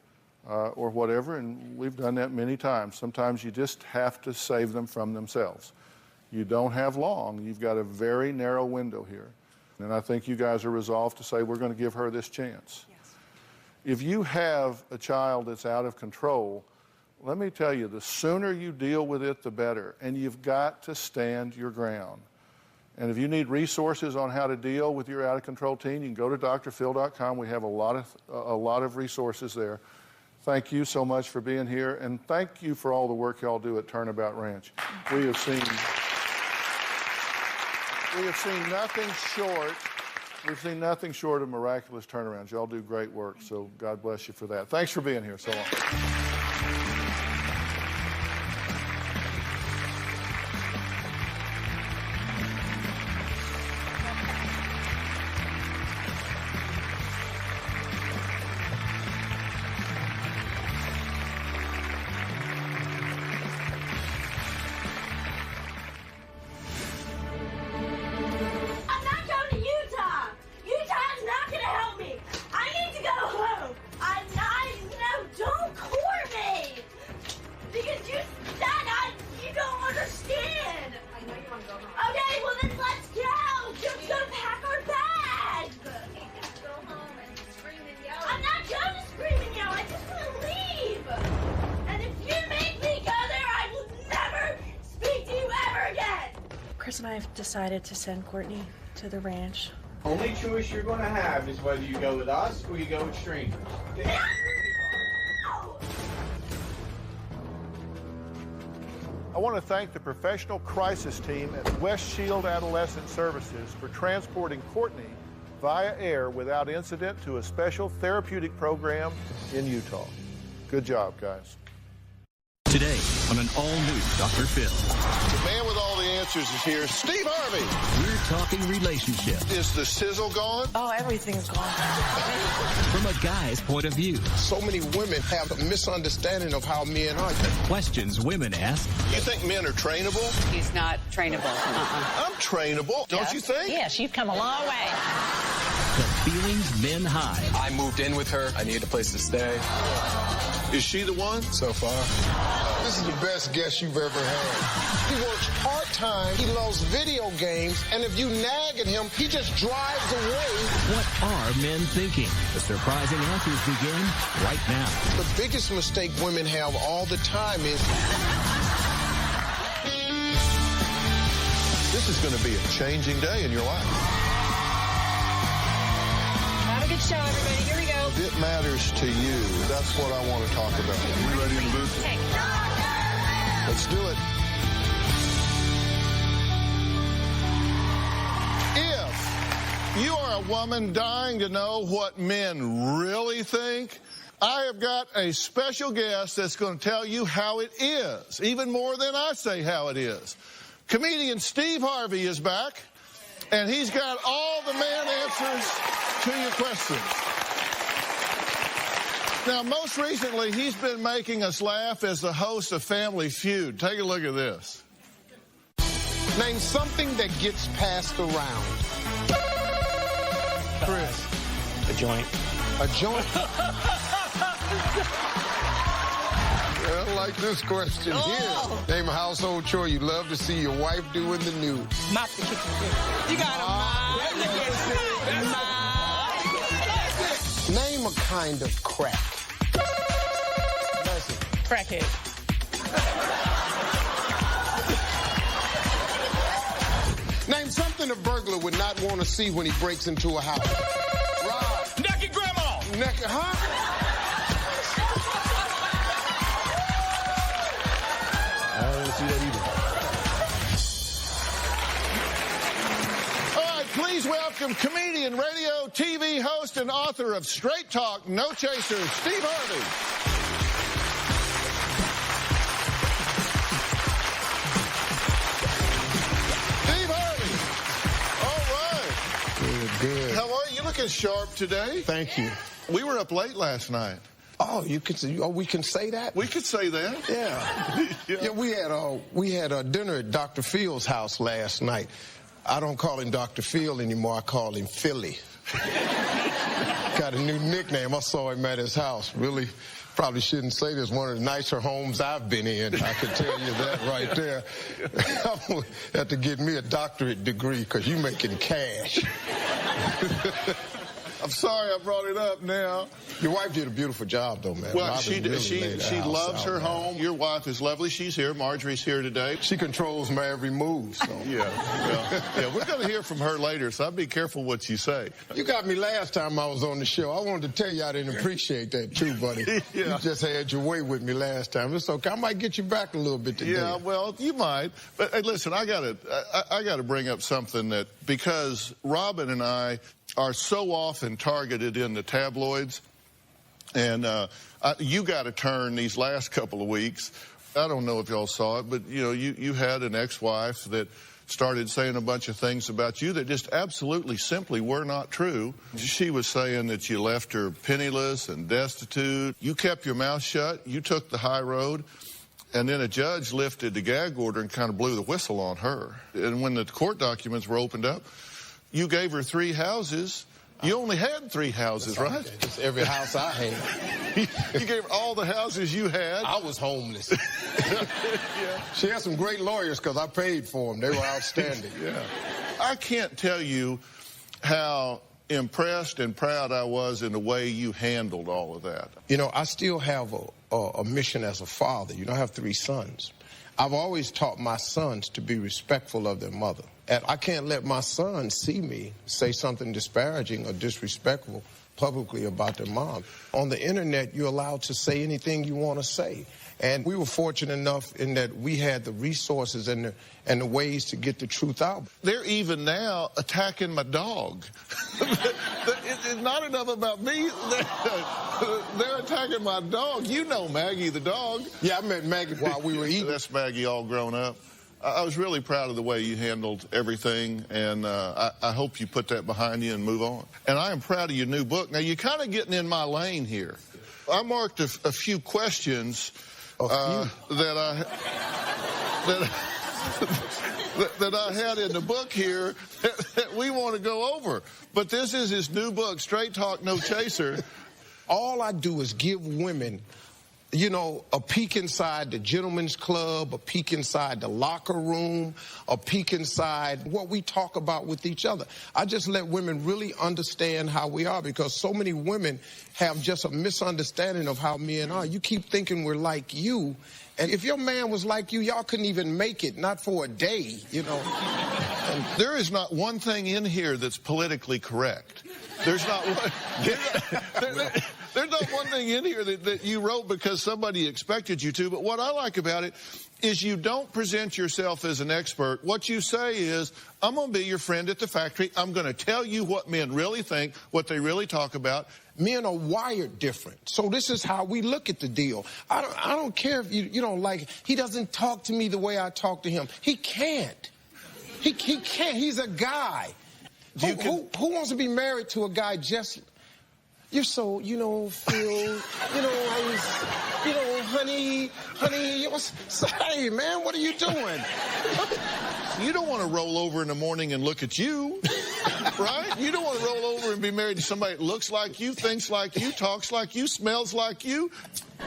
or whatever, and we've done that many times. Sometimes you just have to save them from themselves. You don't have long. You've got a very narrow window here. And I think you guys are resolved to say, we're going to give her this chance. Yes. If you have a child that's out of control, let me tell you, the sooner you deal with it, the better. And you've got to stand your ground. And if you need resources on how to deal with your out-of-control teen, you can go to drphil.com. We have a lot of resources there. Thank you so much for being here, and thank you for all the work y'all do at Turnabout Ranch. We have seen nothing short. We've seen nothing short of miraculous turnarounds. Y'all do great work, so God bless you for that. Thanks for being here so long. I'm not going to Utah! Chris and I have decided to send Courtney to the ranch. Only choice you're going to have is whether you go with us or you go with strangers. I want to thank the professional crisis team at West Shield Adolescent Services for transporting Courtney via air without incident to a special therapeutic program in Utah. Good job, guys. Today on an all-new Dr. Phil. The man with all the answers is here, Steve Harvey. We're talking relationships. Is the sizzle gone? Oh, everything's gone. From a guy's point of view. So many women have a misunderstanding of how men are. Questions women ask. You think men are trainable? He's not trainable. I'm trainable, don't you think? Yes, you've come a long way. The feelings men hide. I moved in with her. I needed a place to stay. Is she the one? So far. This is the best guest you've ever had. He works part-time. He loves video games. And if you nag at him, he just drives away. What are men thinking? The surprising answers begin right now. The biggest mistake women have all the time is... This is going to be a changing day in your life. Have a good show, everybody. Here we go. It matters to you. That's what I want to talk about. Are we ready to boost? Let's do it. If you are a woman dying to know what men really think, I have got a special guest that's going to tell you how it is, even more than I say how it is. Comedian Steve Harvey is back, and he's got all the man answers to your questions. Now, most recently, he's been making us laugh as the host of Family Feud. Take a look at this. Name something that gets passed around. Chris. A joint. A joint? I like this question here. Name a household chore you love to see your wife do in the nude. Mop the kitchen. You got to mop the kitchen. Name a kind of crack. Crackhead. Name something a burglar would not want to see when he breaks into a house. Rob. Naked grandma. Naked, huh? I don't see that either. All right, please welcome comedian, radio, TV host, and author of Straight Talk, No Chasers, Steve Harvey. Good. How are you? You looking sharp today. Thank you. We were up late last night. Oh, you can say, we can say that? We could say that. Yeah. Yeah, we had a dinner at Dr. Phil's house last night. I don't call him Dr. Phil anymore. I call him Philly. Got a new nickname. I saw him at his house. Really, probably shouldn't say this. One of the nicer homes I've been in. I can tell you that right there. I'm going to have to get me a doctorate degree because you're making cash. I'm sorry I brought it up now. Your wife did a beautiful job, though, man. Well, she loves her home. Your wife is lovely. She's here. Marjorie's here today. She controls my every move, so. Yeah, we're going to hear from her later, so I'd be careful what you say. You got me last time I was on the show. I wanted to tell you I didn't appreciate that, too, buddy. Yeah. You just had your way with me last time. It's okay. I might get you back a little bit today. Yeah, well, you might. But hey, listen, I gotta bring up something that, because Robin and I are so often targeted in the tabloids, and you got a turn these last couple of weeks. I don't know if y'all saw it, but you had an ex-wife that started saying a bunch of things about you that just absolutely simply were not true. She was saying that you left her penniless and destitute. You kept your mouth shut. You took the high road. And then a judge lifted the gag order and kind of blew the whistle on her. And when the court documents were opened up, you gave her 3 houses. You only had 3 houses, right? It's every house I had. You gave her all the houses you had. I was homeless. Yeah. She had some great lawyers because I paid for them. They were outstanding. Yeah. I can't tell you how impressed and proud I was in the way you handled all of that. I still have a mission as a father. I have 3 sons. I've always taught my sons to be respectful of their mother. And I can't let my sons see me say something disparaging or disrespectful publicly about their mom. On the internet, you're allowed to say anything you want to say. And we were fortunate enough in that we had the resources and the ways to get the truth out. They're even now attacking my dog. It's not enough about me. They're attacking my dog. You know Maggie the dog. Yeah, I met Maggie while we were eating. That's Maggie all grown up. I was really proud of the way you handled everything, and I hope you put that behind you and move on. And I am proud of your new book. Now, you're kind of getting in my lane here. I marked a few questions that I had in the book here that we want to go over. But this is his new book, Straight Talk, No Chaser. All I do is give women, you know, a peek inside the gentleman's club, a peek inside the locker room, a peek inside what we talk about with each other. I just let women really understand how we are, because so many women have just a misunderstanding of how men are. You keep thinking we're like you, and if your man was like you, y'all couldn't even make it, not for a day, you know. And there is not one thing in here that's politically correct. There's not one. There's not one thing in here that you wrote because somebody expected you to, but what I like about it is you don't present yourself as an expert. What you say is, I'm going to be your friend at the factory. I'm going to tell you what men really think, what they really talk about. Men are wired different. So this is how we look at the deal. I don't care if you don't like it. He doesn't talk to me the way I talk to him. He can't. He can't. He's a guy. Who wants to be married to a guy just... You're so, you know, Phil, you know, honey, hey, man, what are you doing? You don't want to roll over in the morning and look at you, right? You don't want to roll over and be married to somebody that looks like you, thinks like you, talks like you, smells like you.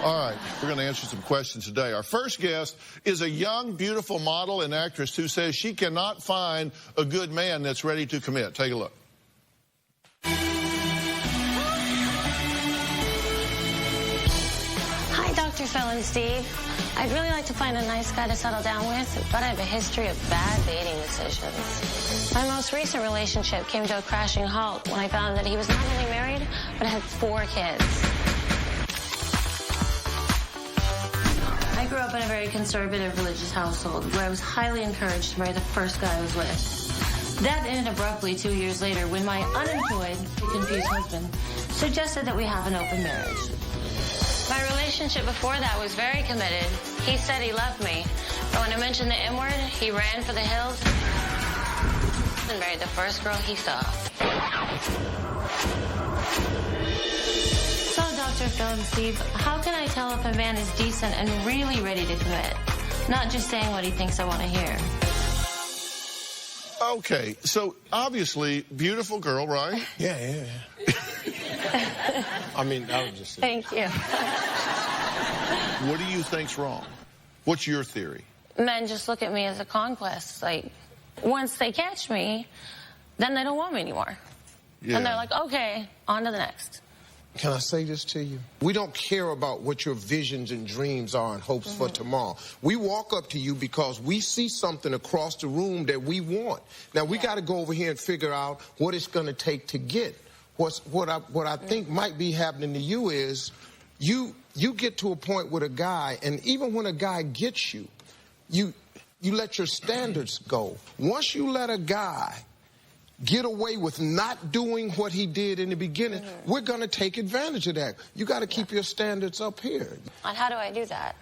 All right, we're going to answer some questions today. Our first guest is a young, beautiful model and actress who says she cannot find a good man that's ready to commit. Take a look. Dr. Phil and Steve, I'd really like to find a nice guy to settle down with, but I have a history of bad dating decisions. My most recent relationship came to a crashing halt when I found that he was not only married, but had 4 kids. I grew up in a very conservative religious household where I was highly encouraged to marry the first guy I was with. That ended abruptly 2 years later when my unemployed, confused husband suggested that we have an open marriage. My relationship before that was very committed. He said he loved me, but when I mentioned the M-word, he ran for the hills and married the first girl he saw. So, Dr. Phil and Steve, how can I tell if a man is decent and really ready to commit? Not just saying what he thinks I want to hear. Okay, so obviously, beautiful girl, right? Yeah. I mean, I would just say. Thank you. What do you think's wrong? What's your theory? Men just look at me as a conquest. Like, once they catch me, then they don't want me anymore. Yeah. And they're like, okay, on to the next. Can I say this to you? We don't care about what your visions and dreams are and hopes for tomorrow. We walk up to you because we see something across the room that we want. Now, we got to go over here and figure out what it's going to take to get. What I think might be happening to you is you get to a point with a guy, and even when a guy gets you, you let your standards go. Once you let a guy get away with not doing what he did in the beginning, we're going to take advantage of that. You got to keep your standards up here. And how do I do that?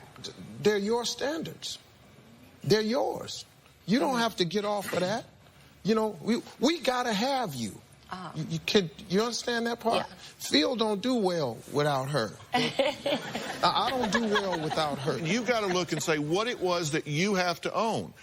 They're your standards. They're yours. You don't have to get off of that. You know, we got to have you. You understand that part? Yeah. Phil don't do well without her. I don't do well without her. You got to look and say what it was that you have to own.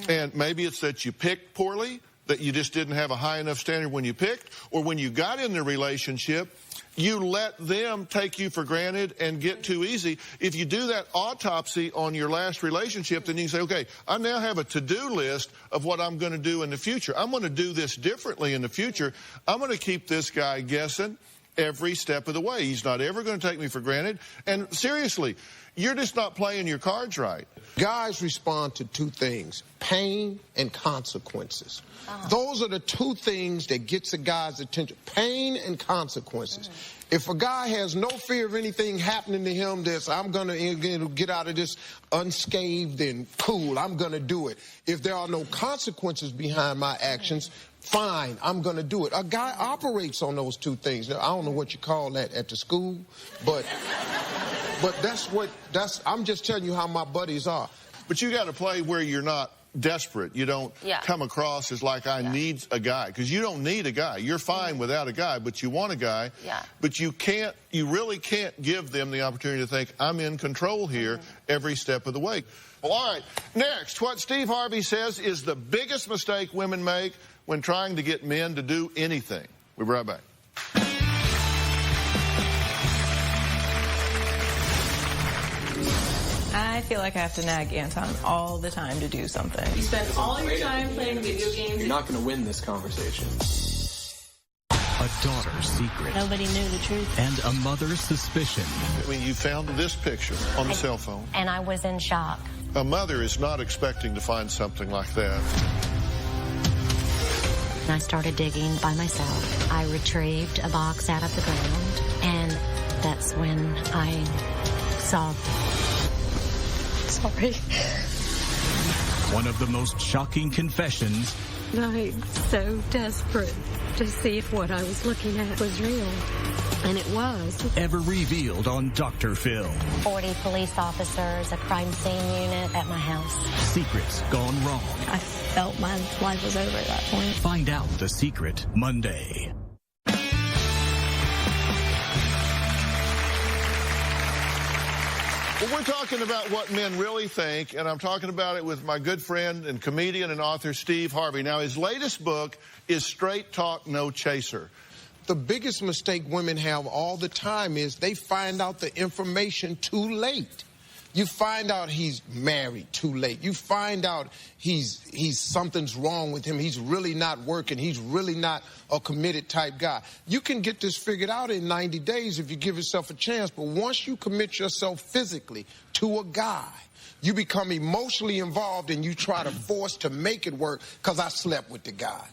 And maybe it's that you picked poorly, that you just didn't have a high enough standard when you picked, or when you got in the relationship, you let them take you for granted and get too easy. If you do that autopsy on your last relationship, then you can say, okay, I now have a to-do list of what I'm going to do in the future. I'm going to do this differently in the future. I'm going to keep this guy guessing every step of the way. He's not ever going to take me for granted. And seriously, you're just not playing your cards right. Guys respond to two things, pain and consequences. Those are the two things that gets a guy's attention, pain and consequences. If a guy has no fear of anything happening to him, this, I'm going to get out of this unscathed and cool, I'm going to do it. If there are no consequences behind my actions, fine, I'm going to do it. A guy operates on those two things. Now, I don't know what you call that at the school, but I'm just telling you how my buddies are. But you got to play where you're not desperate. You don't come across as like I need a guy, because you don't need a guy. You're fine without a guy, but you want a guy. But you really can't give them the opportunity to think I'm in control here every step of the way. Well, all right, next, what Steve Harvey says is the biggest mistake women make when trying to get men to do anything. We'll be right back. I feel like I have to nag Anton all the time to do something. You spend all your time playing video games. You're not going to win this conversation. A daughter's secret. Nobody knew the truth. And a mother's suspicion. When you found this picture on the cell phone. And I was in shock. A mother is not expecting to find something like that. I started digging by myself. I retrieved a box out of the ground, and that's when I saw. Sorry. One of the most shocking confessions. I'm so desperate to see if what I was looking at was real. And it was. Ever revealed on Dr. Phil. 40 police officers, a crime scene unit at my house. Secrets gone wrong. I felt my life was over at that point. Find out the secret Monday. Well, we're talking about what men really think, and I'm talking about it with my good friend and comedian and author Steve Harvey. Now, his latest book is Straight Talk, No Chaser. The biggest mistake women have all the time is they find out the information too late. You find out he's married too late. You find out something's wrong with him. He's really not working. He's really not a committed type guy. You can get this figured out in 90 days if you give yourself a chance. But once you commit yourself physically to a guy, you become emotionally involved and you try to force to make it work because I slept with the guy.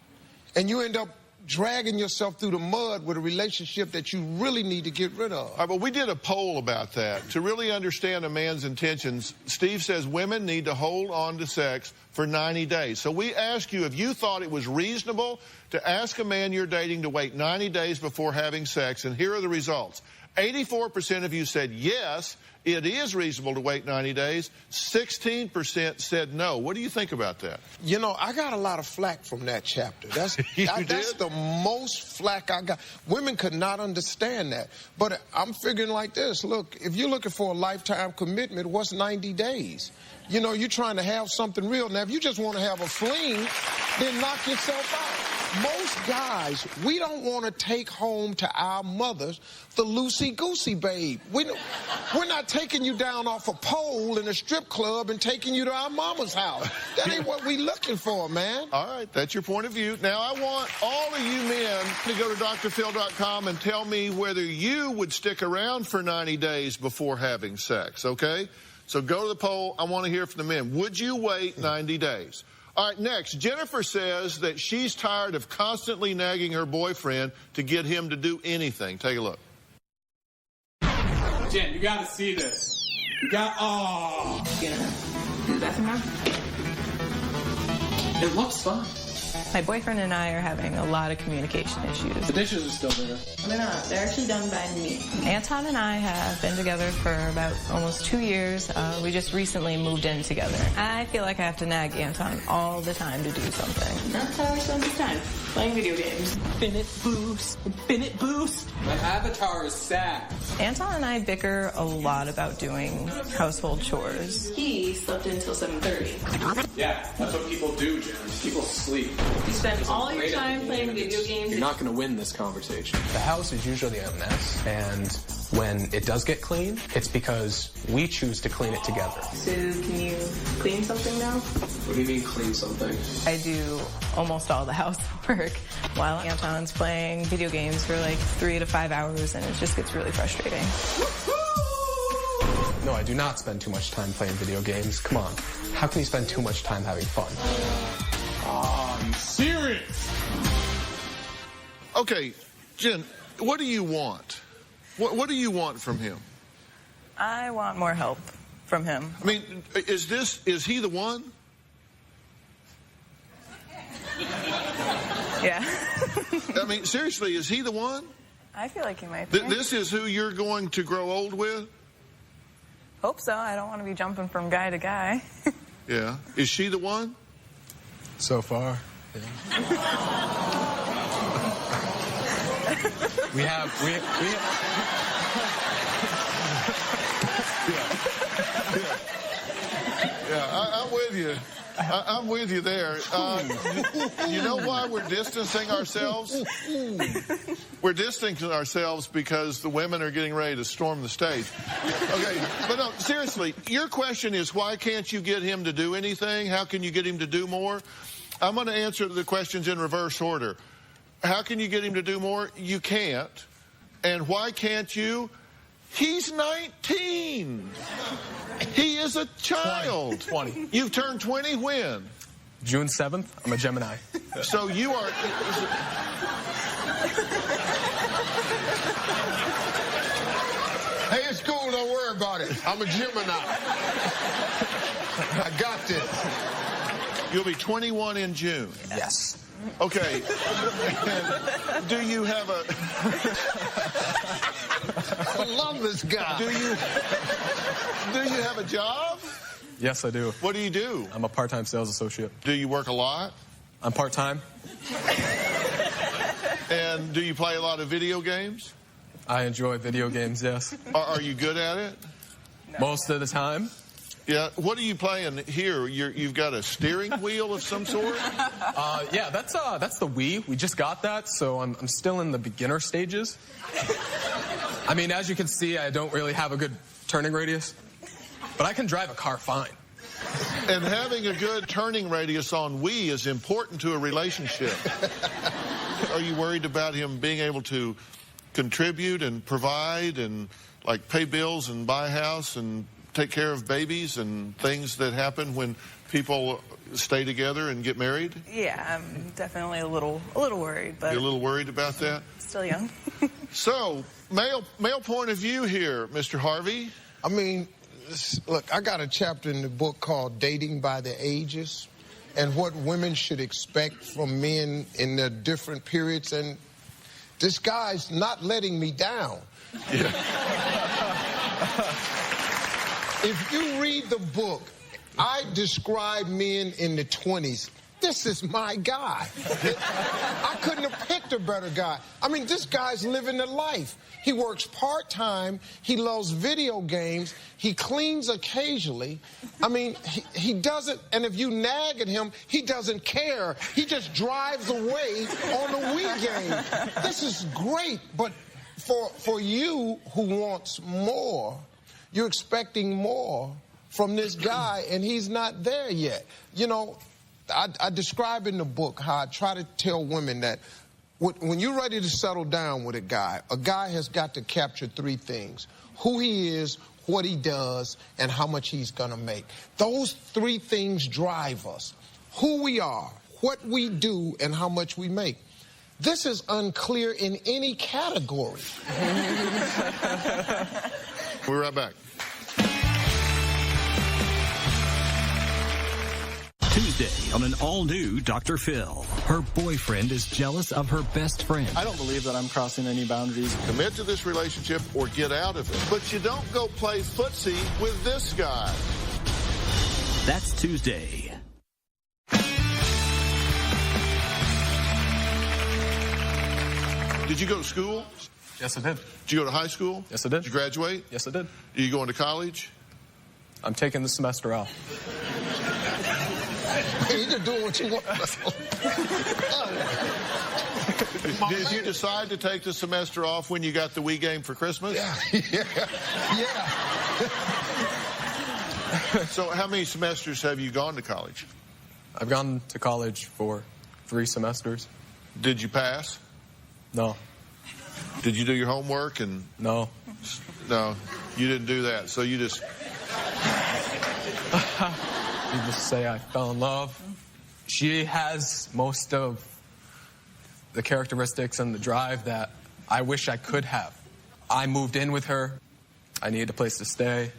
And you end up dragging yourself through the mud with a relationship that you really need to get rid of. All right, but we did a poll about that. To really understand a man's intentions, Steve says women need to hold on to sex for 90 days. So we asked you if you thought it was reasonable to ask a man you're dating to wait 90 days before having sex, and here are the results. 84% of you said yes, it is reasonable to wait 90 days. 16% said no. What do you think about that? You know, I got a lot of flack from that chapter. That's the most flack I got. Women could not understand that. But I'm figuring like this. Look, if you're looking for a lifetime commitment, what's 90 days? You know, you're trying to have something real. Now, if you just want to have a fling, then knock yourself out. Most guys, we don't want to take home to our mothers the loosey-goosey babe. We're not taking you down off a pole in a strip club and taking you to our mama's house. That ain't what we looking for, man. All right, that's your point of view. Now, I want all of you men to go to drphil.com and tell me whether you would stick around for 90 days before having sex, okay? So go to the poll. I want to hear from the men. Would you wait 90 days? All right, next, Jennifer says that she's tired of constantly nagging her boyfriend to get him to do anything. Take a look. Jen, you gotta see this. You got, Yeah. Do the bathroom now? It looks fun. My boyfriend and I are having a lot of communication issues. The dishes are still there. They're not. They're actually done by me. Anton and I have been together for about almost 2 years. We just recently moved in together. I feel like I have to nag Anton all the time to do something. That's how I spend his time, playing video games. Infinite boost, infinite boost. My avatar is sad. Anton and I bicker a lot about doing household chores. He slept until 7:30. Yeah, that's what people do, Jen. People sleep. You spend all your time playing video games. You're not going to win this conversation. The house is usually a mess, and when it does get clean, it's because we choose to clean it together. So can you clean something now? What do you mean clean something? I do almost all the housework while Anton's playing video games for like 3 to 5 hours, and it just gets really frustrating. No, I do not spend too much time playing video games. Come on. How can you spend too much time having fun? Oh, I'm serious. Okay, Jen, what do you want? What do you want from him? I want more help from him. I mean, is he the one? Yeah. I mean, seriously, is he the one? I feel like he might be. This is who you're going to grow old with? Hope so. I don't want to be jumping from guy to guy. Yeah. Is she the one? So far, yeah. we have Yeah, I'm with you. I'm with you there. You know why we're distancing ourselves? We're distancing ourselves because the women are getting ready to storm the stage. Okay, but no, seriously, your question is why can't you get him to do anything? How can you get him to do more? I'm going to answer the questions in reverse order. How can you get him to do more? You can't. And why can't you? He's 19. He is a child. 20. You've turned 20 when? June 7th. I'm a Gemini. So you are... Hey, it's cool. Don't worry about it. I'm a Gemini. I got this. You'll be 21 in June. Yes. Okay. Do you have a... I love this guy. Do you have a job? Yes, I do. What do you do? I'm a part-time sales associate. Do you work a lot? I'm part-time. And do you play a lot of video games? I enjoy video games, yes. Are you good at it? No. Most of the time. Yeah. What are you playing here? You've got a steering wheel of some sort? Yeah, that's the Wii. We just got that, so I'm still in the beginner stages. I mean, as you can see, I don't really have a good turning radius, but I can drive a car fine. And having a good turning radius on Wii is important to a relationship. Are you worried about him being able to contribute and provide and, like, pay bills and buy a house and take care of babies and things that happen when people stay together and get married? Yeah, I'm definitely a little worried, but... You're a little worried about that? Still young. So, male point of view here, Mr. Harvey. I mean, look, I got a chapter in the book called Dating by the Ages and what women should expect from men in their different periods, and this guy's not letting me down. Yeah. If you read the book, I describe men in the 20s. This is my guy. I couldn't have picked a better guy. I mean, this guy's living the life. He works part-time. He loves video games. He cleans occasionally. I mean, he doesn't, and if you nag at him, he doesn't care. He just drives away on the Wii game. This is great, but for you who wants more, you're expecting more from this guy, and he's not there yet. You know, I describe in the book how I try to tell women that when you're ready to settle down with a guy has got to capture three things: who he is, what he does, and how much he's gonna make. Those three things drive us. Who we are, what we do, and how much we make. This is unclear in any category. We'll be right back. Tuesday on an all-new Dr. Phil. Her boyfriend is jealous of her best friend. I don't believe that I'm crossing any boundaries. Commit to this relationship or get out of it. But you don't go play footsie with this guy. That's Tuesday. Did you go to school? Yes, I did. Did you go to high school? Yes, I did. Did you graduate? Yes, I did. Are you going to college? I'm taking the semester off. You're just doing what you want. Did you decide to take the semester off when you got the Wii game for Christmas? Yeah. So how many semesters have you gone to college? I've gone to college for 3 semesters. Did you pass? No. Did you do your homework? And No. No. You didn't do that, so you just... Needless to say, I fell in love. She has most of the characteristics and the drive that I wish I could have. I moved in with her. I needed a place to stay.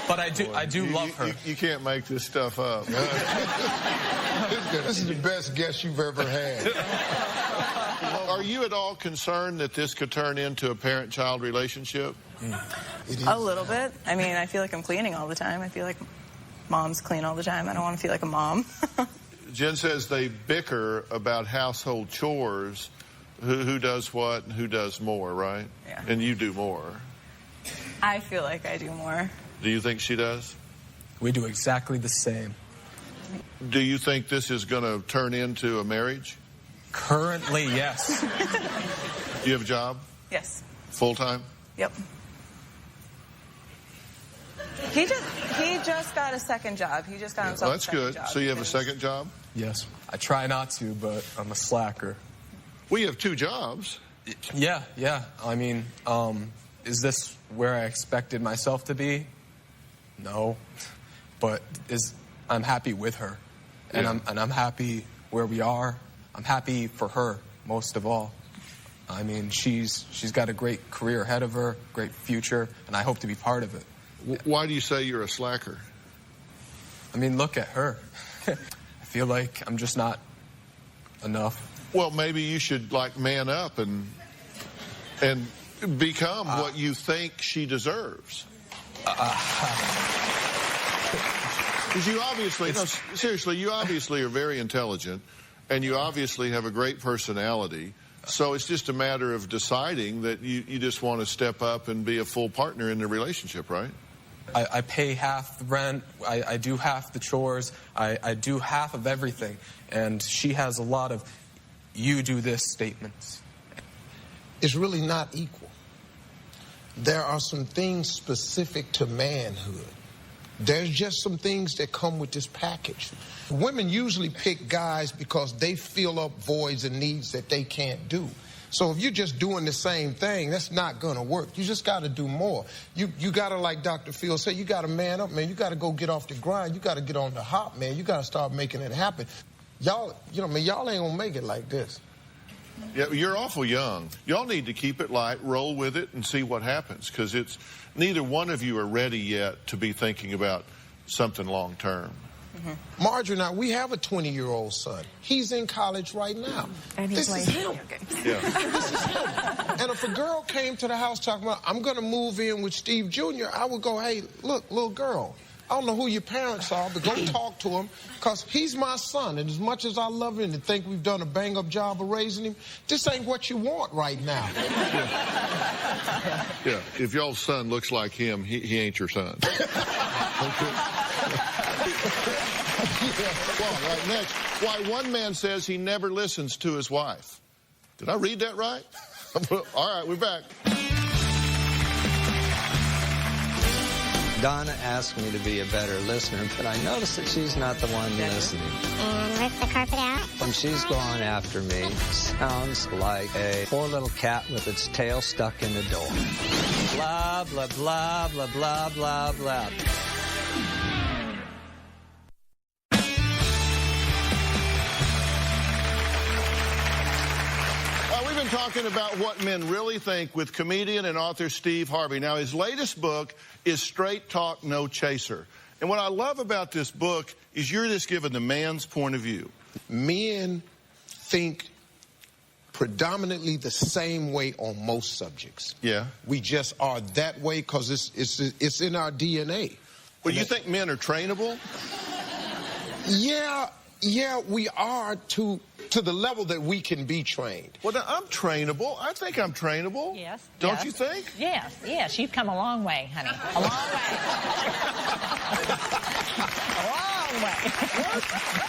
But I do love her. You can't make this stuff up. This is the best guess you've ever had. Are you at all concerned that this could turn into a parent-child relationship? A little bit. I mean, I feel like I'm cleaning all the time. I feel like moms clean all the time. I don't want to feel like a mom. Jen says they bicker about household chores, who does what and who does more, right? Yeah. And you do more. I feel like I do more. Do you think she does? We do exactly the same. Do you think this is going to turn into a marriage? Currently, yes. Do you have a job? Yes. Full-time? Yep. He just got a second job. He just got himself that's a second good. job. So you have a second job? Yes. I try not to, but I'm a slacker. We have 2 jobs. Yeah. I mean, is this where I expected myself to be? No. But I'm happy with her. And I'm happy where we are. I'm happy for her, most of all. I mean, she's got a great career ahead of her, great future, and I hope to be part of it. Why do you say you're a slacker? I mean, look at her. I feel like I'm just not enough. Well, maybe you should, like, man up and become what you think she deserves. Because you obviously, seriously, you obviously are very intelligent, and you obviously have a great personality. So it's just a matter of deciding that you just want to step up and be a full partner in the relationship, right? I pay half the rent, I do half the chores, I do half of everything. And she has a lot of you do this statements. It's really not equal. There are some things specific to manhood. There's just some things that come with this package. Women usually pick guys because they fill up voids and needs that they can't do. So if you're just doing the same thing, that's not going to work. You just got to do more. You got to, like Dr. Phil said, you got to man up, man. You got to go get off the grind. You got to get on the hop, man. You got to start making it happen. Y'all, y'all ain't going to make it like this. Yeah, you're awful young. Y'all need to keep it light, roll with it, and see what happens, because neither one of you are ready yet to be thinking about something long term. Mm-hmm. Marjorie and I, we have a 20-year-old son. He's in college right now. And he's this is him. Yeah. This is him. And if a girl came to the house talking about, I'm going to move in with Steve Jr., I would go, hey, look, little girl, I don't know who your parents are, but go talk to him, because he's my son. And as much as I love him and think we've done a bang-up job of raising him, this ain't what you want right now. Yeah. If y'all's son looks like him, he ain't your son. Well, right next. Why one man says he never listens to his wife. Did I read that right? All right, we're back. Donna asked me to be a better listener, but I noticed that she's not the one listening. And lift the carpet out. When she's gone after me, sounds like a poor little cat with its tail stuck in the door. Blah, blah, blah, blah, blah, blah, blah. We've been talking about what men really think with comedian and author Steve Harvey. Now, his latest book is Straight Talk, No Chaser. And what I love about this book is you're just giving the man's point of view. Men think predominantly the same way on most subjects. Yeah. We just are that way because it's in our DNA. Well, you think men are trainable? Yeah, we are to the level that we can be trained. Well, now, I'm trainable. I think I'm trainable. Yes. Don't you think? Yes. You've come a long way, honey. A long way.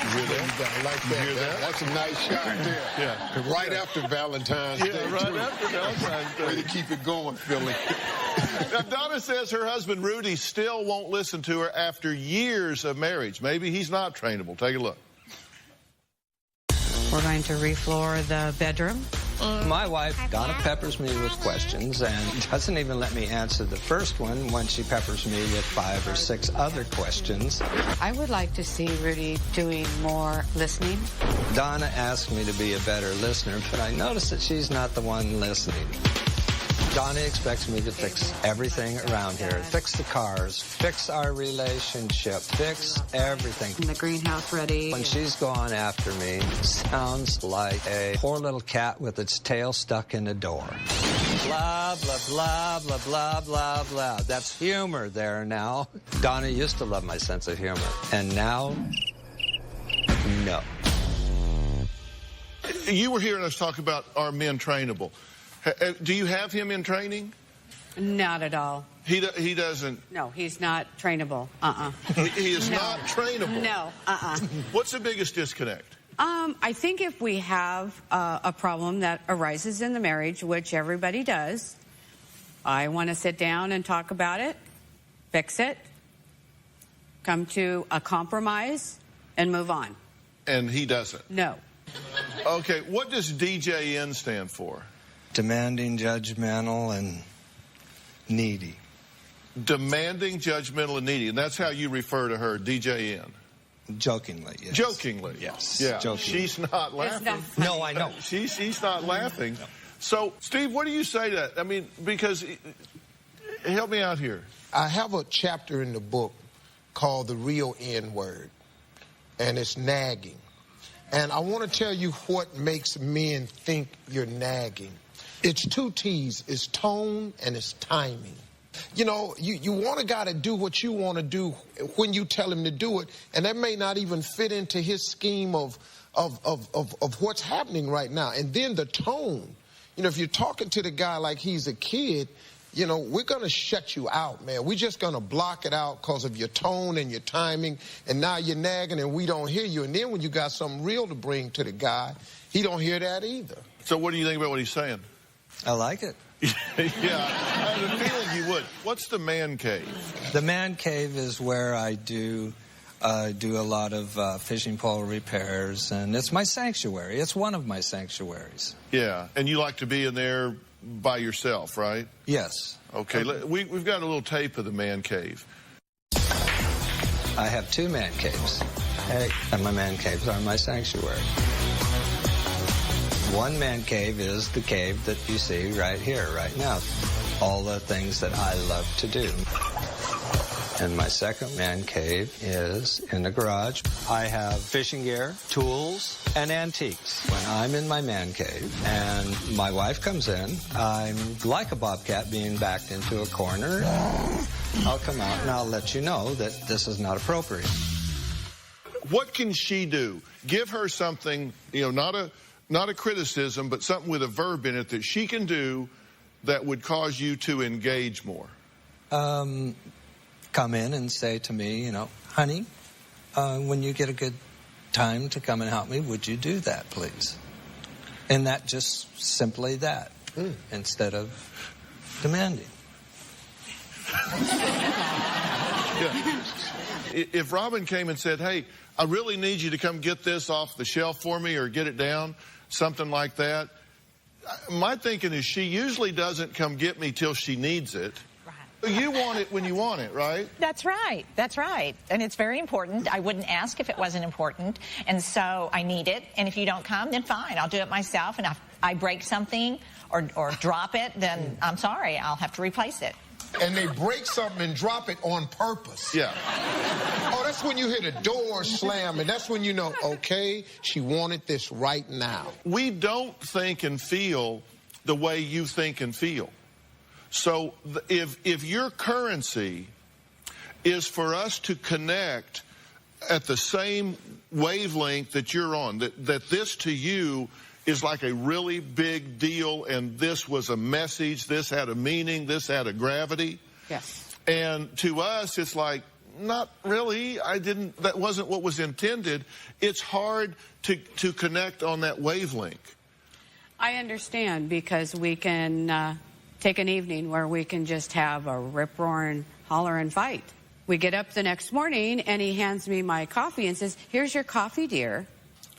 I like that. That's a nice shot there. Yeah. Right after Valentine's Day. Yeah, right after Valentine's Day. Way to keep it going, Philly. Now, Donna says her husband, Rudy, still won't listen to her after years of marriage. Maybe he's not trainable. Take a look. We're going to refloor the bedroom. My wife, Donna, peppers me with questions and doesn't even let me answer the first one when she peppers me with 5 or 6 other questions. I would like to see Rudy doing more listening. Donna asked me to be a better listener, but I noticed that she's not the one listening. Donna expects me to fix everything around here. Fix the cars, fix our relationship, fix everything. The greenhouse ready. When she's gone after me, sounds like a poor little cat with its tail stuck in a door. Blah, blah, blah, blah, blah, blah, blah. That's humor there now. Donna used to love my sense of humor, and now, no. You were hearing us talk about our men trainable. Do you have him in training? Not at all. He doesn't. No, he's not trainable. He is not trainable. No. What's the biggest disconnect? I think if we have a problem that arises in the marriage, which everybody does, I want to sit down and talk about it, fix it, come to a compromise, and move on. And he doesn't? No. Okay, what does DJN stand for? Demanding, judgmental, and needy. Demanding, judgmental, and needy. And that's how you refer to her, DJN. Jokingly, yes. Jokingly? Yes. Yeah. Jokingly. She's not laughing. No, I know. She's not laughing. No. So, Steve, what do you say to that? I mean, because, help me out here. I have a chapter in the book called The Real N-Word, and it's nagging. And I want to tell you what makes men think you're nagging. It's 2 T's. It's tone and it's timing. You know, you want a guy to do what you want to do when you tell him to do it, and that may not even fit into his scheme of what's happening right now. And then the tone. You know, if you're talking to the guy like he's a kid, you know, we're going to shut you out, man. We're just going to block it out because of your tone and your timing, and now you're nagging and we don't hear you. And then when you got something real to bring to the guy, he don't hear that either. So what do you think about what he's saying? I like it. Yeah, I had a feeling you would. What's the man cave? The man cave is where I do a lot of fishing pole repairs, and it's my sanctuary. It's one of my sanctuaries. Yeah, and you like to be in there by yourself, right? Yes. Okay, we've got a little tape of the man cave. I have 2 man caves, and my man caves are my sanctuary. One man cave is the cave that you see right here, right now. All the things that I love to do. And my second man cave is in the garage. I have fishing gear, tools, and antiques. When I'm in my man cave and my wife comes in, I'm like a bobcat being backed into a corner. I'll come out and I'll let you know that this is not appropriate. What can she do? Give her something, you know, not a criticism, but something with a verb in it that she can do that would cause you to engage more. Come in and say to me, you know, honey, when you get a good time to come and help me, would you do that, please? And that just simply that, instead of demanding. Yeah. If Robin came and said, hey, I really need you to come get this off the shelf for me or get it down, something like that, my thinking is she usually doesn't come get me till she needs it. You want it when you want it, right? That's right. That's right. And it's very important. I wouldn't ask if it wasn't important. And so I need it. And if you don't come, then fine. I'll do it myself. And if I break something or drop it, then I'm sorry. I'll have to replace it. And they break something and drop it on purpose. Yeah. Oh, that's when you hear the door slam, and that's when you know, okay, she wanted this right now. We don't think and feel the way you think and feel. So if your currency is for us to connect at the same wavelength that you're on, that this to you is like a really big deal, and this was a message, this had a meaning, this had a gravity. Yes. And to us, it's like, not really, that wasn't what was intended. It's hard to connect on that wavelength. I understand, because we can take an evening where we can just have a rip-roaring, holler-and fight. We get up the next morning, and he hands me my coffee and says, here's your coffee, dear.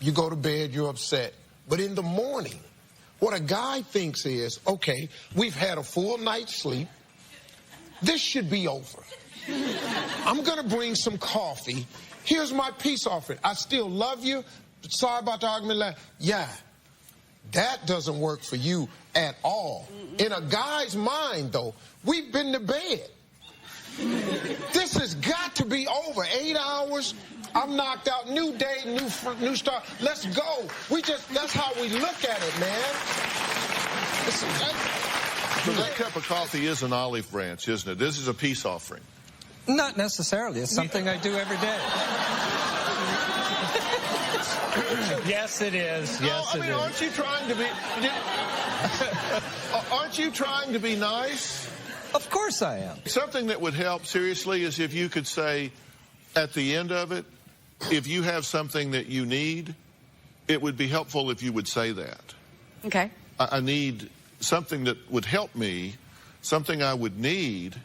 you go to bed, you're upset. But in the morning, what a guy thinks is, okay, we've had a full night's sleep. This should be over. I'm going to bring some coffee. Here's my peace offering. I still love you. Sorry about the argument. Yeah, that doesn't work for you at all. In a guy's mind, though, we've been to bed. This has got to be over. 8 hours. I'm knocked out. New day, new start. Let's go. That's how we look at it, man. So that cup of coffee is an olive branch, isn't it? This is a peace offering. Not necessarily. It's something I do every day. Yes, it is. Yes, it is. Aren't you trying to be... Aren't you trying to be nice? Of course I am. Something that would help, seriously, is if you could say, at the end of it, if you have something that you need, it would be helpful if you would say that. Okay. I need something that would help me. Something I would need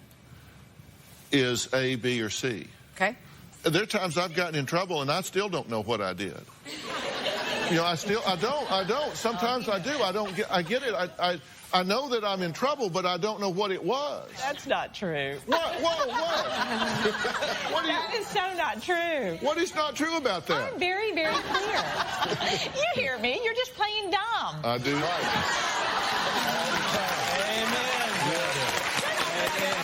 is A, B, or C. Okay. There are times I've gotten in trouble and I still don't know what I did. You know, I don't. Sometimes I do. I get it. I know that I'm in trouble, but I don't know what it was. That's not true. What? What? That is so not true. What is not true about that? I'm very, very clear. You hear me. You're just playing dumb. I do.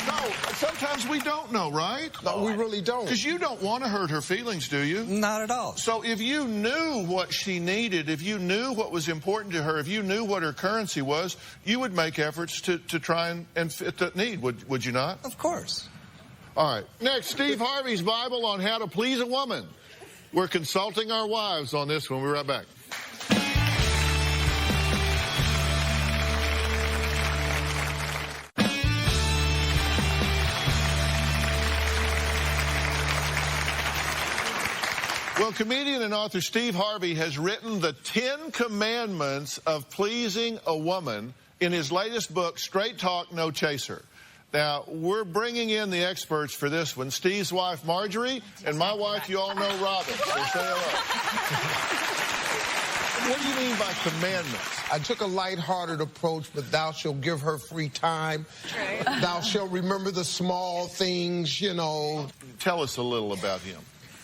No, sometimes we don't know, right? No, we really don't. Because you don't want to hurt her feelings, do you? Not at all. So if you knew what she needed, if you knew what was important to her, if you knew what her currency was, you would make efforts to try and fit that need, would you not? Of course. All right. Next, Steve Harvey's Bible on how to please a woman. We're consulting our wives on this one. We'll be right back. Well, comedian and author Steve Harvey has written the 10 Commandments of Pleasing a Woman in his latest book, Straight Talk, No Chaser. Now, we're bringing in the experts for this one. Steve's wife, Marjorie, and my wife, you all know, Robin. So say hello. What do you mean by commandments? I took a lighthearted approach, but thou shalt give her free time. True. Thou shalt remember the small things, you know. Tell us a little about him.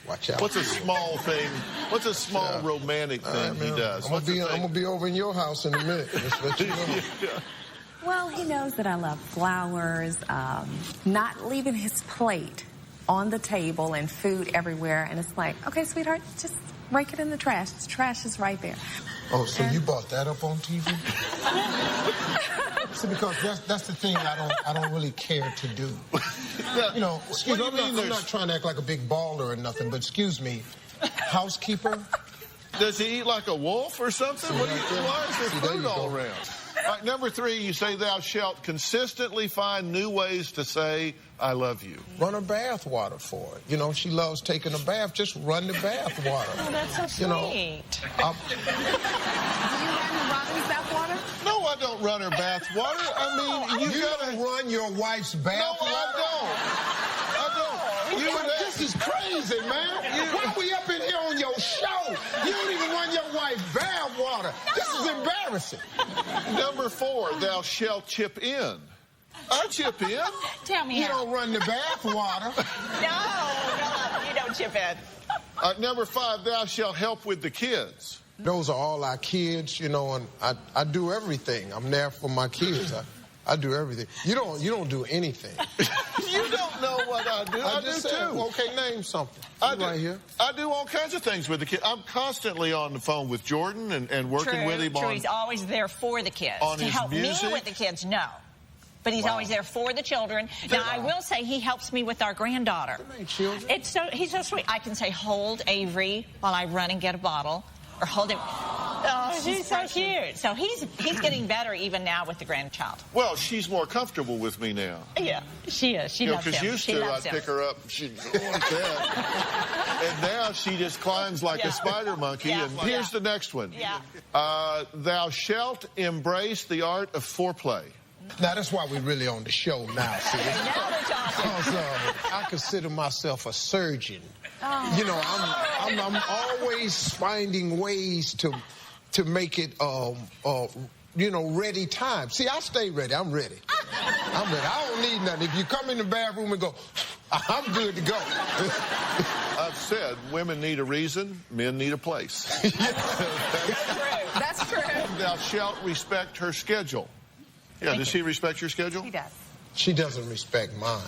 Watch out. What's a small thing? What's a small romantic thing he does? I'm gonna be over in your house in a minute. Just let you know. Well, he knows that I love flowers, not leaving his plate on the table and food everywhere. And it's like, okay, sweetheart, just rake it in the trash. The trash is right there. Oh, so you bought that up on TV? See, because that's the thing I don't really care to do. You know, excuse me, I'm not trying to act like a big baller or nothing, but excuse me, housekeeper? Does he eat like a wolf or something? Why is there food all around? All right, number 3, you say thou shalt consistently find new ways to say, I love you. Run her bath water for her. You know, she loves taking a bath. Just run the bath water. Oh, that's so sweet. You know, Do you run Robin's bath water? No, I don't run her bath water. I mean, you gotta run your wife's bath water. No, I don't. This is crazy, man. Why we up in here on your show? You don't even run your wife's bath water. This is embarrassing. Number 4, thou shalt chip in. I chip in. Tell me You how. don't run the bath water. No, you don't chip in. Number 5, thou shalt help with the kids. Those are all our kids, you know, and I do everything. I'm there for my kids. I do everything. You don't do anything. You don't know what I do. I do too. Okay, name something. Right here. I do all kinds of things with the kids. I'm constantly on the phone with Jordan and working with him on. He's always there for the kids. On to his help music? me with the kids, no. But he's always there for the children. Now, I will say he helps me with our granddaughter. He's so sweet. I can say, hold Avery while I run and get a bottle. Or hold him. Oh, she's so cute. So he's getting better even now with the grandchild. Well, she's more comfortable with me now. Yeah, she is. She loves him. Because used to, I'd pick her up and she'd go like that. And now she just climbs like a spider monkey. And here's the next one. Thou shalt embrace the art of foreplay. Now, that's why we're really on the show now, see? Now we're talking. Because I consider myself a surgeon. You know, I'm always finding ways to make it, you know, ready time. See, I stay ready. I'm ready. I'm ready. I don't need nothing. If you come in the bathroom and go, I'm good to go. I've said women need a reason, men need a place. That's true. Thou shalt respect her schedule. Yeah, does she respect your schedule? She does. She doesn't respect mine.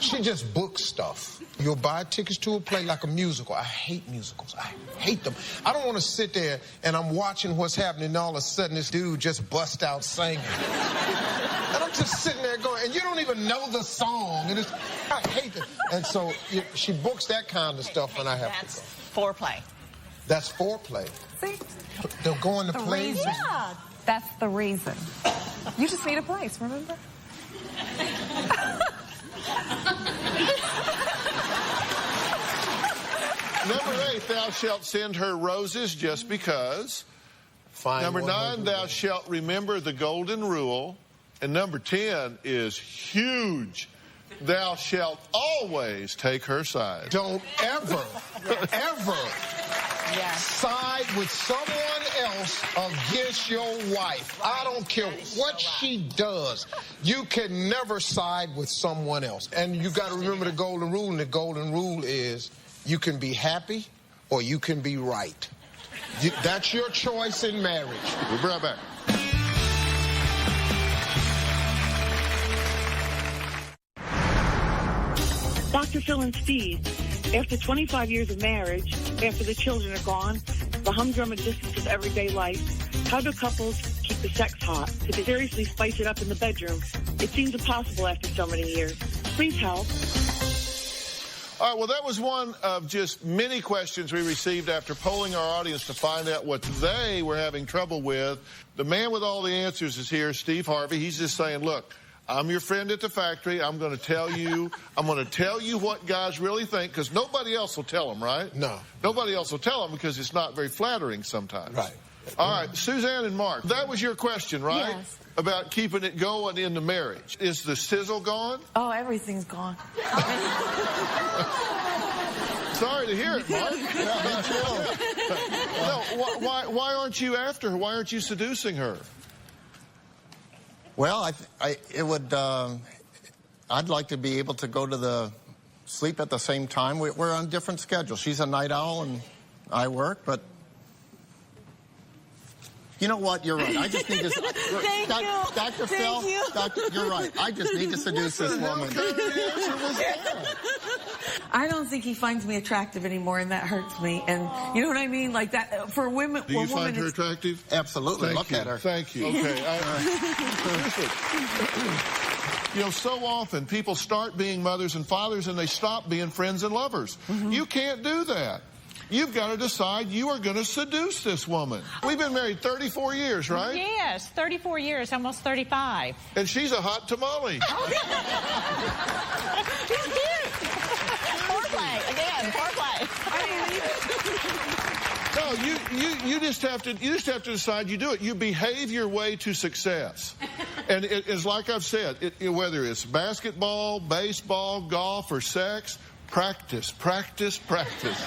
She just books stuff. You'll buy tickets to a play like a musical. I hate musicals. I hate them. I don't want to sit there and I'm watching what's happening and all of a sudden this dude just busts out singing. And I'm just sitting there going, and you don't even know the song. And I hate it. And so she books that kind of stuff and I have to go. Foreplay. That's foreplay. See? They'll go in the plays. Yeah, that's the reason. You just need a place, remember? Number 8, thou shalt send her roses just because. Number 9, thou shalt remember the golden rule. And number 10 is huge. Thou shalt always take her side. Don't ever side with someone else against your wife. I don't care what she does. You can never side with someone else. And you got to remember the golden rule, and the golden rule is you can be happy or you can be right. That's your choice in marriage. We'll be right back. Dr. Phil and Steve, after 25 years of marriage, after the children are gone, the humdrum existence of everyday life, how do couples keep the sex hot? To seriously spice it up in the bedroom? It seems impossible after so many years. Please help. All right, well, that was one of just many questions we received after polling our audience to find out what they were having trouble with. The man with all the answers is here, Steve Harvey. He's just saying, look, I'm your friend at the factory. I'm going to tell you what guys really think, because nobody else will tell them, right? No. Nobody else will tell them because it's not very flattering sometimes. Right. All right, Suzanne and Mark, that was your question, right? Yes. About keeping it going in the marriage. Is the sizzle gone? Oh, everything's gone. Sorry to hear it, Mark. No, why aren't you after her? Why aren't you seducing her? Well, I'd like to be able to go to the sleep at the same time. We're on different schedules. She's a night owl and I work, but you know what? You're right. I just need to. Dr. Phil, you're right. I just need to seduce this woman. I don't think he finds me attractive anymore, and that hurts me. And you know what I mean? Like that for women. Do you find her attractive? Absolutely. Look at her. Thank you. Okay. You know, so often people start being mothers and fathers and they stop being friends and lovers. Mm-hmm. You can't do that. You've got to decide you are going to seduce this woman. We've been married 34 years, right? Yes, 34 years, almost 35. And she's a hot tamale. She's cute. Foreplay, again, foreplay. No, you just have to decide you do it. You behave your way to success. And it is like I've said, whether it's basketball, baseball, golf, or sex, practice, practice, practice.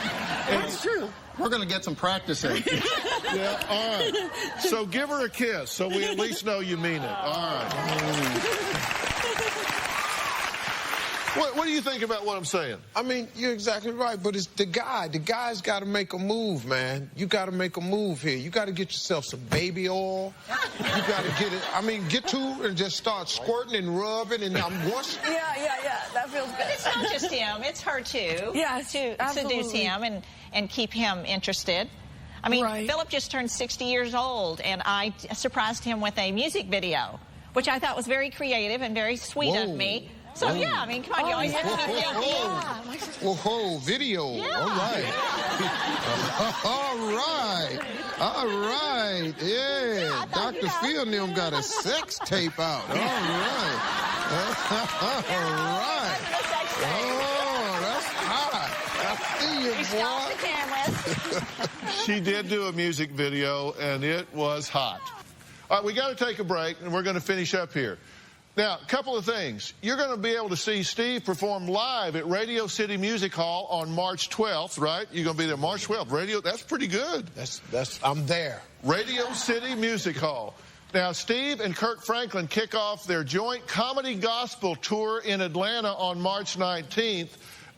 That's true. We're going to get some practice in. Yeah, all right. So give her a kiss so we at least know you mean it. All right. What do you think about what I'm saying? I mean, you're exactly right, but it's the guy. The guy's got to make a move, man. You got to make a move here. You got to get yourself some baby oil. You got to get it. I mean, get to and just start squirting and rubbing and once. Yeah. That feels good. It's not just him. It's her too. Yeah, to absolutely. seduce him and keep him interested. I mean, right. Philip just turned 60 years old, and I surprised him with a music video, which I thought was very creative and very sweet of me. So, yeah, I mean, come on, you always have to be Whoa, video. Yeah. All right. All right. Yeah. Dr. Phil and them got a sex tape out. All right. All right. Oh, that's hot. I see you, boy. Stop the cameras. She did do a music video, and it was hot. All right, we got to take a break, and we're going to finish up here. Now, a couple of things. You're going to be able to see Steve perform live at Radio City Music Hall on March 12th, right? You're going to be there March 12th. That's pretty good. I'm there. Radio City Music Hall. Now, Steve and Kirk Franklin kick off their joint comedy gospel tour in Atlanta on March 19th.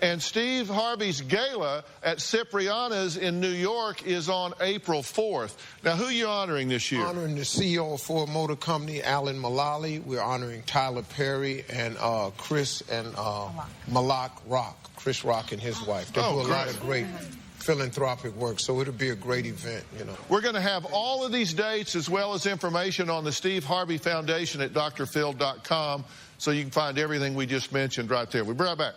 And Steve Harvey's gala at Cipriana's in New York is on April 4th. Now, who are you honoring this year? Honoring the CEO of Ford Motor Company, Alan Mulally. We're honoring Tyler Perry and Chris and Malak Rock, Chris Rock and his wife. They do a lot of great philanthropic work, so it'll be a great event, you know. We're going to have all of these dates as well as information on the Steve Harvey Foundation at drphil.com, so you can find everything we just mentioned right there. We'll be right back.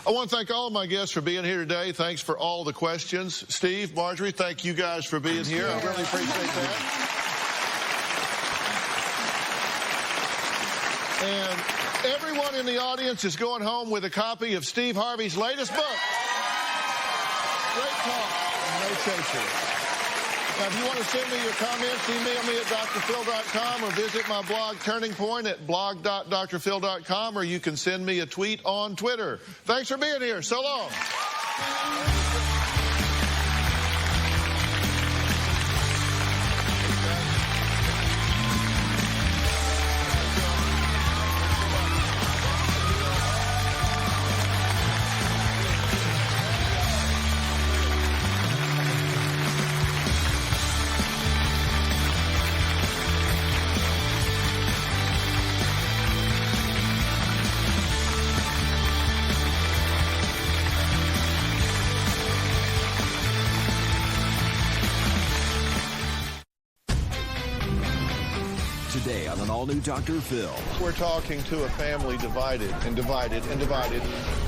I want to thank all of my guests for being here today. Thanks for all the questions. Steve, Marjorie, thank you guys for being here. I really appreciate that. And everyone in the audience is going home with a copy of Steve Harvey's latest book. Great talk, no chaser. Now, if you want to send me your comments, email me at drphil.com or visit my blog, Turning Point, at blog.drphil.com, or you can send me a tweet on Twitter. Thanks for being here. So long. Today on an all-new Dr. Phil. We're talking to a family divided and divided and divided.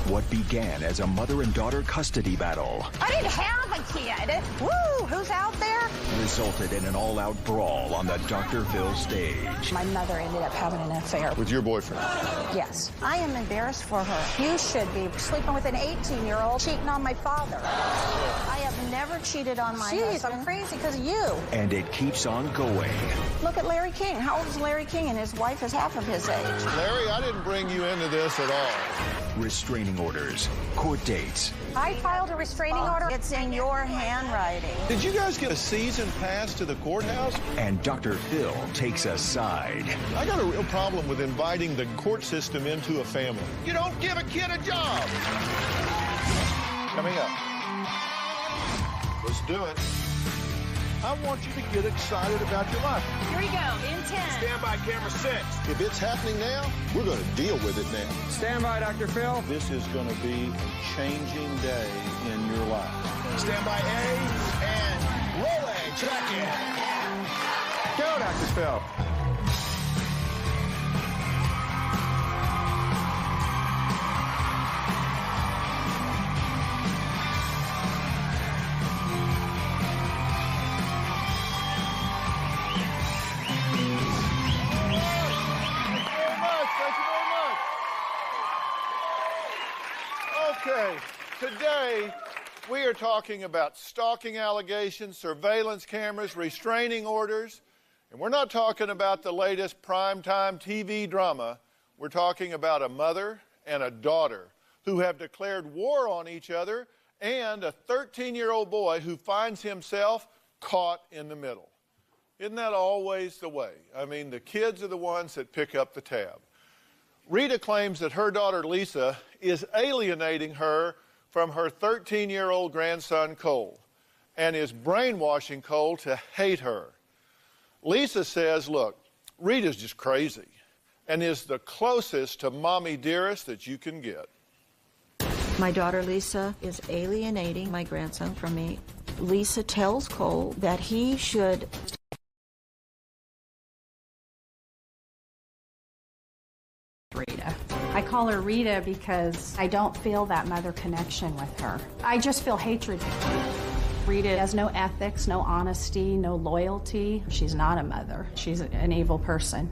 What began as a mother and daughter custody battle I didn't have a kid. Woo, who's out there? resulted in an all-out brawl on the Dr. Phil stage. My mother ended up having an affair. With your boyfriend? Yes. I am embarrassed for her. You should be sleeping with an 18-year-old cheating on my father. I have never cheated on my husband. I'm crazy because of you. And it keeps on going. Look at Larry King. How old is Larry King? And his wife is half of his age. Larry, I didn't bring you into this at all. Restraining orders, court dates. I filed a restraining order. It's in your handwriting. Did you guys get a season pass to the courthouse? And Dr. Phil takes a side. I got a real problem with inviting the court system into a family. You don't give a kid a job. Coming up. Let's do it. I want you to get excited about your life. Here we go, in 10. Stand by, camera 6. If it's happening now, we're going to deal with it now. Stand by, Dr. Phil. This is going to be a changing day in your life. Stand by A, and roll A, track in. Go, Dr. Phil. Okay, today we are talking about stalking allegations, surveillance cameras, restraining orders, and we're not talking about the latest primetime TV drama. We're talking about a mother and a daughter who have declared war on each other and a 13-year-old boy who finds himself caught in the middle. Isn't that always the way? I mean, the kids are the ones that pick up the tab. Rita claims that her daughter Lisa is alienating her from her 13-year-old grandson Cole and is brainwashing Cole to hate her. Lisa says, look, Rita's just crazy and is the closest to mommy dearest that you can get. My daughter Lisa is alienating my grandson from me. Lisa tells Cole that he should Rita. I call her Rita because I don't feel that mother connection with her. I just feel hatred. Rita has no ethics, no honesty, no loyalty. She's not a mother. She's an evil person.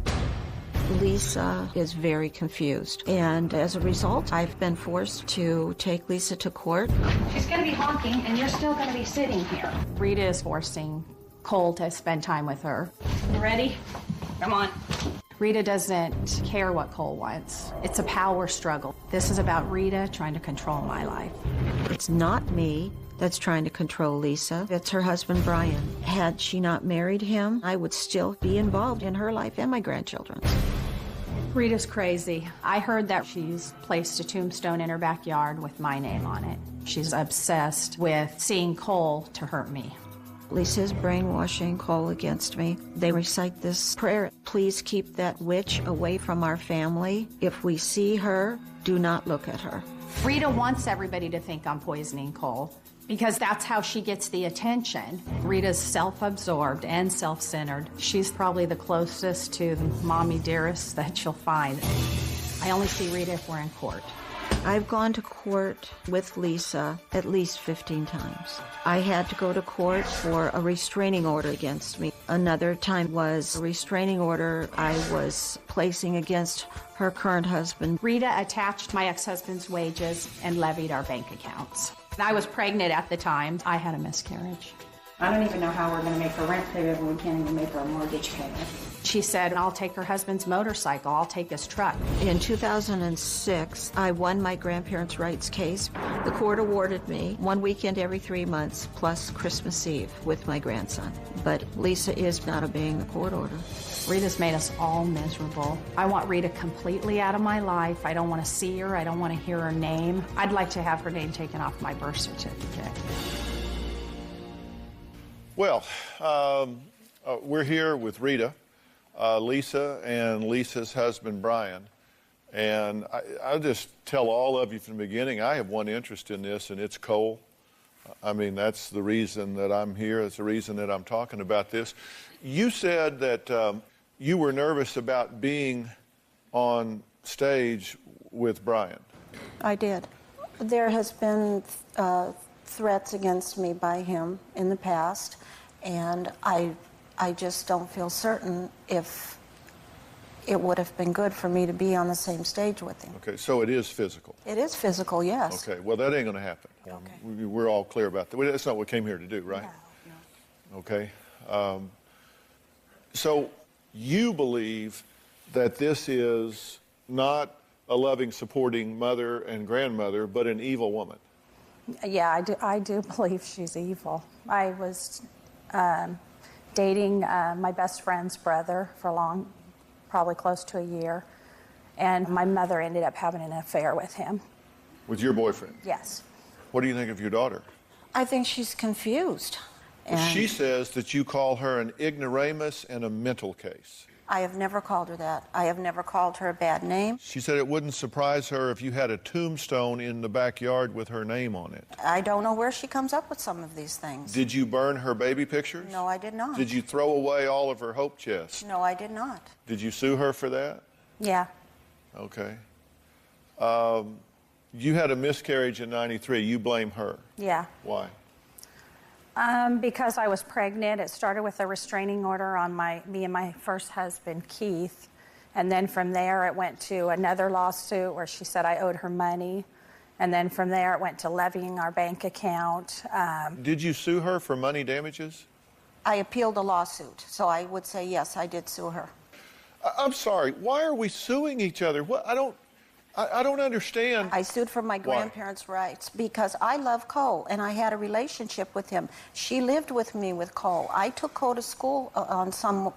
Lisa is very confused, and as a result, I've been forced to take Lisa to court. She's going to be honking, and you're still going to be sitting here. Rita is forcing Cole to spend time with her. You ready? Come on. Rita doesn't care what Cole wants. It's a power struggle. This is about Rita trying to control my life. It's not me that's trying to control Lisa. It's her husband, Brian. Had she not married him, I would still be involved in her life and my grandchildren's. Rita's crazy. I heard that she's placed a tombstone in her backyard with my name on it. She's obsessed with seeing Cole to hurt me. Lisa's brainwashing Cole against me. They recite this prayer: please keep that witch away from our family. If we see her, do not look at her. Rita wants everybody to think I'm poisoning Cole because that's how she gets the attention. Rita's self-absorbed and self-centered. She's probably the closest to the mommy dearest that you'll find. I only see Rita if we're in court. I've gone to court with Lisa at least 15 times. I had to go to court for a restraining order against me. Another time was a restraining order I was placing against her current husband. Rita attached my ex-husband's wages and levied our bank accounts. I was pregnant at the time. I had a miscarriage. I don't even know how we're going to make her rent payment when we can't even make our mortgage payment. She said, I'll take her husband's motorcycle, I'll take his truck. In 2006, I won my grandparents' rights case. The court awarded me 1 weekend every 3 months plus Christmas Eve with my grandson. But Lisa is not obeying the court order. Rita's made us all miserable. I want Rita completely out of my life. I don't want to see her. I don't want to hear her name. I'd like to have her name taken off my birth certificate. Well, we're here with Rita, Lisa, and Lisa's husband, Brian. And I'll just tell all of you from the beginning, I have one interest in this, and it's Cole. I mean, that's the reason that I'm here. That's the reason that I'm talking about this. You said that you were nervous about being on stage with Brian. I did. There has been threats against me by him in the past, and I just don't feel certain if it would have been good for me to be on the same stage with him. Okay, so it is physical. It is physical, yes. Okay, well, that ain't going to happen. Okay. We're all clear about that. That's not what we came here to do, right? No. Okay. So you believe that this is not a loving, supporting mother and grandmother, but an evil woman. Yeah, I do believe she's evil. I was dating my best friend's brother for long, probably close to a year, and my mother ended up having an affair with him. With your boyfriend? Yes. What do you think of your daughter? I think she's confused. Well, she says that you call her an ignoramus and a mental case. I have never called her that. I have never called her a bad name. She said it wouldn't surprise her if you had a tombstone in the backyard with her name on it. I don't know where she comes up with some of these things. Did you burn her baby pictures? No, I did not. Did you throw away all of her hope chests? No, I did not. Did you sue her for that? Yeah. Okay. You had a miscarriage in '93. You blame her. Yeah. Why? Because I was pregnant. It started with a restraining order on me and my first husband, Keith. And then from there, it went to another lawsuit where she said I owed her money. And then from there, it went to levying our bank account. Did you sue her for money damages? I appealed a lawsuit. So I would say, yes, I did sue her. I'm sorry. Why are we suing each other? What? I don't understand. I sued for my grandparents' rights because I love Cole and I had a relationship with him. She lived with me with Cole. I took Cole to school on some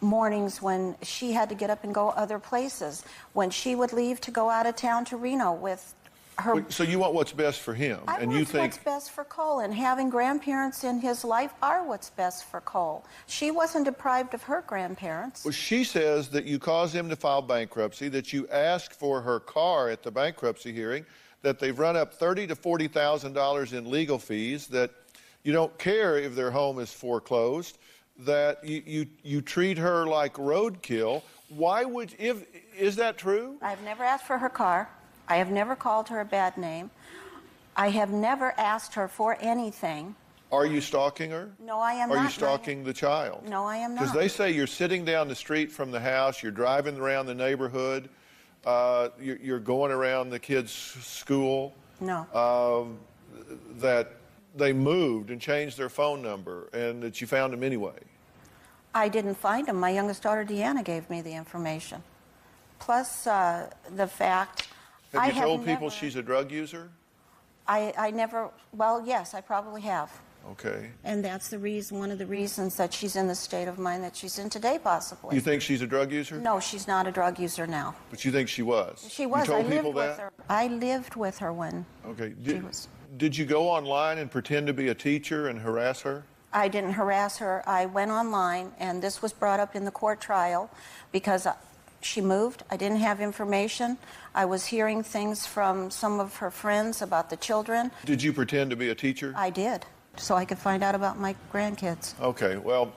mornings when she had to get up and go other places. When she would leave to go out of town to Reno with her. So you want what's best for him, and you think what's best for Cole, and having grandparents in his life are what's best for Cole. She wasn't deprived of her grandparents. Well, she says that you caused him to file bankruptcy, that you asked for her car at the bankruptcy hearing, that they've run up $30,000 to $40,000 in legal fees, that you don't care if their home is foreclosed, that you treat her like roadkill. Why would is that true? I've never asked for her car. I have never called her a bad name. I have never asked her for anything. Are you stalking her? No, I am not. Are you stalking the child? No, I am not. Because they say you're sitting down the street from the house, you're driving around the neighborhood, you're going around the kids' school. No. That they moved and changed their phone number and that you found them anyway? I didn't find him. My youngest daughter, Deanna, gave me the information. Plus, the fact... Have you told people she's a drug user? I never... Well, yes, I probably have. Okay. And that's the reason, one of the reasons that she's in the state of mind that she's in today, possibly. You think she's a drug user? No, she's not a drug user now. But you think she was? She was. You told I lived people with that? her. I lived with her when Okay. she was... Did you go online and pretend to be a teacher and harass her? I didn't harass her. I went online, and this was brought up in the court trial because she moved. I didn't have information. I was hearing things from some of her friends about the children. Did you pretend to be a teacher? I did, so I could find out about my grandkids. Okay, well,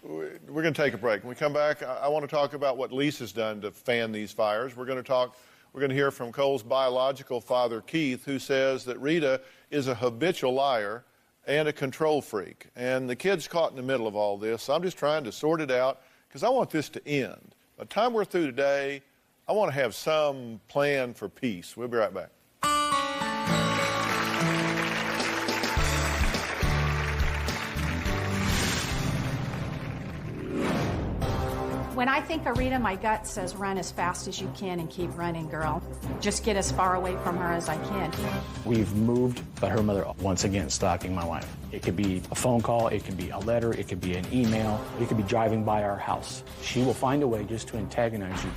we're going to take a break. When we come back, I want to talk about what Lisa's done to fan these fires. We're going to hear from Cole's biological father, Keith, who says that Rita is a habitual liar and a control freak. And the kid's caught in the middle of all this. So I'm just trying to sort it out because I want this to end. By the time we're through today, I want to have some plan for peace. We'll be right back. When I think of Rita, my gut says run as fast as you can and keep running, girl. Just get as far away from her as I can. We've moved, but her mother, once again, stalking my wife. It could be a phone call, it could be a letter, it could be an email, it could be driving by our house. She will find a way just to antagonize you.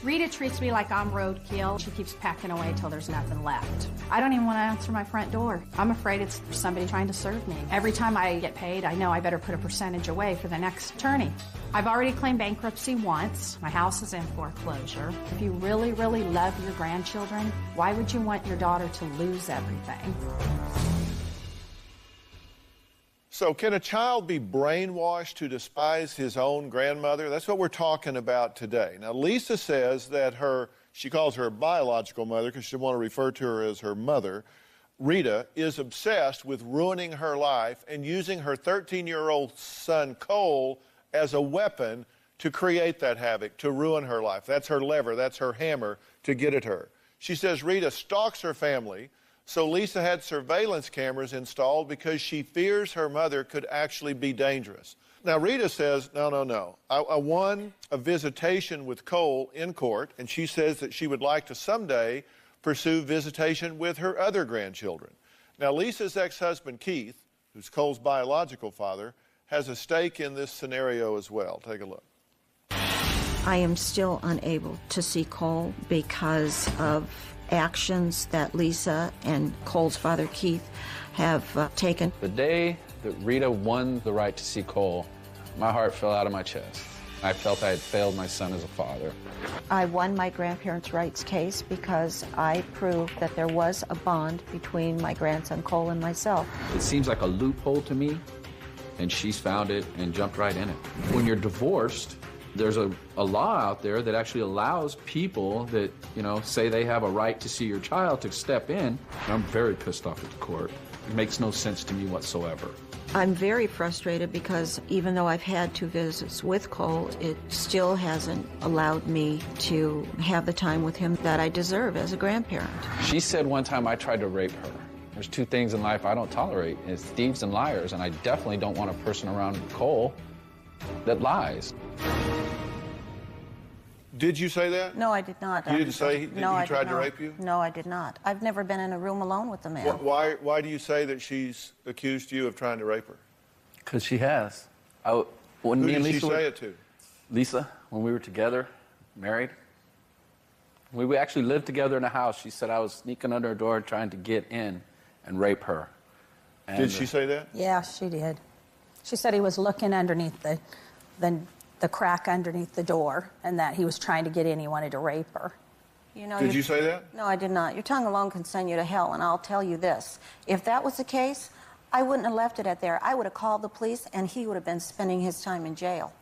Rita treats me like I'm roadkill. She keeps packing away till there's nothing left. I don't even want to answer my front door. I'm afraid it's somebody trying to serve me. Every time I get paid, I know I better put a percentage away for the next attorney. I've already claimed bankruptcy once. My house is in foreclosure. If you really, really love your grandchildren, why would you want your daughter to lose everything? So can a child be brainwashed to despise his own grandmother? That's what we're talking about today. Now, Lisa says that she calls her biological mother because she doesn't want to refer to her as her mother, Rita, is obsessed with ruining her life and using her 13-year-old son, Cole, as a weapon to create that havoc, to ruin her life. That's her lever, that's her hammer to get at her. She says Rita stalks her family, so Lisa had surveillance cameras installed because she fears her mother could actually be dangerous. Now, Rita says, no. I won a visitation with Cole in court, and she says that she would like to someday pursue visitation with her other grandchildren. Now, Lisa's ex-husband, Keith, who's Cole's biological father, has a stake in this scenario as well. Take a look. I am still unable to see Cole because of actions that Lisa and Cole's father, Keith, have taken. The day that Rita won the right to see Cole, my heart fell out of my chest. I felt I had failed my son as a father. I won my grandparents' rights case because I proved that there was a bond between my grandson Cole and myself. It seems like a loophole to me, and she's found it and jumped right in it. When you're divorced, there's a law out there that actually allows people that, say they have a right to see your child to step in. I'm very pissed off at the court. It makes no sense to me whatsoever. I'm very frustrated because even though I've had 2 visits with Cole, it still hasn't allowed me to have the time with him that I deserve as a grandparent. She said one time I tried to rape her. There's 2 things in life I don't tolerate. It's thieves and liars, and I definitely don't want a person around Cole that lies. Did you say that? No, I did not. You didn't say he tried to rape you? No, I did not. I've never been in a room alone with the man. Why do you say that she's accused you of trying to rape her? Because she has. Who did she say it to? Lisa, when we were together, married. We actually lived together in a house. She said I was sneaking under her door trying to get in and rape her. And did she say that? Yeah, she did. She said he was looking underneath the crack underneath the door, and that he was trying to get in. He wanted to rape her. Did you say that? No, I did not. Your tongue alone can send you to hell, and I'll tell you this. If that was the case, I wouldn't have left it at there. I would have called the police, and he would have been spending his time in jail.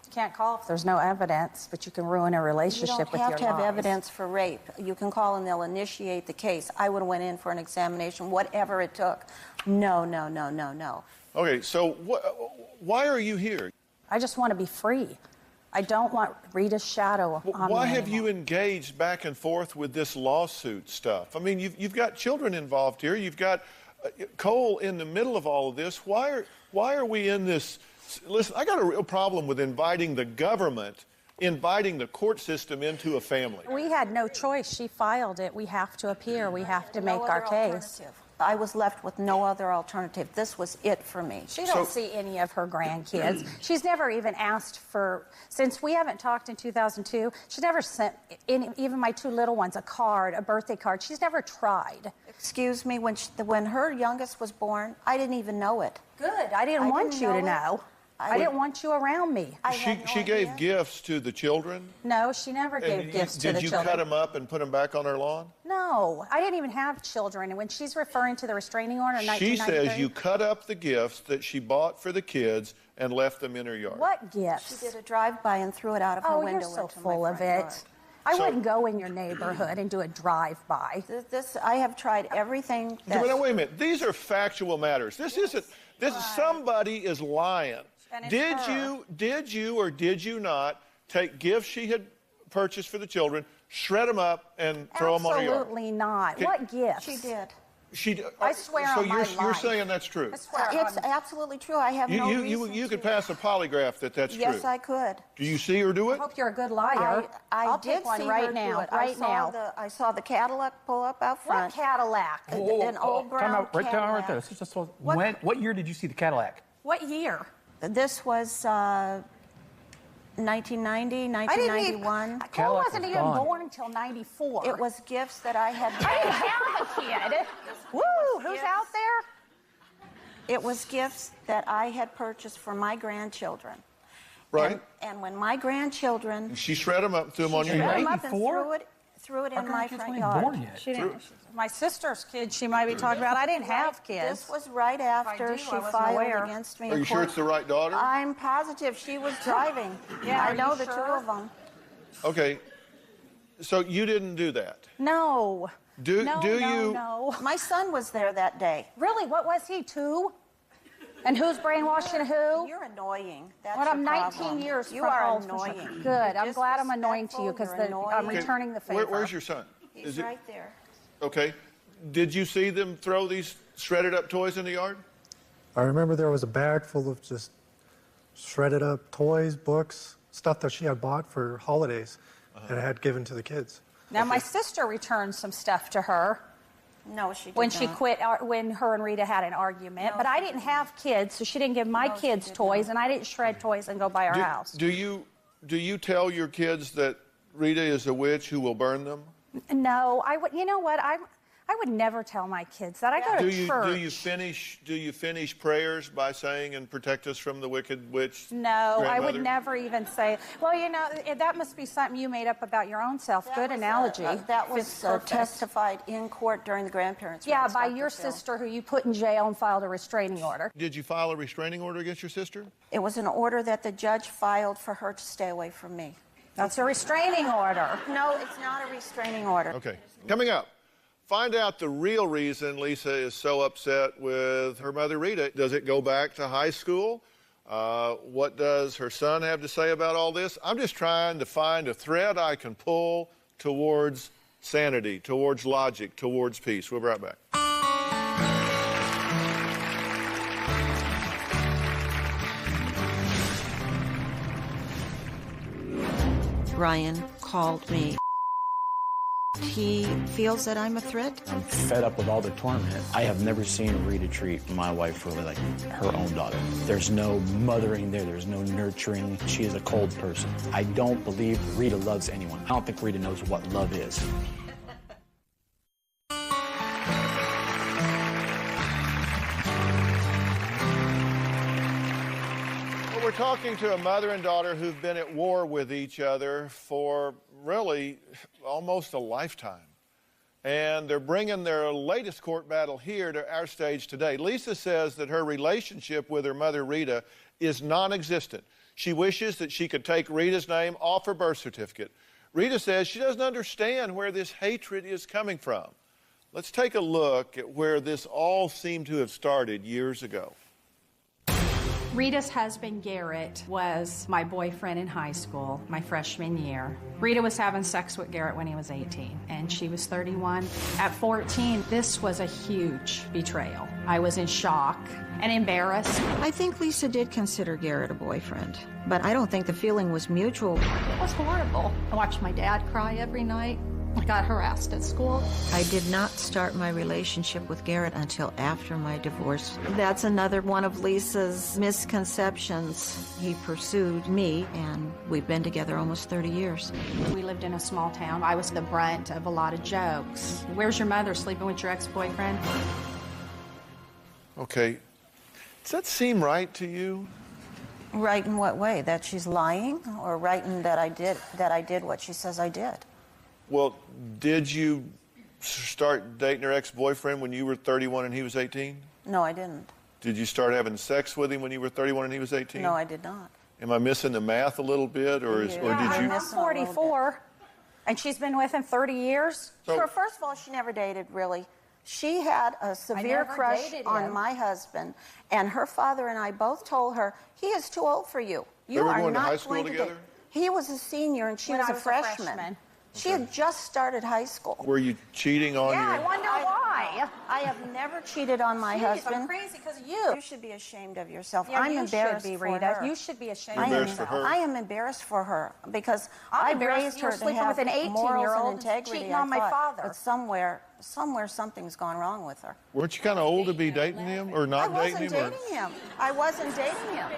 You can't call if there's no evidence, but you can ruin a relationship with your lies. You don't have to have evidence for rape. You can call, and they'll initiate the case. I would have went in for an examination, whatever it took. No. Okay, so why are you here? I just want to be free. I don't want Rita's shadow on me Why have anymore. you engaged back and forth with this lawsuit stuff? I mean, you've got children involved here. You've got Cole in the middle of all of this. Why are we in this? Listen, I got a real problem with inviting the government, inviting the court system into a family. We had no choice. She filed it. We have to appear. We have to make our case. I was left with no other alternative. This was it for me. She don't see any of her grandkids. She's never even asked for, since we haven't talked in 2002, she's never sent even my 2 little ones a card, a birthday card. She's never tried. Excuse me, when her youngest was born, I didn't even know it. Good. I didn't want you to know. I didn't want you around me. She gave gifts to the children? No, she never gave gifts to the children. Did you cut them up and put them back on her lawn? No, I didn't even have children. And when she's referring to the restraining order in 1993... She says you cut up the gifts that she bought for the kids and left them in her yard. What gifts? She did a drive-by and threw it out of her window. Oh, you're so full of it. I wouldn't go in your neighborhood and do a drive-by. I have tried everything. Wait a minute. These are factual matters. This isn't... Somebody is lying. Did you or did you not take gifts she had purchased for the children, shred them up, and throw them on her yard? Absolutely not. Okay. What gifts? She did. I swear on my life. You're saying that's true? It's absolutely true. I have no reason You could pass a polygraph that's true. Yes, I could. Do you see her do it? I hope you're a good liar. I'll did take one see right her now. Do it. Right now. I saw the Cadillac pull up out front. What Cadillac? An old brown Cadillac. Right there. This is just what year did you see the Cadillac? What year? This was 1990, 1991. Cole wasn't even born until 94. It was gifts that I had. I didn't have a kid. Woo! Who's out there? It was gifts that I had purchased for my grandchildren. Right. And when my grandchildren... She shred them up and threw them on your yard. She shred them up and threw it in my front yard. She didn't. My sister's kids she might be talking about. I didn't have kids. This was right after she filed against me. Are you sure it's the right daughter? I'm positive she was driving. Yeah, I know the 2 of them. Okay. So you didn't do that? No. No. My son was there that day. Really? What was he, 2? And who's brainwashing who? You're annoying. That's Well, I'm your 19 problem. years. You are annoying. Good. I'm glad I'm annoying to you because I'm returning the favor. Where's your son? He's right there. Okay. Did you see them throw these shredded up toys in the yard? I remember there was a bag full of just shredded up toys, books, stuff that she had bought for holidays and had given to the kids. Now, my sister returned some stuff to her. No, she did when not. she quit, when her and Rita had an argument. No, but I didn't have kids, so she didn't give my kids toys, and I didn't shred toys and go by our house. Do you tell your kids that Rita is a witch who will burn them? No, I would. You know what? I would never tell my kids that. I go to church. Do you finish prayers by saying, "And protect us from the wicked witch"? No, I would never even say. Well, you know, that must be something you made up about your own self. Good analogy. That was testified in court during the grandparents' Yeah, rights, by Dr. your Phil. sister, who you put in jail and filed a restraining order. Did you file a restraining order against your sister? It was an order that the judge filed for her to stay away from me. That's a restraining order. No, it's not a restraining order. Okay. Coming up, find out the real reason Lisa is so upset with her mother, Rita. Does it go back to high school? What does her son have to say about all this? I'm just trying to find a thread I can pull towards sanity, towards logic, towards peace. We'll be right back. Ryan called me. He feels that I'm a threat. I'm fed up with all the torment. I have never seen Rita treat my wife really like her own daughter. There's no mothering there. There's no nurturing. She is a cold person. I don't believe Rita loves anyone. I don't think Rita knows what love is. We're talking to a mother and daughter who've been at war with each other for really almost a lifetime. And they're bringing their latest court battle here to our stage today. Lisa says that her relationship with her mother, Rita, is non-existent. She wishes that she could take Rita's name off her birth certificate. Rita says she doesn't understand where this hatred is coming from. Let's take a look at where this all seemed to have started years ago. Rita's husband, Garrett, was my boyfriend in high school, my freshman year. Rita was having sex with Garrett when he was 18, and she was 31. At 14, this was a huge betrayal. I was in shock and embarrassed. I think Lisa did consider Garrett a boyfriend, but I don't think the feeling was mutual. It was horrible. I watched my dad cry every night. I got harassed at school. I did not start my relationship with Garrett until after my divorce. That's another one of Lisa's misconceptions. He pursued me, and we've been together almost 30 years. We lived in a small town. I was the brunt of a lot of jokes. Where's your mother, sleeping with your ex-boyfriend? Okay. Does that seem right to you? Right in what way? That she's lying, or right in that I did what she says I did? Well, did you start dating her ex-boyfriend when you were 31 and he was 18? No, I didn't. Did you start having sex with him when you were 31 and he was 18? No, I did not. Am I missing the math a little bit, or did you? I'm 44, and she's been with him 30 years. Sure, first of all, she never dated, really. She had a severe crush on my husband, and her father and I both told her, he is too old for you. You were are going to not high school going to together? date. He was a senior, and she was a freshman. She had just started high school. Were you cheating on your... I wonder why. I have never cheated on my husband. I'm crazy because of you. You should be ashamed of yourself. Yeah, I'm you embarrassed should be, for Rita. her. You should be ashamed You're of embarrassed for yourself. her? I am embarrassed for her because I'm I embarrassed raised you were her to sleeping have with an morals 18-year-old and integrity. cheating on my father. But somewhere something's gone wrong with her. Weren't you kind of old to be dating him, or not dating him? I wasn't dating him.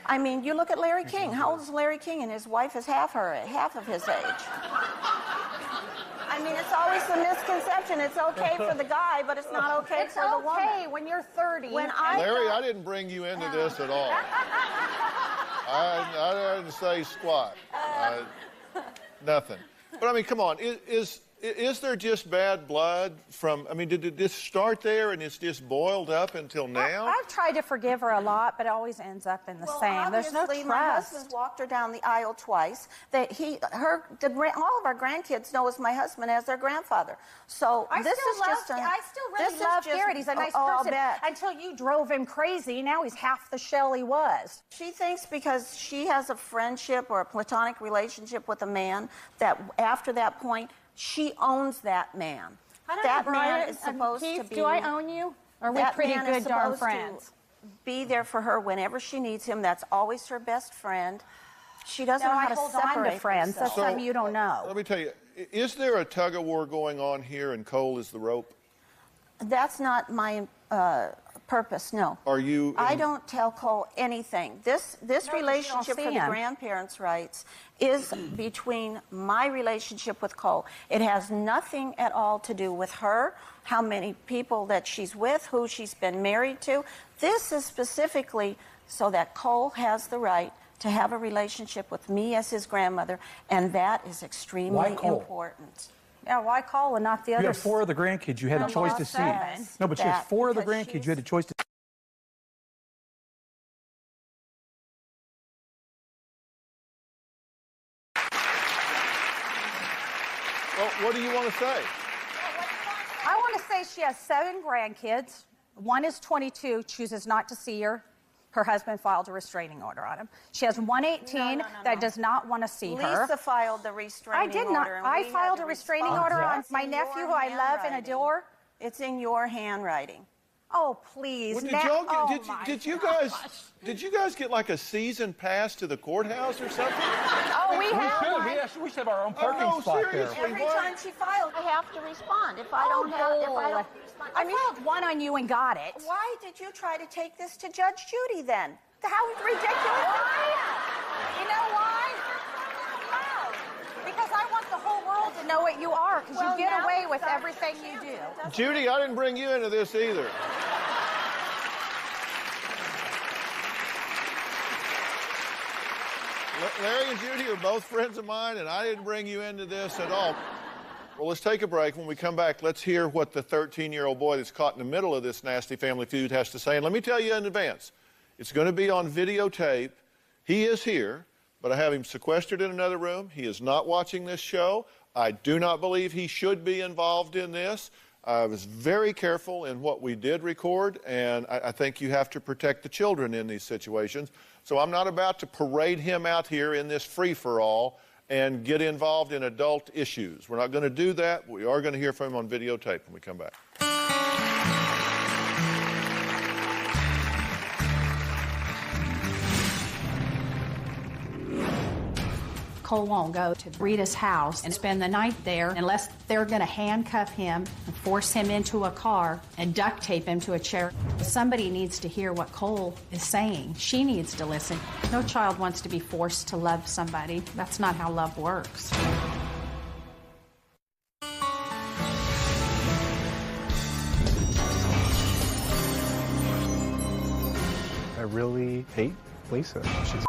I mean, you look at Larry King. How old is Larry King? And his wife is half of his age. I mean, it's always the misconception. It's okay for the guy, but it's not okay for the woman. It's okay when you're 30. Larry, I didn't bring you into this at all. I didn't say squat. Nothing. But I mean, come on. Is there just bad blood from, I mean, did this start there and it's just boiled up until now? I've tried to forgive her a lot, but it always ends up in the same. There's no Obviously, trust. my husband walked her down the aisle twice. All of our grandkids know as my husband as their grandfather. So I this still is just really love Garrett. He's a nice person until you drove him crazy. Now he's half the shell he was. She thinks because she has a friendship or a platonic relationship with a man that after that point, she owns that man. That man is supposed to be... Do I own you? Or are we pretty good darn friends? Be there for her whenever she needs him. That's always her best friend. She doesn't know how to separate on to friends. herself. That's something you don't know. Let me tell you, is there a tug-of-war going on here and Cole is the rope? That's not my purpose, no. Are you... I don't tell Cole anything. This relationship for the grandparents' rights is between my relationship with Cole. It has nothing at all to do with her, how many people that she's with, who she's been married to. This is specifically so that Cole has the right to have a relationship with me as his grandmother, and that is extremely important. Yeah, why Cole and not the others? You have 4 of the grandkids. You had a choice to see. No, but she has 4 of the grandkids. You had a choice to. Well, what do you want to say? I want to say she has 7 grandkids. One is 22, chooses not to see her. Her husband filed a restraining order on him. She has one 18 that does not want to see her. Lisa filed the restraining order. I did not. I filed a restraining order on my nephew who I love and adore. It's in your handwriting. Oh, please. Well, did you guys get like a season pass to the courthouse or something? Oh, we have. We should have our own parking spot there. Every time she files, I have to respond. If I don't respond, I filed one on you and got it. Why did you try to take this to Judge Judy then? How ridiculous! You know why? Because I want the whole world to know what you are, because you get away with everything you do. Judy, I didn't bring you into this either. Larry and Judy are both friends of mine, and I didn't bring you into this at all. Well, let's take a break. When we come back, let's hear what the 13-year-old boy that's caught in the middle of this nasty family feud has to say. And let me tell you in advance, it's going to be on videotape. He is here, but I have him sequestered in another room. He is not watching this show. I do not believe he should be involved in this. I was very careful in what we did record, and I think you have to protect the children in these situations. So I'm not about to parade him out here in this free-for-all and get involved in adult issues. We're not going to do that. We are going to hear from him on videotape when we come back. Cole won't go to Rita's house and spend the night there unless they're going to handcuff him and force him into a car and duct tape him to a chair. Somebody needs to hear what Cole is saying. She needs to listen. No child wants to be forced to love somebody. That's not how love works. I really hate Lisa. She's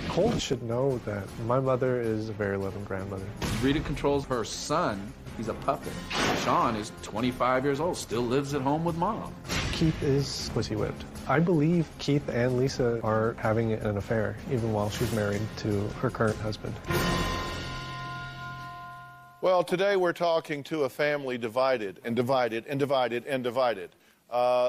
Cole should know that my mother is a very loving grandmother. Rita controls her son. He's a puppet. Sean is 25 years old, still lives at home with mom. Keith is pussy whipped. I believe Keith and Lisa are having an affair, even while she's married to her current husband. Well, today we're talking to a family divided and divided and divided and divided.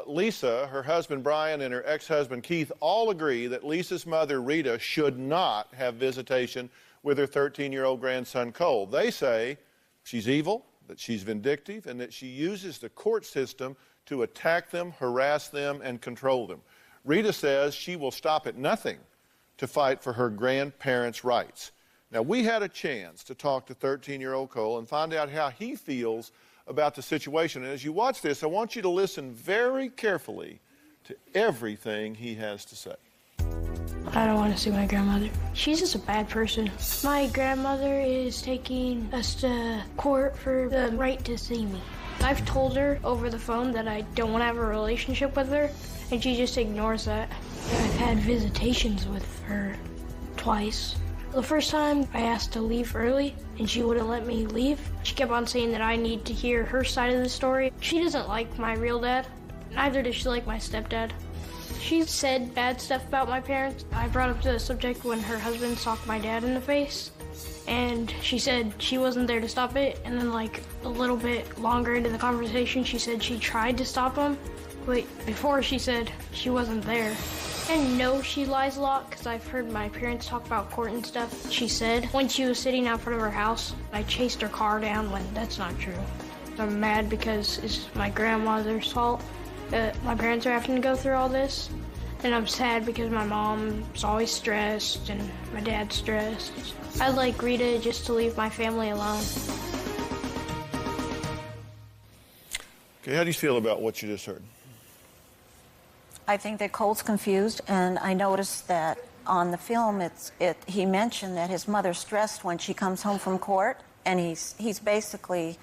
Lisa, her husband Brian, and her ex-husband Keith all agree that Lisa's mother, Rita, should not have visitation with her 13-year-old grandson, Cole. They say she's evil, that she's vindictive, and that she uses the court system to attack them, harass them, and control them. Rita says she will stop at nothing to fight for her grandparents' rights. Now, we had a chance to talk to 13-year-old Cole and find out how he feels about the situation. And as you watch this, I want you to listen very carefully to everything he has to say. I don't want to see my grandmother. She's just a bad person. My grandmother is taking us to court for the right to see me. I've told her over the phone that I don't want to have a relationship with her, and she just ignores that. I've had visitations with her twice. The first time I asked to leave early and she wouldn't let me leave. She kept on saying that I need to hear her side of the story. She doesn't like my real dad. Neither does she like my stepdad. She said bad stuff about my parents. I brought up the subject when her husband socked my dad in the face, and she said she wasn't there to stop it. And then like a little bit longer into the conversation, she said she tried to stop him, but before she said she wasn't there. I know she lies a lot because I've heard my parents talk about court and stuff. She said when she was sitting out front of her house, I chased her car down when that's not true. I'm mad because it's my grandmother's fault that my parents are having to go through all this. And I'm sad because my mom's always stressed and my dad's stressed. I'd like Rita just to leave my family alone. Okay, how do you feel about what you just heard? I think that Cole's confused, and I noticed that on the film he mentioned that his mother's stressed when she comes home from court, and he's basically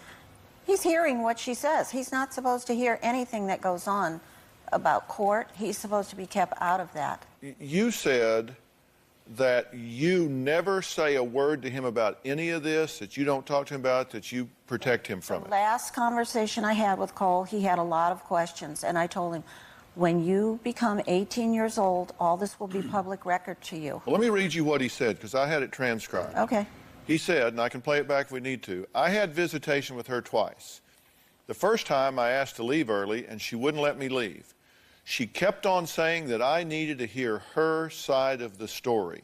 hearing what she says. He's not supposed to hear anything that goes on about court. He's supposed to be kept out of that. You said that you never say a word to him about any of this, that you don't talk to him about, that you protect him from it. The last conversation I had with Cole, he had a lot of questions, and I told him, when you become 18 years old, all this will be public record to you. Well, let me read you what he said, because I had it transcribed. Okay. He said, and I can play it back if we need to, I had visitation with her twice. The first time I asked to leave early, and she wouldn't let me leave. She kept on saying that I needed to hear her side of the story.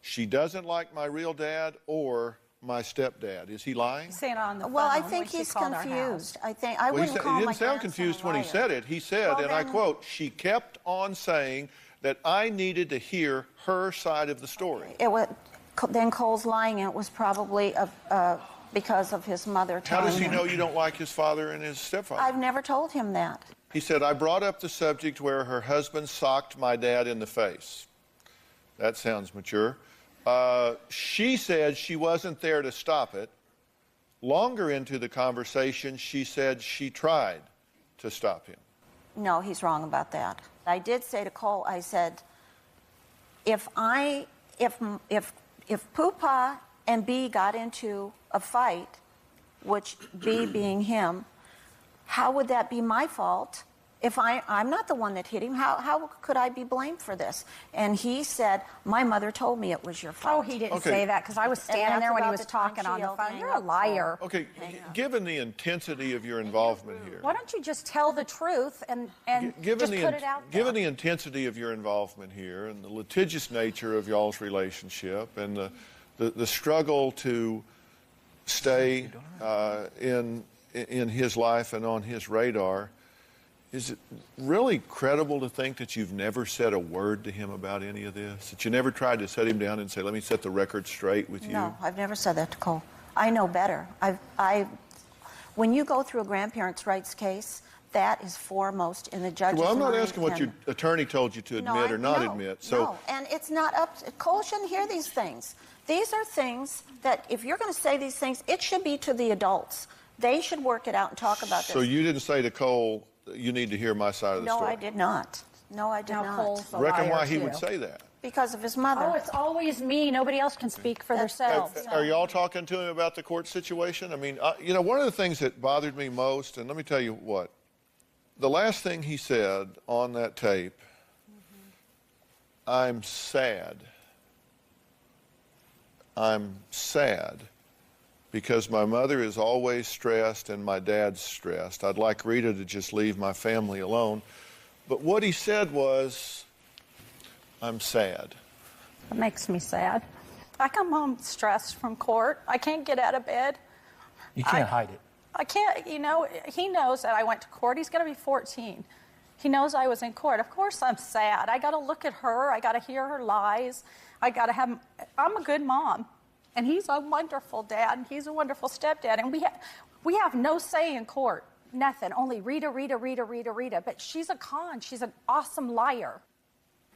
She doesn't like my real dad or my stepdad. Is he lying? He's saying on the phone. Well, I think he's confused. I think I wouldn't call he my didn't sound confused when he said it. He said, well, and I quote, she kept on saying that I needed to hear her side of the story. Then Cole's lying, and it was probably because of his mother How telling does he him. know you don't like his father and his stepfather? I've never told him that. He said, I brought up the subject where her husband socked my dad in the face. That sounds mature. She said she wasn't there to stop it. Longer into the conversation, she said she tried to stop him. No, he's wrong about that. I did say to Cole, I said, if Poopa and B got into a fight, which B being him, how would that be my fault If I'm not the one that hit him, how could I be blamed for this? And he said, my mother told me it was your fault. Oh, he didn't say that because I was standing there when he was talking on the phone. You're a liar. Okay, given the intensity of your involvement here. Why don't you just tell the truth and just put it out there? Given the intensity of your involvement here and the litigious nature of y'all's relationship and the struggle to stay in his life and on his radar, is it really credible to think that you've never said a word to him about any of this? That you never tried to set him down and say, let me set the record straight with you? No, I've never said that to Cole. I know better. When you go through a grandparents' rights case, that is foremost in the judge's mind. Well, I'm not asking what your attorney told you to admit or not admit. No, and it's not up to, Cole shouldn't hear these things. These are things that if you're going to say these things, it should be to the adults. They should work it out and talk about this. So you didn't say to Cole, you need to hear my side of the story? No, I did not. No, I did not. Cole's a Reckon liar, why he too. would say that? Because of his mother. Oh, it's always me. Nobody else can speak for themselves. Are y'all talking to him about the court situation? I mean, you know, one of the things that bothered me most, and let me tell you what, the last thing he said on that tape, I'm sad. I'm sad because my mother is always stressed and my dad's stressed. I'd like Rita to just leave my family alone. But what he said was, I'm sad. It makes me sad. I come home stressed from court. I can't get out of bed. You can't hide it. I can't, you know, he knows that I went to court. He's going to be 14. He knows I was in court. Of course I'm sad. I got to look at her. I got to hear her lies. I'm a good mom. And he's a wonderful dad, and he's a wonderful stepdad. And we have no say in court. Nothing. Only Rita. But she's a con. She's an awesome liar.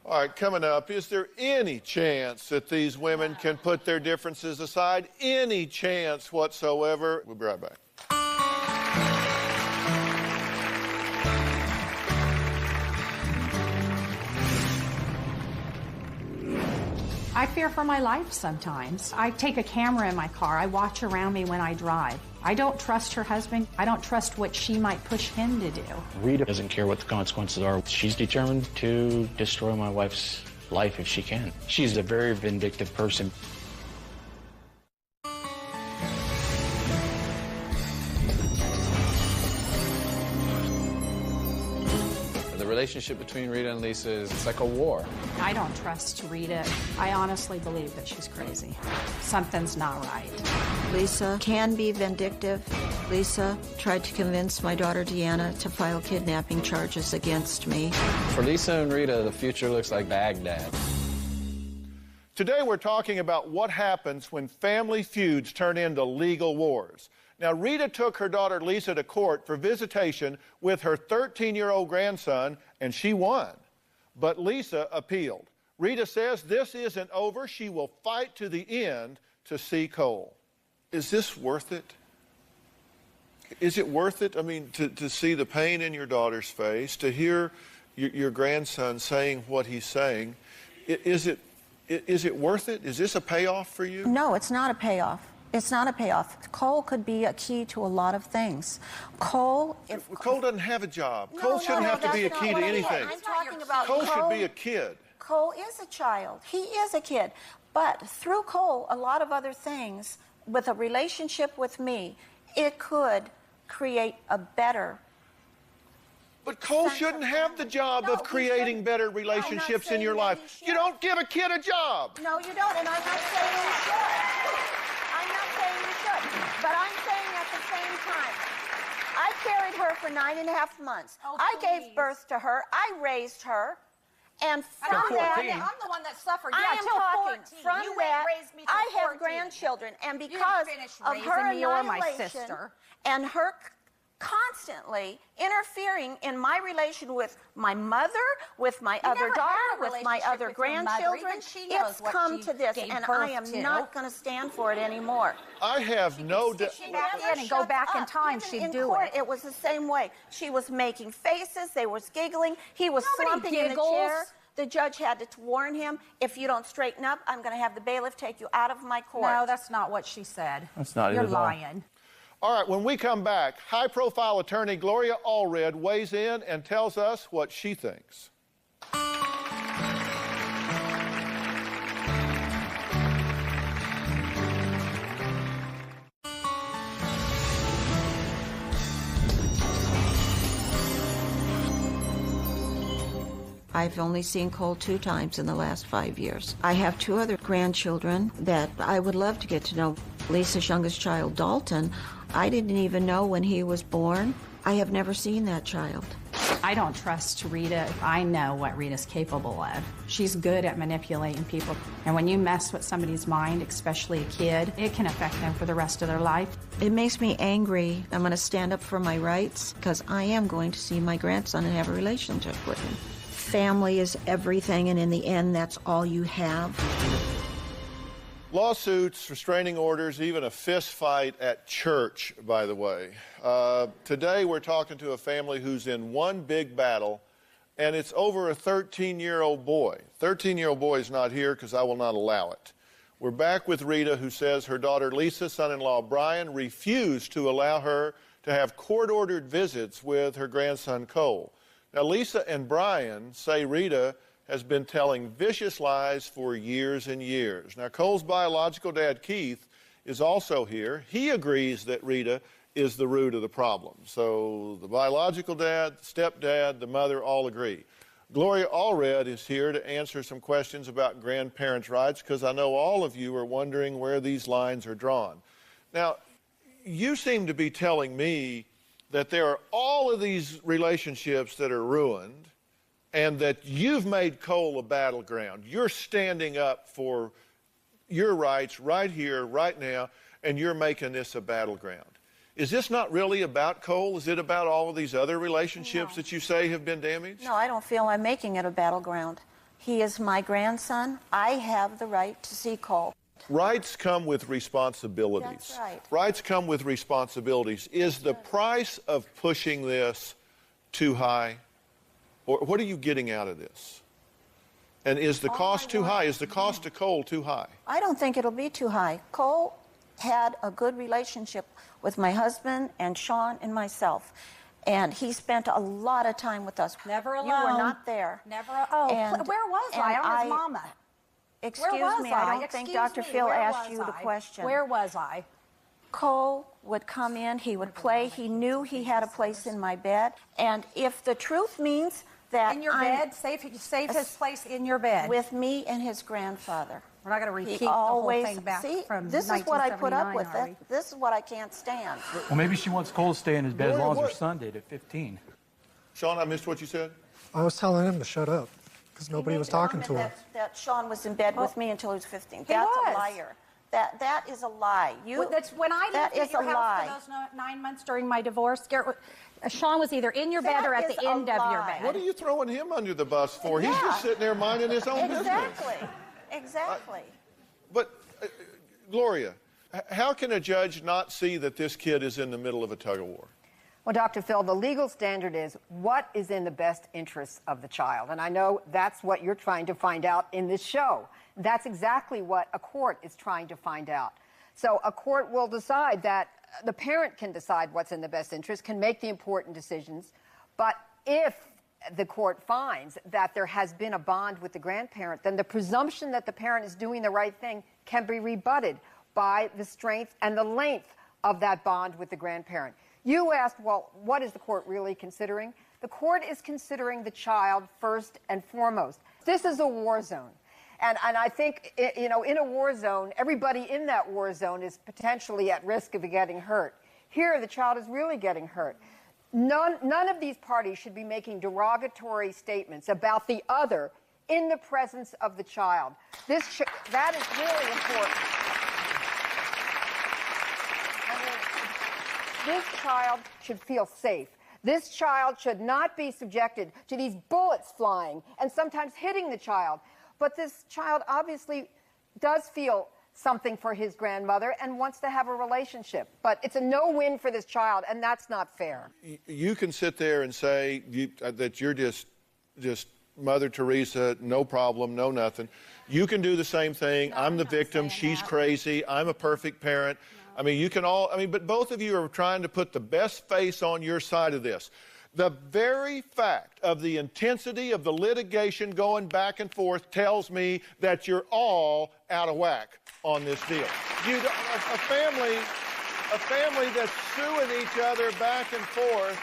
All right, coming up, is there any chance that these women can put their differences aside? Any chance whatsoever? We'll be right back. I fear for my life sometimes. I take a camera in my car. I watch around me when I drive. I don't trust her husband. I don't trust what she might push him to do. Rita doesn't care what the consequences are. She's determined to destroy my wife's life if she can. She's a very vindictive person. The relationship between Rita and Lisa is like a war. I don't trust Rita. I honestly believe that she's crazy. Something's not right. Lisa can be vindictive. Lisa tried to convince my daughter Deanna to file kidnapping charges against me. For Lisa and Rita, the future looks like Baghdad. Today we're talking about what happens when family feuds turn into legal wars. Now, Rita took her daughter Lisa to court for visitation with her 13-year-old grandson, and she won. But Lisa appealed. Rita says this isn't over. She will fight to the end to see Cole. Is this worth it? Is it worth it? I mean, to see the pain in your daughter's face, to hear your grandson saying what he's saying, is it worth it? Is this a payoff for you? No, it's not a payoff. It's not a payoff. Cole could be a key to a lot of things. Cole doesn't have a job. Cole shouldn't have to be a key to anything. I'm talking about Cole should be a kid. Cole is a child. He is a kid. But through Cole, a lot of other things, with a relationship with me, it could create a better. But Cole shouldn't have the job of creating better relationships in your life. You don't give a kid a job. No, you don't, and I'm not saying you should. I'm not saying you should. But I'm saying at the same time, I carried her for 9.5 months. I gave birth to her. I raised her. And from that, I'm the one that suffered. I am talking 14. from You that, raised me till I have 14. grandchildren. And You because finished of raising her me or my annihilation sister. and her constantly interfering in my relation with my mother, with my other daughter, with my other grandchildren, it's come to this, and I am not going to stand for it anymore. I have no doubt. And go back in time, she'd do it. It was the same way. She was making faces. They was giggling. He was slumping in the chair. The judge had to warn him, if you don't straighten up, I'm going to have the bailiff take you out of my court. No, that's not what she said. That's not it You're at all. lying. All right, when we come back, high-profile attorney Gloria Allred weighs in and tells us what she thinks. I've only seen Cole 2 times in the last 5 years. I have 2 other grandchildren that I would love to get to know. Lisa's youngest child, Dalton, I didn't even know when he was born. I have never seen that child. I don't trust Rita. I know what Rita's capable of. She's good at manipulating people. And when you mess with somebody's mind, especially a kid, it can affect them for the rest of their life. It makes me angry. I'm going to stand up for my rights because I am going to see my grandson and have a relationship with him. Family is everything, and in the end, that's all you have. Lawsuits, restraining orders, even a fist fight at church, by the way. Today we're talking to a family who's in one big battle, and it's over a 13-year-old boy. 13-year-old boy is not here because I will not allow it. We're back with Rita, who says her daughter Lisa, son-in-law Brian, refused to allow her to have court-ordered visits with her grandson Cole. Now, Lisa and Brian say Rita has been telling vicious lies for years and years. Now, Cole's biological dad, Keith, is also here. He agrees that Rita is the root of the problem. So the biological dad, the stepdad, the mother all agree. Gloria Allred is here to answer some questions about grandparents' rights because I know all of you are wondering where these lines are drawn. Now, you seem to be telling me that there are all of these relationships that are ruined and that you've made Cole a battleground. You're standing up for your rights right here, right now, and you're making this a battleground. Is this not really about Cole? Is it about all of these other relationships that you say have been damaged? No, I don't feel I'm making it a battleground. He is my grandson. I have the right to see Cole. Rights come with responsibilities. That's right. Rights come with responsibilities. Is the price of pushing this too high? Or what are you getting out of this? And is the cost too high? Is the cost to Cole too high? I don't think it'll be too high. Cole had a good relationship with my husband and Sean and myself. And he spent a lot of time with us. Never alone. You were not there. Never. Oh, where was I? I was Mama. Excuse me, I don't think Dr. Phil asked you the question. Where was I? Cole would come in, he would play. He knew he had a place in my bed. And if the truth means that in your bed, save his place in your bed. With me and his grandfather. We're not going to repeat the whole thing back from this is what I put up with. This is what I can't stand. Well, maybe she wants Cole to stay in his bed as long as her son did at 15. Sean, I missed what you said. I was telling him to shut up because nobody was talking to him. That Sean was in bed with me until he was 15. That's a liar. That is a lie. That's when I lived at your house for those 9 months during my divorce. Sean was either in your bed or at the end of your bed. What are you throwing him under the bus for? He's just sitting there minding his own business. Exactly. But, Gloria, how can a judge not see that this kid is in the middle of a tug-of-war? Well, Dr. Phil, the legal standard is what is in the best interests of the child. And I know that's what you're trying to find out in this show. That's exactly what a court is trying to find out. So a court will decide that the parent can decide what's in the best interest, can make the important decisions. But if the court finds that there has been a bond with the grandparent, then the presumption that the parent is doing the right thing can be rebutted by the strength and the length of that bond with the grandparent. You asked, well, what is the court really considering? The court is considering the child first and foremost. This is a war zone. And I think, in a war zone, everybody in that war zone is potentially at risk of getting hurt. Here, the child is really getting hurt. None of these parties should be making derogatory statements about the other in the presence of the child. That is really important. This child should feel safe. This child should not be subjected to these bullets flying and sometimes hitting the child. But this child obviously does feel something for his grandmother and wants to have a relationship. But it's a no-win for this child, and that's not fair. You can sit there and say that you're just Mother Teresa, no problem, no nothing. You can do the same thing. I'm the victim. She's crazy. I'm a perfect parent. I mean, you can all, but both of you are trying to put the best face on your side of this. The very fact of the intensity of the litigation going back and forth tells me that you're all out of whack on this deal. A family that's suing each other back and forth,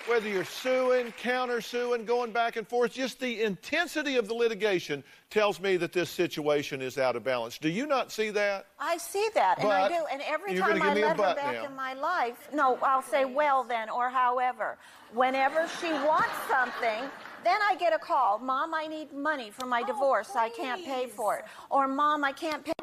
whether you're suing, counter-suing, going back and forth, just the intensity of the litigation tells me that this situation is out of balance. Do you not see that? I see that, and I do. And every time I let her back in my life, no, I'll say, well then, or however. Whenever she wants something, then I get a call. Mom, I need money for my divorce. Please. I can't pay for it. Or, Mom, I can't pay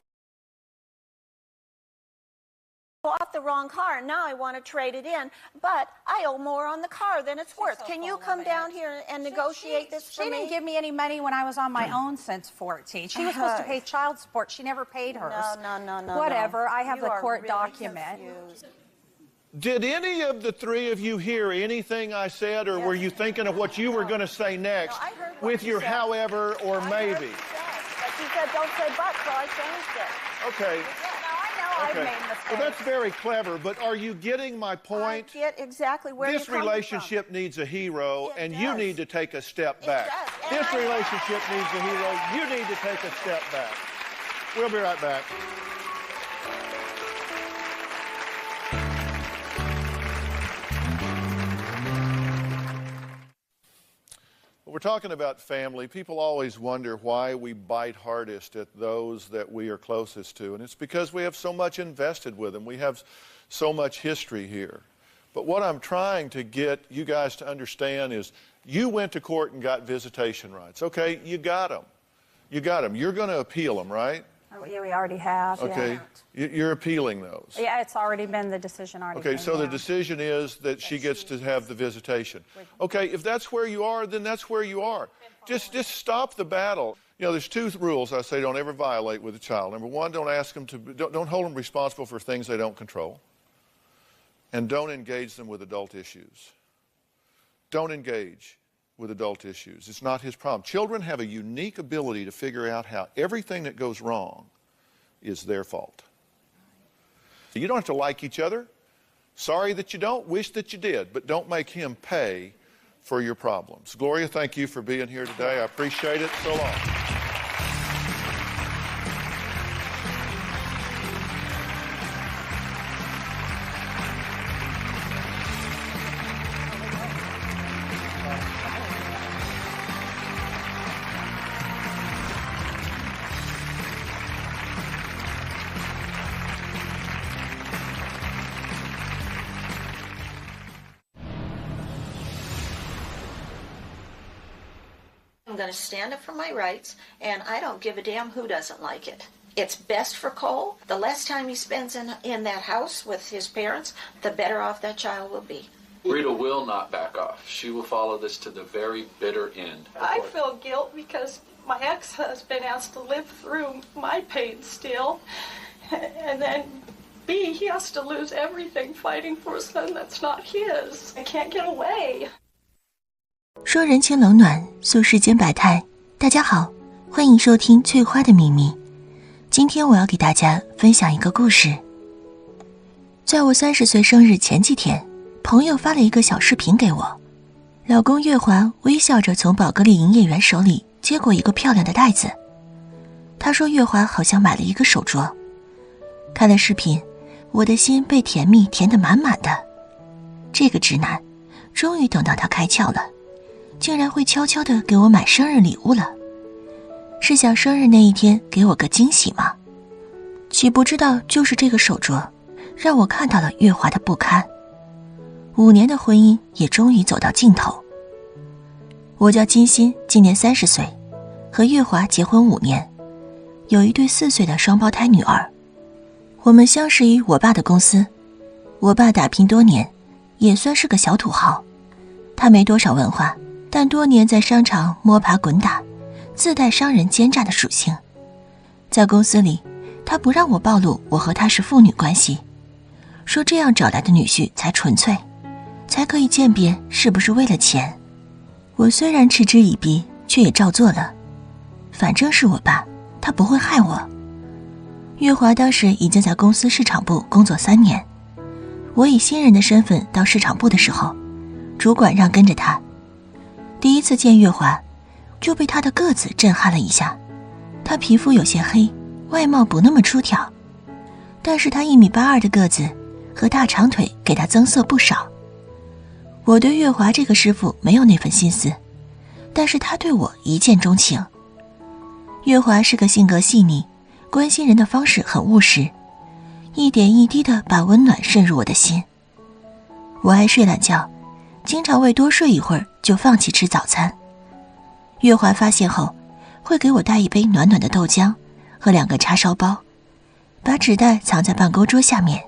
off the wrong car. Now I want to trade it in, but I owe more on the car than it's worth. Can you come down here and negotiate this for me? She didn't give me any money when I was on my own since 14. She was supposed to pay child support. She never paid hers. No. Whatever. I have the court document. Confused. Did any of the three of you hear anything I said, or were you thinking of what you were going to say next with your however or maybe? But she said, don't say but, so I changed it. Okay. I've made mistakes. Well, that's very clever, but are you getting my point? I get exactly where this relationship needs a hero, and you need to take a step back. This relationship needs a hero. You need to take a step back. We'll be right back. We're talking about family. People always wonder why we bite hardest at those that we are closest to, and it's because we have so much invested with them. We have so much history here. But what I'm trying to get you guys to understand is you went to court and got visitation rights. Okay, you got them. You got them. You're going to appeal them, right? Yeah, we already have. Okay, yeah. You're appealing those. Yeah, it's already been, the decision already. Okay, so the decision is that she gets to have the visitation. Okay, if that's where you are, then that's where you are. Just stop the battle. You know, there's two rules I say don't ever violate with a child. Number one, don't ask them to, don't hold them responsible for things they don't control. And don't engage them with adult issues. Don't engage with adult issues. It's not his problem. Children have a unique ability to figure out how everything that goes wrong is their fault. You don't have to like each other. Sorry that you don't. Wish that you did. But don't make him pay for your problems. Gloria, thank you for being here today. I appreciate it. So long. I'm going to stand up for my rights, and I don't give a damn who doesn't like it. It's best for Cole. The less time he spends in that house with his parents, the better off that child will be. Rita will not back off. She will follow this to the very bitter end. I feel guilt because my ex-husband has to live through my pain still. And then B, he has to lose everything fighting for a son that's not his. I can't get away. 说人情冷暖，诉世间百态。大家好，欢迎收听《翠花的秘密》。今天我要给大家分享一个故事。在我30岁生日前几天，朋友发了一个小视频给我。老公月华微笑着从宝格丽营业员手里接过一个漂亮的袋子。他说月华好像买了一个手镯。看了视频，我的心被甜蜜填得满满的。这个直男，终于等到他开窍了。竟然会悄悄地给我买生日礼物了，是想生日那一天给我个惊喜吗？岂不知道就是这个手镯，让我看到了月华的不堪。5年的婚姻也终于走到尽头。我叫金鑫，今年30岁，和月华结婚5年，有一对4岁的双胞胎女儿。我们相识于我爸的公司，我爸打拼多年，也算是个小土豪。他没多少文化，但多年在商场摸爬滚打，自带商人奸诈的属性。在公司里，他不让我暴露我和他是父女关系，说这样找来的女婿才纯粹，才可以鉴别是不是为了钱。我虽然嗤之以鼻，却也照做了。反正是我爸，他不会害我。月华当时已经在公司市场部工作3年，我以新人的身份到市场部的时候，主管让跟着他。第一次见月华，就被他的个子震撼了一下。他皮肤有些黑，外貌不那么出挑，但是他1.82米的个子和大长腿给他增色不少。我对月华这个师傅没有那份心思，但是他对我一见钟情。月华是个性格细腻，关心人的方式很务实，一点一滴地把温暖渗入我的心。我爱睡懒觉，经常为多睡一会儿就放弃吃早餐。月华发现后，会给我带一杯暖暖的豆浆和2个叉烧包，把纸袋藏在办公桌下面，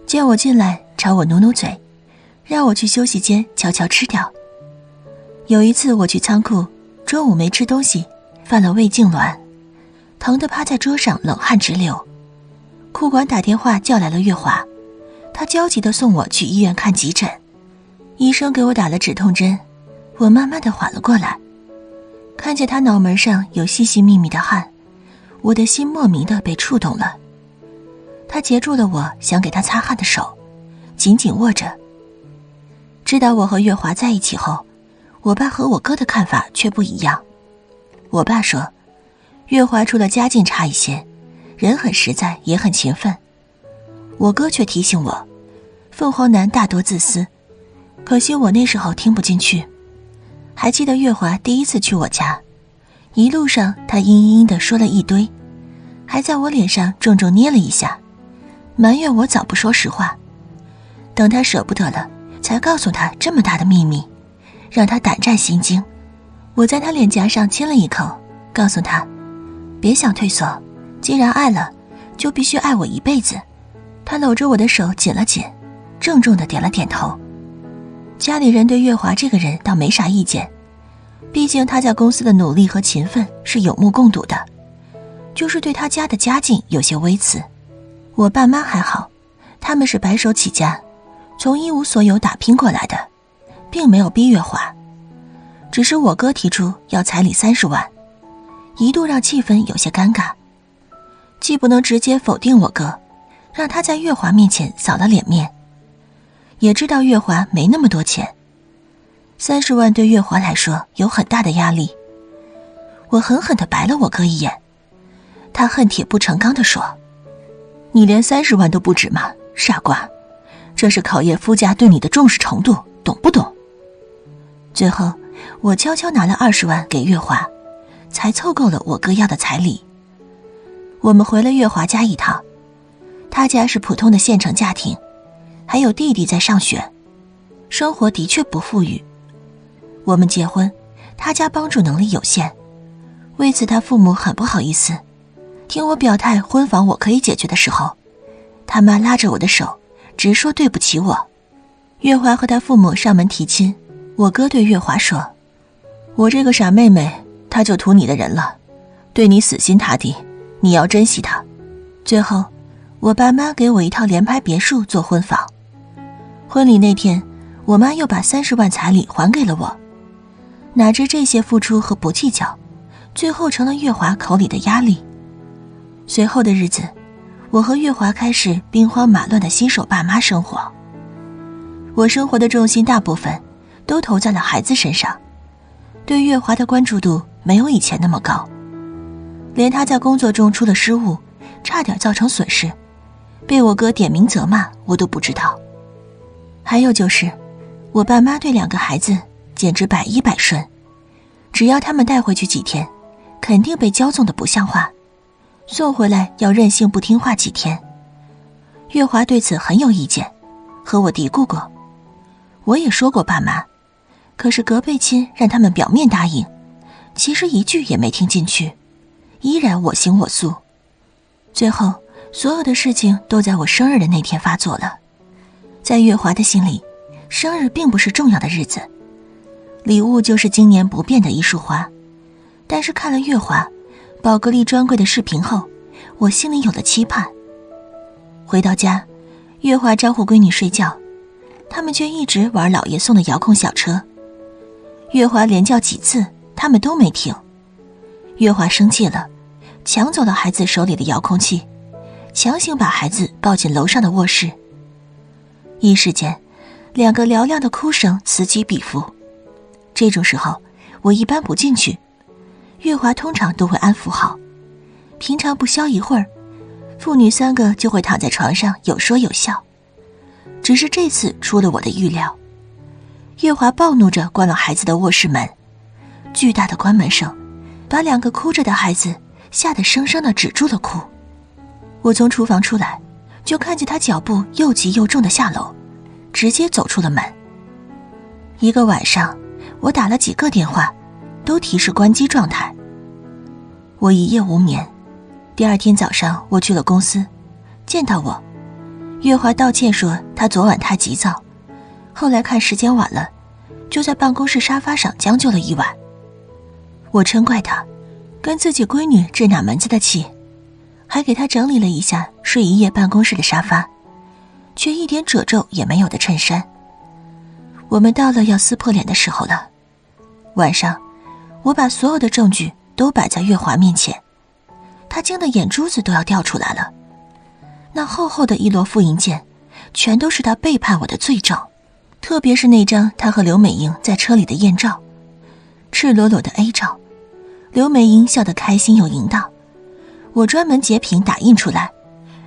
见我进来朝我努努嘴，让我去休息间悄悄吃掉。有一次我去仓库，中午没吃东西，犯了胃痉挛，疼得趴在桌上冷汗直流。库管打电话叫来了月华，他焦急地送我去医院看急诊。医生给我打了止痛针，我慢慢地缓了过来。看见他脑门上有细细密密的汗，我的心莫名地被触动了。他截住了我想给他擦汗的手，紧紧握着。知道我和月华在一起后，我爸和我哥的看法却不一样。我爸说，月华除了家境差一些，人很实在也很勤奋。我哥却提醒我，凤凰男大多自私，可惜我那时候听不进去。还记得月华第一次去我家，一路上他阴阴地说了一堆，还在我脸上重重捏了一下，埋怨我早不说实话。等他舍不得了，才告诉他这么大的秘密，让他胆战心惊。我在他脸颊上亲了一口，告诉他别想退缩，既然爱了，就必须爱我一辈子。他搂着我的手紧了紧，郑重地点了点头。家里人对月华这个人倒没啥意见，毕竟他在公司的努力和勤奋是有目共睹的，就是对他家的家境有些微词。我爸妈还好，他们是白手起家，从一无所有打拼过来的，并没有逼月华。只是我哥提出要彩礼30万，一度让气氛有些尴尬，既不能直接否定我哥，让他在月华面前扫了脸面，也知道月华没那么多钱，30万对月华来说有很大的压力。我狠狠地白了我哥一眼，他恨铁不成钢地说，你连30万都不止吗？傻瓜，这是考验夫家对你的重视程度，懂不懂？最后我悄悄拿了20万给月华，才凑够了我哥要的彩礼。我们回了月华家一趟，他家是普通的县城家庭，还有弟弟在上学，生活的确不富裕。我们结婚，他家帮助能力有限，为此他父母很不好意思。听我表态婚房我可以解决的时候，他妈拉着我的手，直说对不起我。月华和他父母上门提亲，我哥对月华说，我这个傻妹妹，她就图你的人了，对你死心塌地，你要珍惜她。最后我爸妈给我一套联排别墅做婚房。婚礼那天，我妈又把30万彩礼还给了我。哪知这些付出和不计较，最后成了月华口里的压力。随后的日子，我和月华开始兵荒马乱的新手爸妈生活。我生活的重心大部分都投在了孩子身上，对月华的关注度没有以前那么高，连他在工作中出了失误，差点造成损失，被我哥点名责骂，我都不知道。还有就是，我爸妈对2个孩子简直百依百顺，只要他们带回去几天，肯定被骄纵的不像话，送回来要任性不听话几天。月华对此很有意见，和我嘀咕过。我也说过爸妈，可是隔辈亲让他们表面答应，其实一句也没听进去，依然我行我素。最后所有的事情都在我生日的那天发作了。在月华的心里，生日并不是重要的日子，礼物就是今年不变的一束花。但是看了月华宝格丽专柜的视频后，我心里有了期盼。回到家，月华招呼闺女睡觉，他们却一直玩姥爷送的遥控小车。月华连叫几次，他们都没停。月华生气了，抢走了孩子手里的遥控器，强行把孩子抱进楼上的卧室。一时间2个嘹亮的哭声此起彼伏。这种时候我一般不进去，月华通常都会安抚好，平常不消一会儿，父女3个就会躺在床上有说有笑。只是这次出了我的预料，月华暴怒着关了孩子的卧室门，巨大的关门声把2个哭着的孩子吓得生生地止住了哭。我从厨房出来，就看见他脚步又急又重地下楼，直接走出了门。一个晚上我打了几个电话，都提示关机状态。我一夜无眠。第2天早上我去了公司，见到我，月华道歉说他昨晚太急躁，后来看时间晚了，就在办公室沙发上将就了一晚。我嗔怪他跟自己闺女置哪门子的气，还给他整理了一下睡一夜办公室的沙发，却一点褶皱也没有的衬衫。我们到了要撕破脸的时候了。晚上我把所有的证据都摆在月华面前，他惊得眼珠子都要掉出来了。那厚厚的一摞复印件全都是他背叛我的罪证，特别是那张他和刘美英在车里的艳照，赤裸裸的 A 照，刘美英笑得开心又淫荡，我专门截屏打印出来，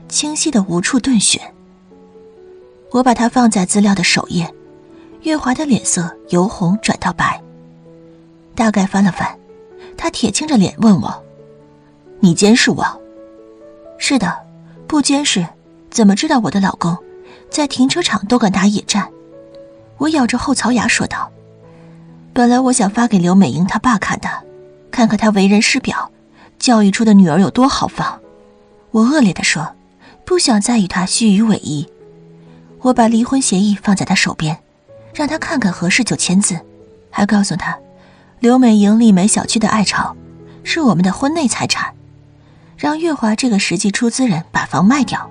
清晰的无处顿选。我把它放在资料的首页，月华的脸色由红转到白，大概翻了翻，他铁青着脸问我：你监视我？是的，不监视怎么知道我的老公在停车场都敢打野战？我咬着后槽牙说道。本来我想发给刘美英她爸看的，看看她为人师表，教育出的女儿有多豪放。我恶劣地说，不想再与她虚与委蛇。我把离婚协议放在她手边，让她看看合适就签字，还告诉她刘美英丽梅小区的爱巢是我们的婚内财产，让月华这个实际出资人把房卖掉，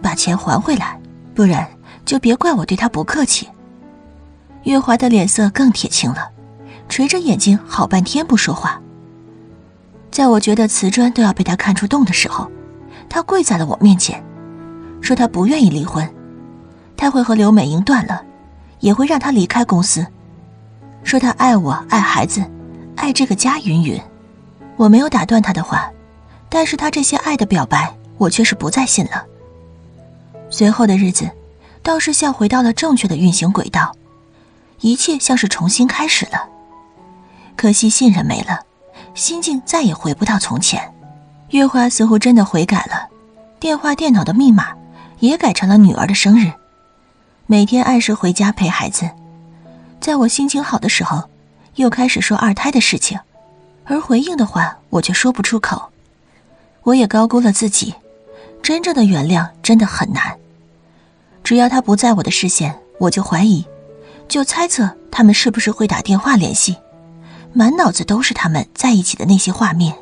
把钱还回来，不然就别怪我对他不客气。月华的脸色更铁青了，垂着眼睛好半天不说话。在我觉得瓷砖都要被他看出洞的时候，他跪在了我面前，说他不愿意离婚，他会和刘美英断了，也会让他离开公司，说他爱我爱孩子爱这个家云云。我没有打断他的话，但是他这些爱的表白我却是不再信了。随后的日子倒是像回到了正确的运行轨道，一切像是重新开始了。可惜信任没了，心境再也回不到从前。月华似乎真的悔改了，电话电脑的密码也改成了女儿的生日，每天按时回家陪孩子。在我心情好的时候又开始说2胎的事情，而回应的话我却说不出口。我也高估了自己，真正的原谅真的很难。只要他不在我的视线，我就怀疑，就猜测他们是不是会打电话联系，满脑子都是他们在一起的那些画面。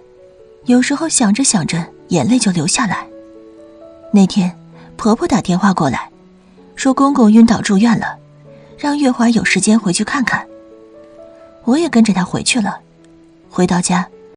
有时候想着想着眼泪就流下来。那天婆婆打电话过来，说公公晕倒住院了，让月华有时间回去看看。我也跟着她回去了。回到家，